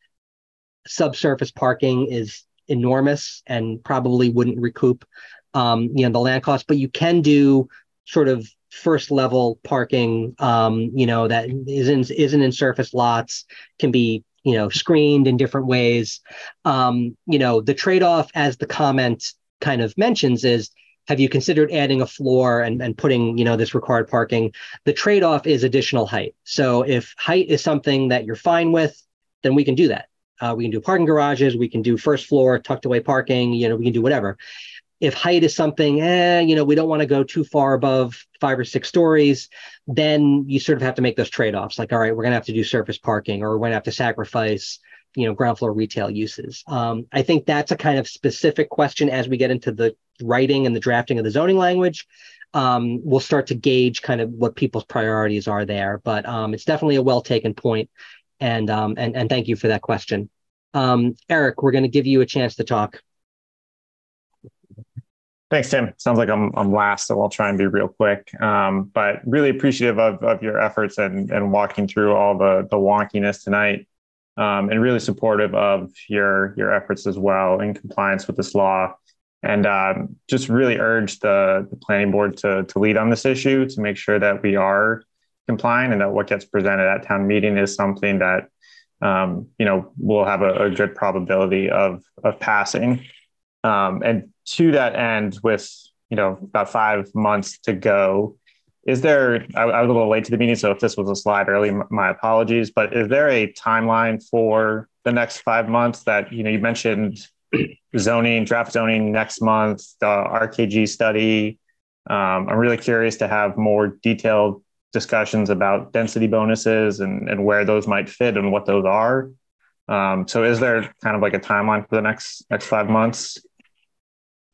[SPEAKER 1] subsurface parking is enormous and probably wouldn't recoup, the land cost, but you can do sort of first level parking, that isn't in surface lots, can be, screened in different ways. The trade-off, as the comment kind of mentions, is have you considered adding a floor and putting, this required parking? The trade-off is additional height. So if height is something that you're fine with, then we can do that. We can do parking garages, we can do first floor, tucked away parking, we can do whatever. If height is something, we don't want to go too far above 5 or 6 stories, then you sort of have to make those trade-offs. Like, all right, we're going to have to do surface parking, or we're going to have to sacrifice, ground floor retail uses. I think that's a kind of specific question as we get into the writing and the drafting of the zoning language. We'll start to gauge kind of what people's priorities are there, but it's definitely a well-taken point. And thank you for that question. Eric, we're going to give you a chance to talk.
[SPEAKER 7] Thanks, Tim. Sounds like I'm last, so I'll try and be real quick. But really appreciative of your efforts and walking through all the wonkiness tonight, and really supportive of your efforts as well in compliance with this law. And just really urge the planning board to lead on this issue to make sure that we are compliant and that what gets presented at town meeting is something that will have a good probability of passing. And to that end, with about 5 months to go, is there? I was a little late to the meeting, so if this was a slide early, my apologies. But is there a timeline for the next 5 months? That you mentioned draft zoning next month, the RKG study. I'm really curious to have more detailed discussions about density bonuses and where those might fit and what those are. So is there kind of like a timeline for the next 5 months?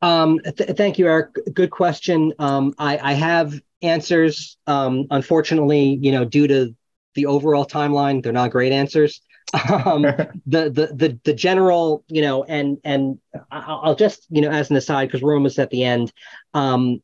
[SPEAKER 1] Thank you, Eric. Good question. I have answers. Unfortunately, due to the overall timeline, they're not great answers. The general, and I'll just, as an aside, because we're almost at the end, I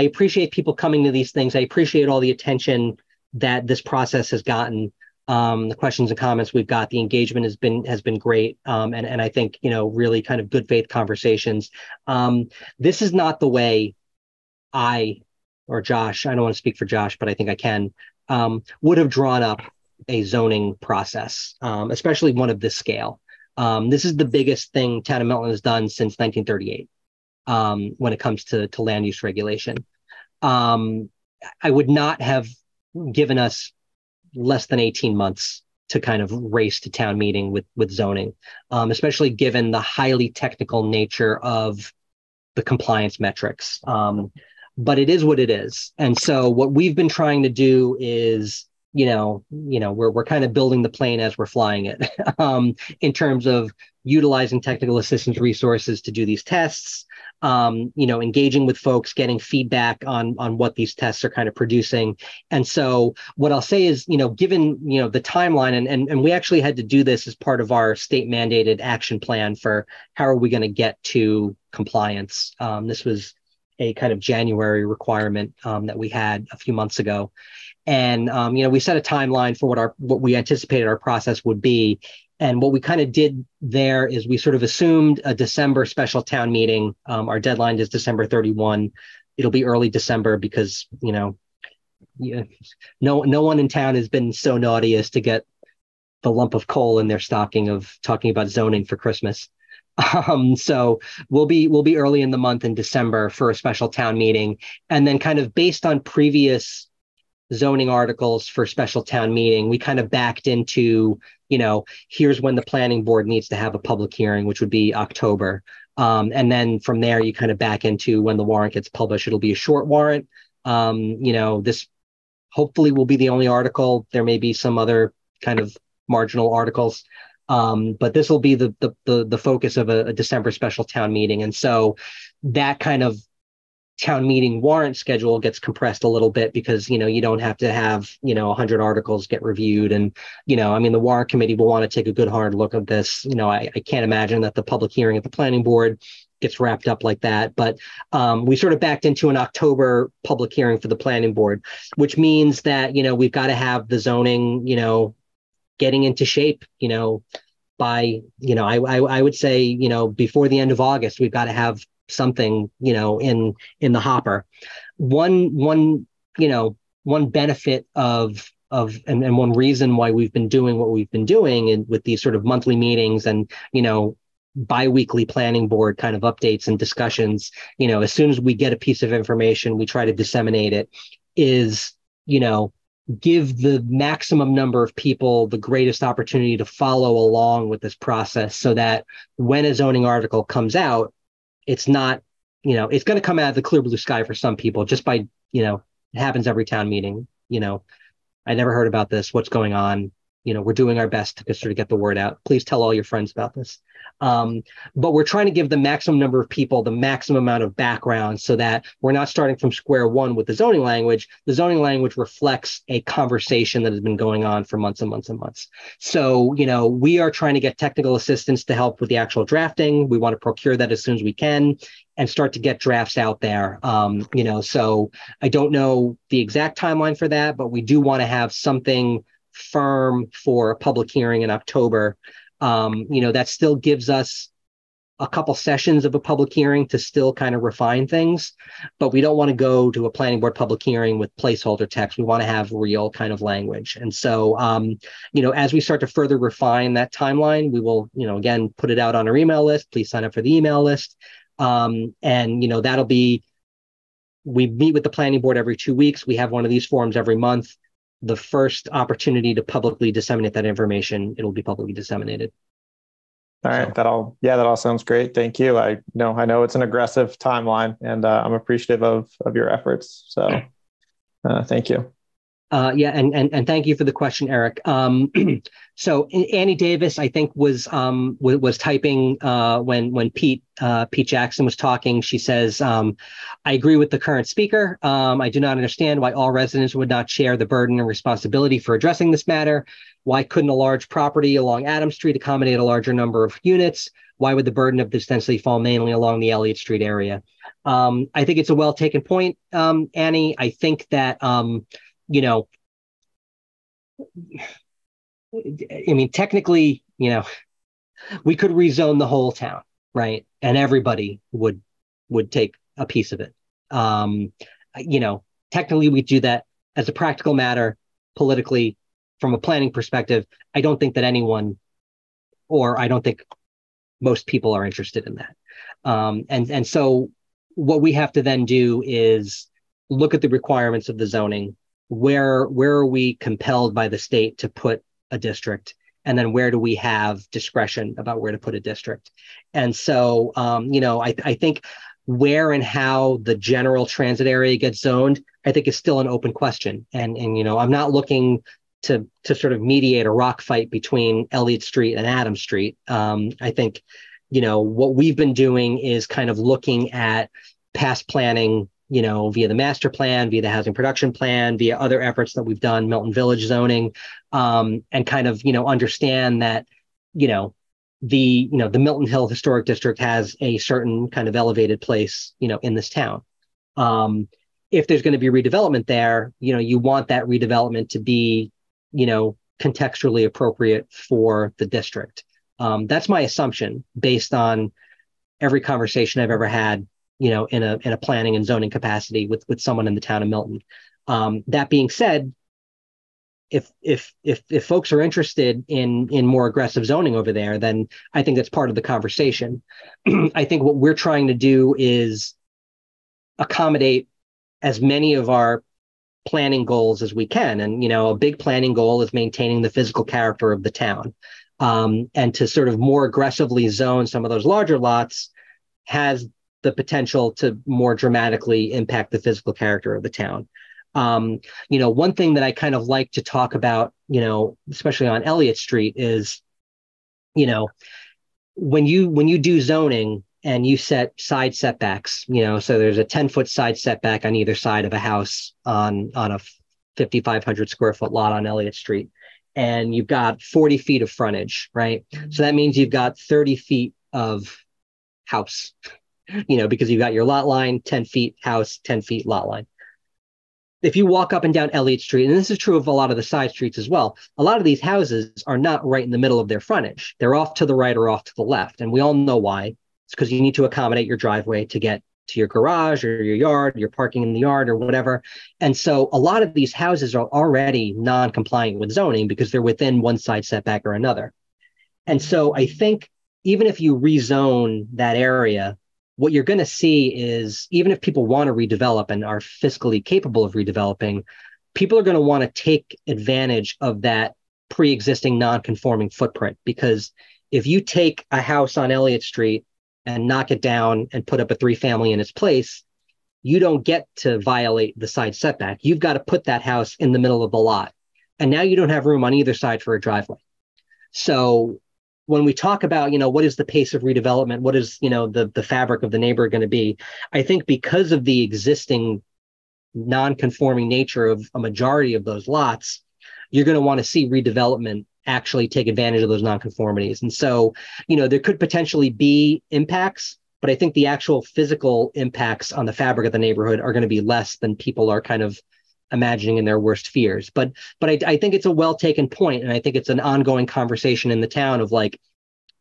[SPEAKER 1] appreciate people coming to these things. I appreciate all the attention that this process has gotten. The questions and comments we've got, the engagement has been great, and I think really kind of good faith conversations. This is not the way I or Josh, I don't want to speak for Josh, but I think I can, would have drawn up a zoning process, especially one of this scale. This is the biggest thing town of Milton has done since 1938 when it comes to land use regulation. I would not have given us less than 18 months to kind of race to town meeting with zoning, especially given the highly technical nature of the compliance metrics. But it is what it is. And so what we've been trying to do is, we're kind of building the plane as we're flying it, in terms of utilizing technical assistance resources to do these tests, engaging with folks, getting feedback on what these tests are kind of producing. And so what I'll say is, given, the timeline, and we actually had to do this as part of our state mandated action plan for how are we going to get to compliance. This was a kind of January requirement that we had a few months ago. And, we set a timeline for what we anticipated our process would be. And what we kind of did there is we sort of assumed a December special town meeting. Our deadline is December 31. It'll be early December because, no one in town has been so naughty as to get the lump of coal in their stocking of talking about zoning for Christmas. So we'll be early in the month in December for a special town meeting. And then kind of based on previous zoning articles for special town meeting, we kind of backed into, here's when the planning board needs to have a public hearing, which would be October. And then from there, you kind of back into when the warrant gets published. It'll be a short warrant. This hopefully will be the only article. There may be some other kind of marginal articles. But this will be the focus of a December special town meeting. And so that kind of town meeting warrant schedule gets compressed a little bit because, you don't have to have, 100 articles get reviewed. And, the warrant committee will want to take a good hard look at this. I can't imagine that the public hearing at the planning board gets wrapped up like that. But we sort of backed into an October public hearing for the planning board, which means that, we've got to have the zoning, getting into shape, by, I would say, before the end of August, we've got to have something, in the hopper. One benefit of and one reason why we've been doing what we've been doing and with these sort of monthly meetings and, bi-weekly planning board kind of updates and discussions, as soon as we get a piece of information, we try to disseminate it, is, give the maximum number of people the greatest opportunity to follow along with this process so that when a zoning article comes out, it's not, it's going to come out of the clear blue sky for some people just by, it happens every town meeting. I never heard about this. What's going on? we're doing our best to sort of get the word out. Please tell all your friends about this. But we're trying to give the maximum number of people the maximum amount of background so that we're not starting from square one with the zoning language. The zoning language reflects a conversation that has been going on for months and months and months. So, we are trying to get technical assistance to help with the actual drafting. We want to procure that as soon as we can and start to get drafts out there. So I don't know the exact timeline for that, but we do want to have something firm for a public hearing in October. That still gives us a couple sessions of a public hearing to still kind of refine things, but we don't want to go to a planning board public hearing with placeholder text. We want to have real kind of language. And so, as we start to further refine that timeline, we will, again, put it out on our email list. Please sign up for the email list. That'll be, we meet with the planning board every 2 weeks. We have one of these forums every month. The first opportunity to publicly disseminate that information, it'll be publicly disseminated.
[SPEAKER 7] All right, that all sounds great. Thank you. I know it's an aggressive timeline, and I'm appreciative of your efforts. So, thank you.
[SPEAKER 1] And thank you for the question, Eric. So Annie Davis, I think, was typing when Pete Jackson was talking. She says, "I agree with the current speaker. I do not understand why all residents would not share the burden and responsibility for addressing this matter. Why couldn't a large property along Adams Street accommodate a larger number of units? Why would the burden of this density fall mainly along the Elliott Street area?" I think it's a well taken point, Annie. I think that technically, we could rezone the whole town, right? And everybody would take a piece of it. Technically we do that as a practical matter, politically, from a planning perspective. I don't think that anyone, or I don't think most people are interested in that. And so what we have to then do is look at the requirements of the zoning. Where are we compelled by the state to put a district? And then where do we have discretion about where to put a district? And so, I think where and how the general transit area gets zoned, I think is still an open question. And I'm not looking to sort of mediate a rock fight between Elliott Street and Adams Street. I think, what we've been doing is kind of looking at past planning, via the master plan, via the housing production plan, via other efforts that we've done, Milton Village zoning, and kind of, understand that, the Milton Hill Historic District has a certain kind of elevated place, in this town. If there's going to be redevelopment there, you want that redevelopment to be, contextually appropriate for the district. That's my assumption based on every conversation I've ever had, in a planning and zoning capacity with someone in the town of Milton. That being said, if folks are interested in more aggressive zoning over there, then I think that's part of the conversation. I think what we're trying to do is accommodate as many of our planning goals as we can. And, a big planning goal is maintaining the physical character of the town. And to sort of more aggressively zone some of those larger lots has the potential to more dramatically impact the physical character of the town. One thing that I kind of like to talk about, especially on Elliott Street is, when you do zoning and you set side setbacks, so there's a 10-foot side setback on either side of a house on a 5,500 square foot lot on Elliott Street, and you've got 40 feet of frontage, right? So that means you've got 30 feet of house, because you've got your lot line, 10 feet house, 10 feet lot line. If you walk up and down Elliott Street, and this is true of a lot of the side streets as well, a lot of these houses are not right in the middle of their frontage. They're off to the right or off to the left. And we all know why. It's because you need to accommodate your driveway to get to your garage or your yard, your parking in the yard or whatever. And so a lot of these houses are already non-compliant with zoning because they're within one side setback or another. And so I think even if you rezone that area, what you're going to see is, even if people want to redevelop and are fiscally capable of redeveloping, people are going to want to take advantage of that pre-existing non-conforming footprint. Because if you take a house on Elliott Street and knock it down and put up a 3-family in its place, you don't get to violate the side setback. You've got to put that house in the middle of the lot. and now you don't have room on either side for a driveway. So when we talk about, what is the pace of redevelopment, what is, the fabric of the neighborhood going to be, I think because of the existing non-conforming nature of a majority of those lots, you're going to want to see redevelopment actually take advantage of those nonconformities. And so, there could potentially be impacts, but I think the actual physical impacts on the fabric of the neighborhood are going to be less than people are kind of imagining in their worst fears. But I think it's a well taken point, and I think it's an ongoing conversation in the town of like,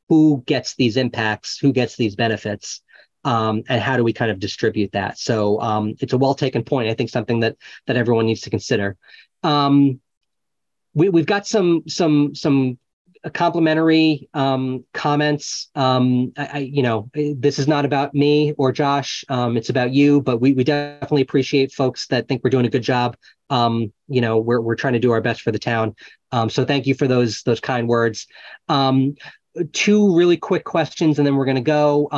[SPEAKER 1] who gets these impacts, who gets these benefits, and how do we kind of distribute that? So it's a well taken point. I think something that everyone needs to consider. We've got some complimentary comments. This is not about me or Josh. It's about you, but we definitely appreciate folks that think we're doing a good job. We're trying to do our best for the town. So thank you for those kind words. Two really quick questions, and then we're going to go.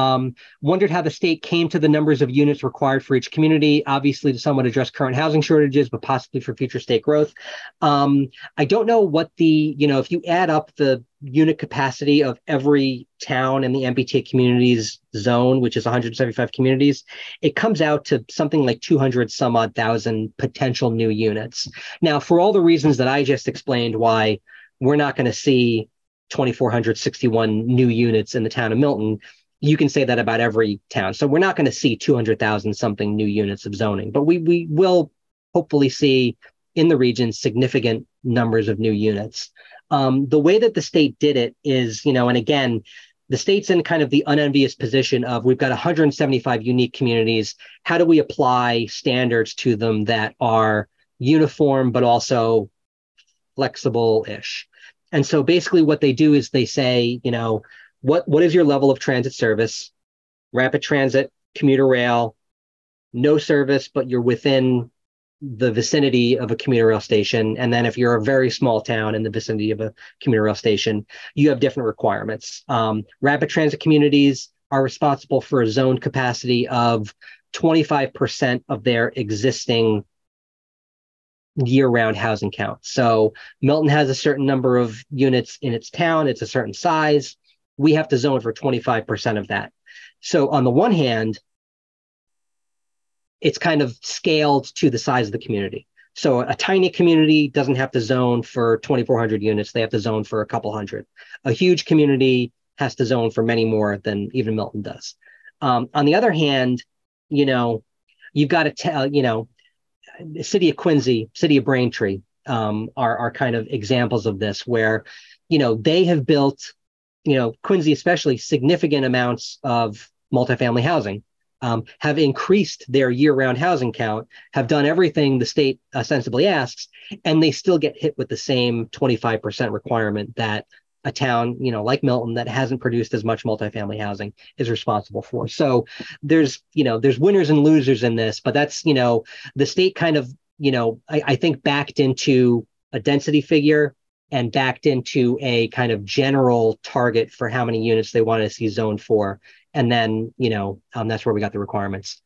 [SPEAKER 1] Wondered how the state came to the numbers of units required for each community, obviously to somewhat address current housing shortages, but possibly for future state growth. I don't know what if you add up the unit capacity of every town in the MBTA communities zone, which is 175 communities, it comes out to something like 200 some odd thousand potential new units. Now, for all the reasons that I just explained, why we're not going to see 2,461 new units in the town of Milton, you can say that about every town. So we're not going to see 200,000 something new units of zoning, but we will hopefully see in the region significant numbers of new units. The way that the state did it is, and again, the state's in kind of the unenvious position of we've got 175 unique communities. How do we apply standards to them that are uniform, but also flexible-ish? And so basically what they do is they say, what is your level of transit service? Rapid transit, commuter rail, no service, but you're within the vicinity of a commuter rail station. And then if you're a very small town in the vicinity of a commuter rail station, you have different requirements. Rapid transit communities are responsible for a zone capacity of 25% of their existing year-round housing count. So Milton has a certain number of units in its town. It's a certain size. We have to zone for 25% of that. So on the one hand, it's kind of scaled to the size of the community. So a tiny community doesn't have to zone for 2,400 units. They have to zone for a couple hundred. A huge community has to zone for many more than even Milton does. On the other hand, you've got to tell, the city of Quincy, city of Braintree are kind of examples of this, where, they have built, Quincy especially, significant amounts of multifamily housing, have increased their year-round housing count, have done everything the state ostensibly asks, and they still get hit with the same 25% requirement that a town, like Milton, that hasn't produced as much multifamily housing is responsible for. So there's winners and losers in this, but that's, the state kind of, I think backed into a density figure and backed into a kind of general target for how many units they want to see zoned for. And then, that's where we got the requirements.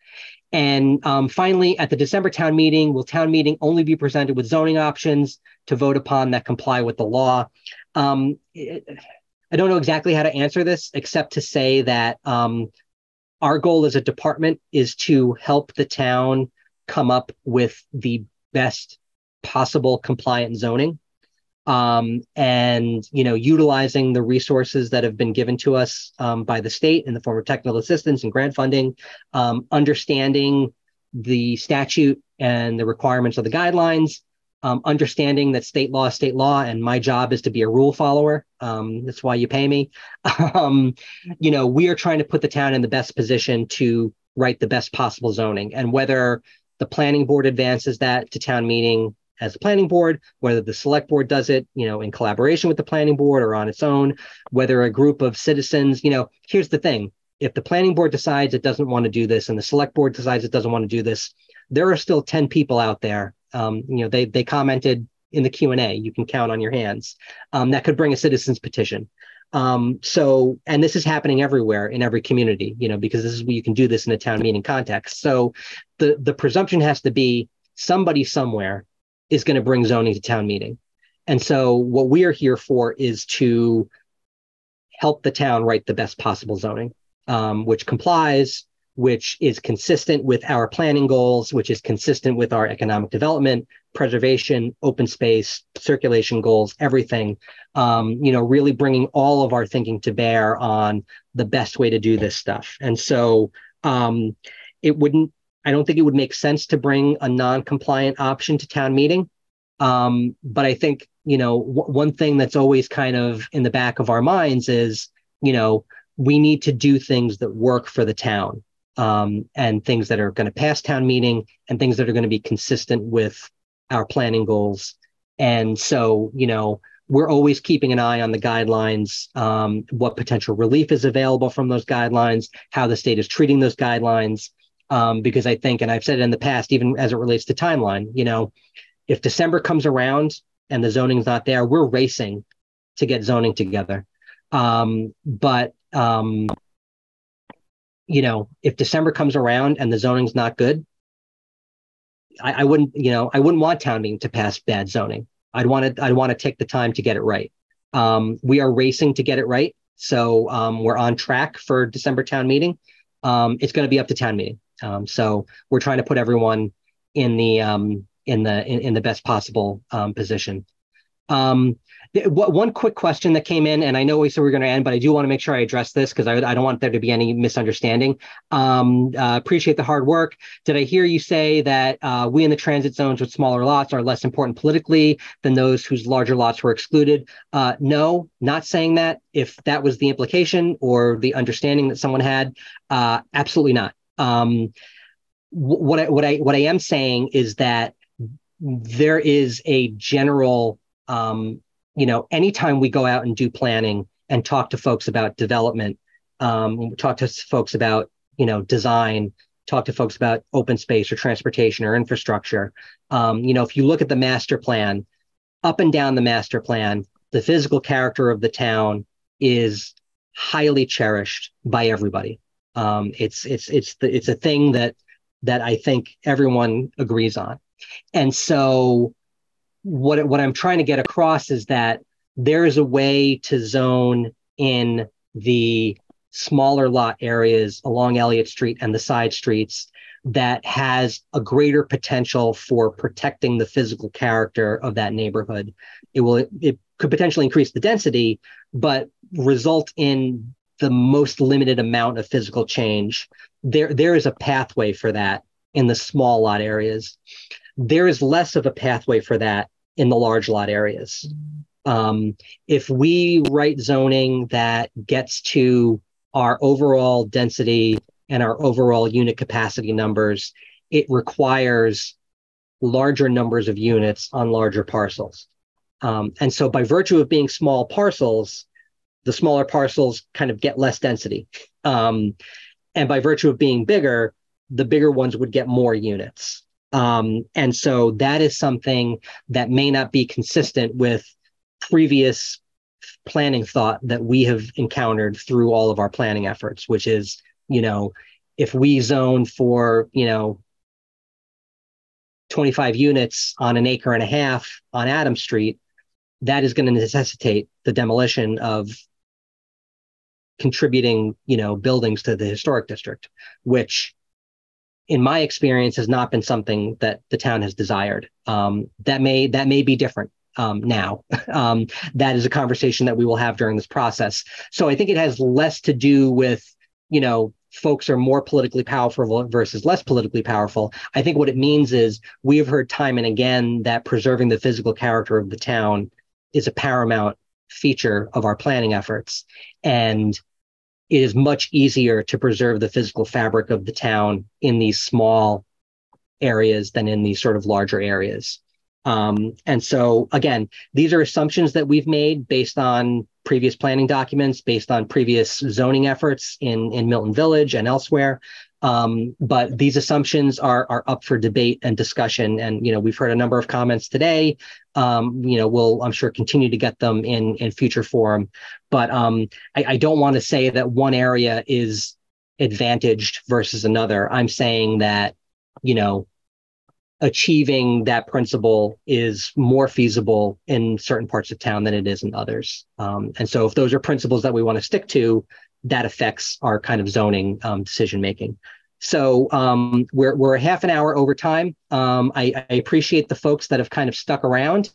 [SPEAKER 1] And finally, at the December town meeting, will town meeting only be presented with zoning options to vote upon that comply with the law? I don't know exactly how to answer this, except to say that our goal as a department is to help the town come up with the best possible compliant zoning. And, utilizing the resources that have been given to us by the state in the form of technical assistance and grant funding, understanding the statute and the requirements of the guidelines, understanding that state law is state law, and my job is to be a rule follower. That's why you pay me. We are trying to put the town in the best position to write the best possible zoning, and whether the planning board advances that to town meeting as a planning board, whether the select board does it, in collaboration with the planning board or on its own, whether a group of citizens, here's the thing. If the planning board decides it doesn't want to do this and the select board decides it doesn't want to do this, there are still 10 people out there. They commented in the Q&A, you can count on your hands, that could bring a citizen's petition. And this is happening everywhere in every community, because this is where you can do this in a town meeting context. So the presumption has to be somebody somewhere is going to bring zoning to town meeting. And so what we are here for is to help the town write the best possible zoning, which complies, which is consistent with our planning goals, which is consistent with our economic development, preservation, open space, circulation goals, everything, really bringing all of our thinking to bear on the best way to do this stuff. And so I don't think it would make sense to bring a non-compliant option to town meeting. But I think, one thing that's always kind of in the back of our minds is, we need to do things that work for the town, and things that are going to pass town meeting and things that are going to be consistent with our planning goals. And so, we're always keeping an eye on the guidelines, what potential relief is available from those guidelines, how the state is treating those guidelines. Because I think, and I've said it in the past, even as it relates to timeline, if December comes around and the zoning's not there, we're racing to get zoning together. But if December comes around and the zoning's not good, I wouldn't want town meeting to pass bad zoning. I'd want to take the time to get it right. We are racing to get it right. So we're on track for December town meeting. It's going to be up to town meeting. So we're trying to put everyone in the best possible position. One quick question that came in, and I know we said we're going to end, but I do want to make sure I address this because I don't want there to be any misunderstanding. Appreciate the hard work. Did I hear you say that we in the transit zones with smaller lots are less important politically than those whose larger lots were excluded? No, not saying that. If that was the implication or the understanding that someone had, absolutely not. What I am saying is that there is a general, anytime we go out and do planning and talk to folks about development, talk to folks about, design, talk to folks about open space or transportation or infrastructure. If you look at the master plan, up and down the master plan, the physical character of the town is highly cherished by everybody. It's a thing that I think everyone agrees on. And so what I'm trying to get across is that there is a way to zone in the smaller lot areas along Elliott Street and the side streets that has a greater potential for protecting the physical character of that neighborhood. It could potentially increase the density, but result in the most limited amount of physical change. There is a pathway for that in the small lot areas. There is less of a pathway for that in the large lot areas. If we write zoning that gets to our overall density and our overall unit capacity numbers, it requires larger numbers of units on larger parcels. And so by virtue of being small parcels, the smaller parcels kind of get less density. And by virtue of being bigger, the bigger ones would get more units. And so that is something that may not be consistent with previous planning thought that we have encountered through all of our planning efforts, which is, if we zone for, 25 units on an acre and a half on Adams Street, that is going to necessitate the demolition of contributing, buildings to the historic district, which in my experience has not been something that the town has desired. That may be different now. That is a conversation that we will have during this process. So I think it has less to do with, folks are more politically powerful versus less politically powerful. I think what it means is we have heard time and again that preserving the physical character of the town is a paramount feature of our planning efforts. And it is much easier to preserve the physical fabric of the town in these small areas than in these sort of larger areas. And so, again, these are assumptions that we've made based on previous planning documents, based on previous zoning efforts in Milton Village and elsewhere. But these assumptions are up for debate and discussion. And, we've heard a number of comments today. We'll, I'm sure, continue to get them in future forum. But I don't want to say that one area is advantaged versus another. I'm saying that, achieving that principle is more feasible in certain parts of town than it is in others. And so if those are principles that we want to stick to, that affects our kind of zoning decision making. So we're a half an hour over time. I appreciate the folks that have kind of stuck around.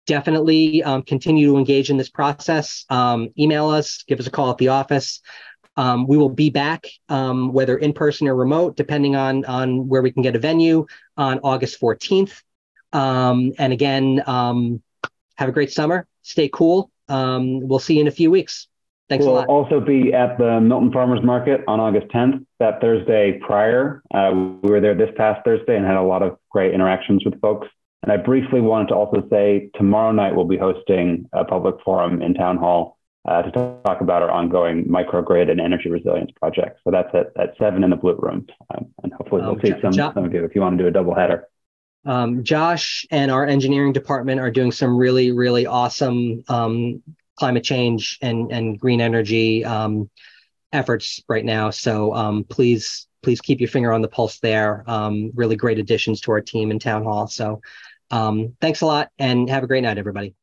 [SPEAKER 1] Definitely continue to engage in this process. Email us, give us a call at the office. We will be back, whether in person or remote, depending on where we can get a venue, on August 14th. And again, have a great summer. Stay cool. We'll see you in a few weeks. Thanks a lot.
[SPEAKER 2] We'll also be at the Milton Farmers Market on August 10th, that Thursday prior. We were there this past Thursday and had a lot of great interactions with folks. And I briefly wanted to also say tomorrow night we'll be hosting a public forum in Town Hall to talk about our ongoing microgrid and energy resilience project. So that's at 7 in the Blue Room. And hopefully we'll see some of you if you want to do a double header.
[SPEAKER 1] Josh and our engineering department are doing some really, really awesome climate change and green energy efforts right now. So please keep your finger on the pulse there. Really great additions to our team in Town Hall. So thanks a lot and have a great night, everybody.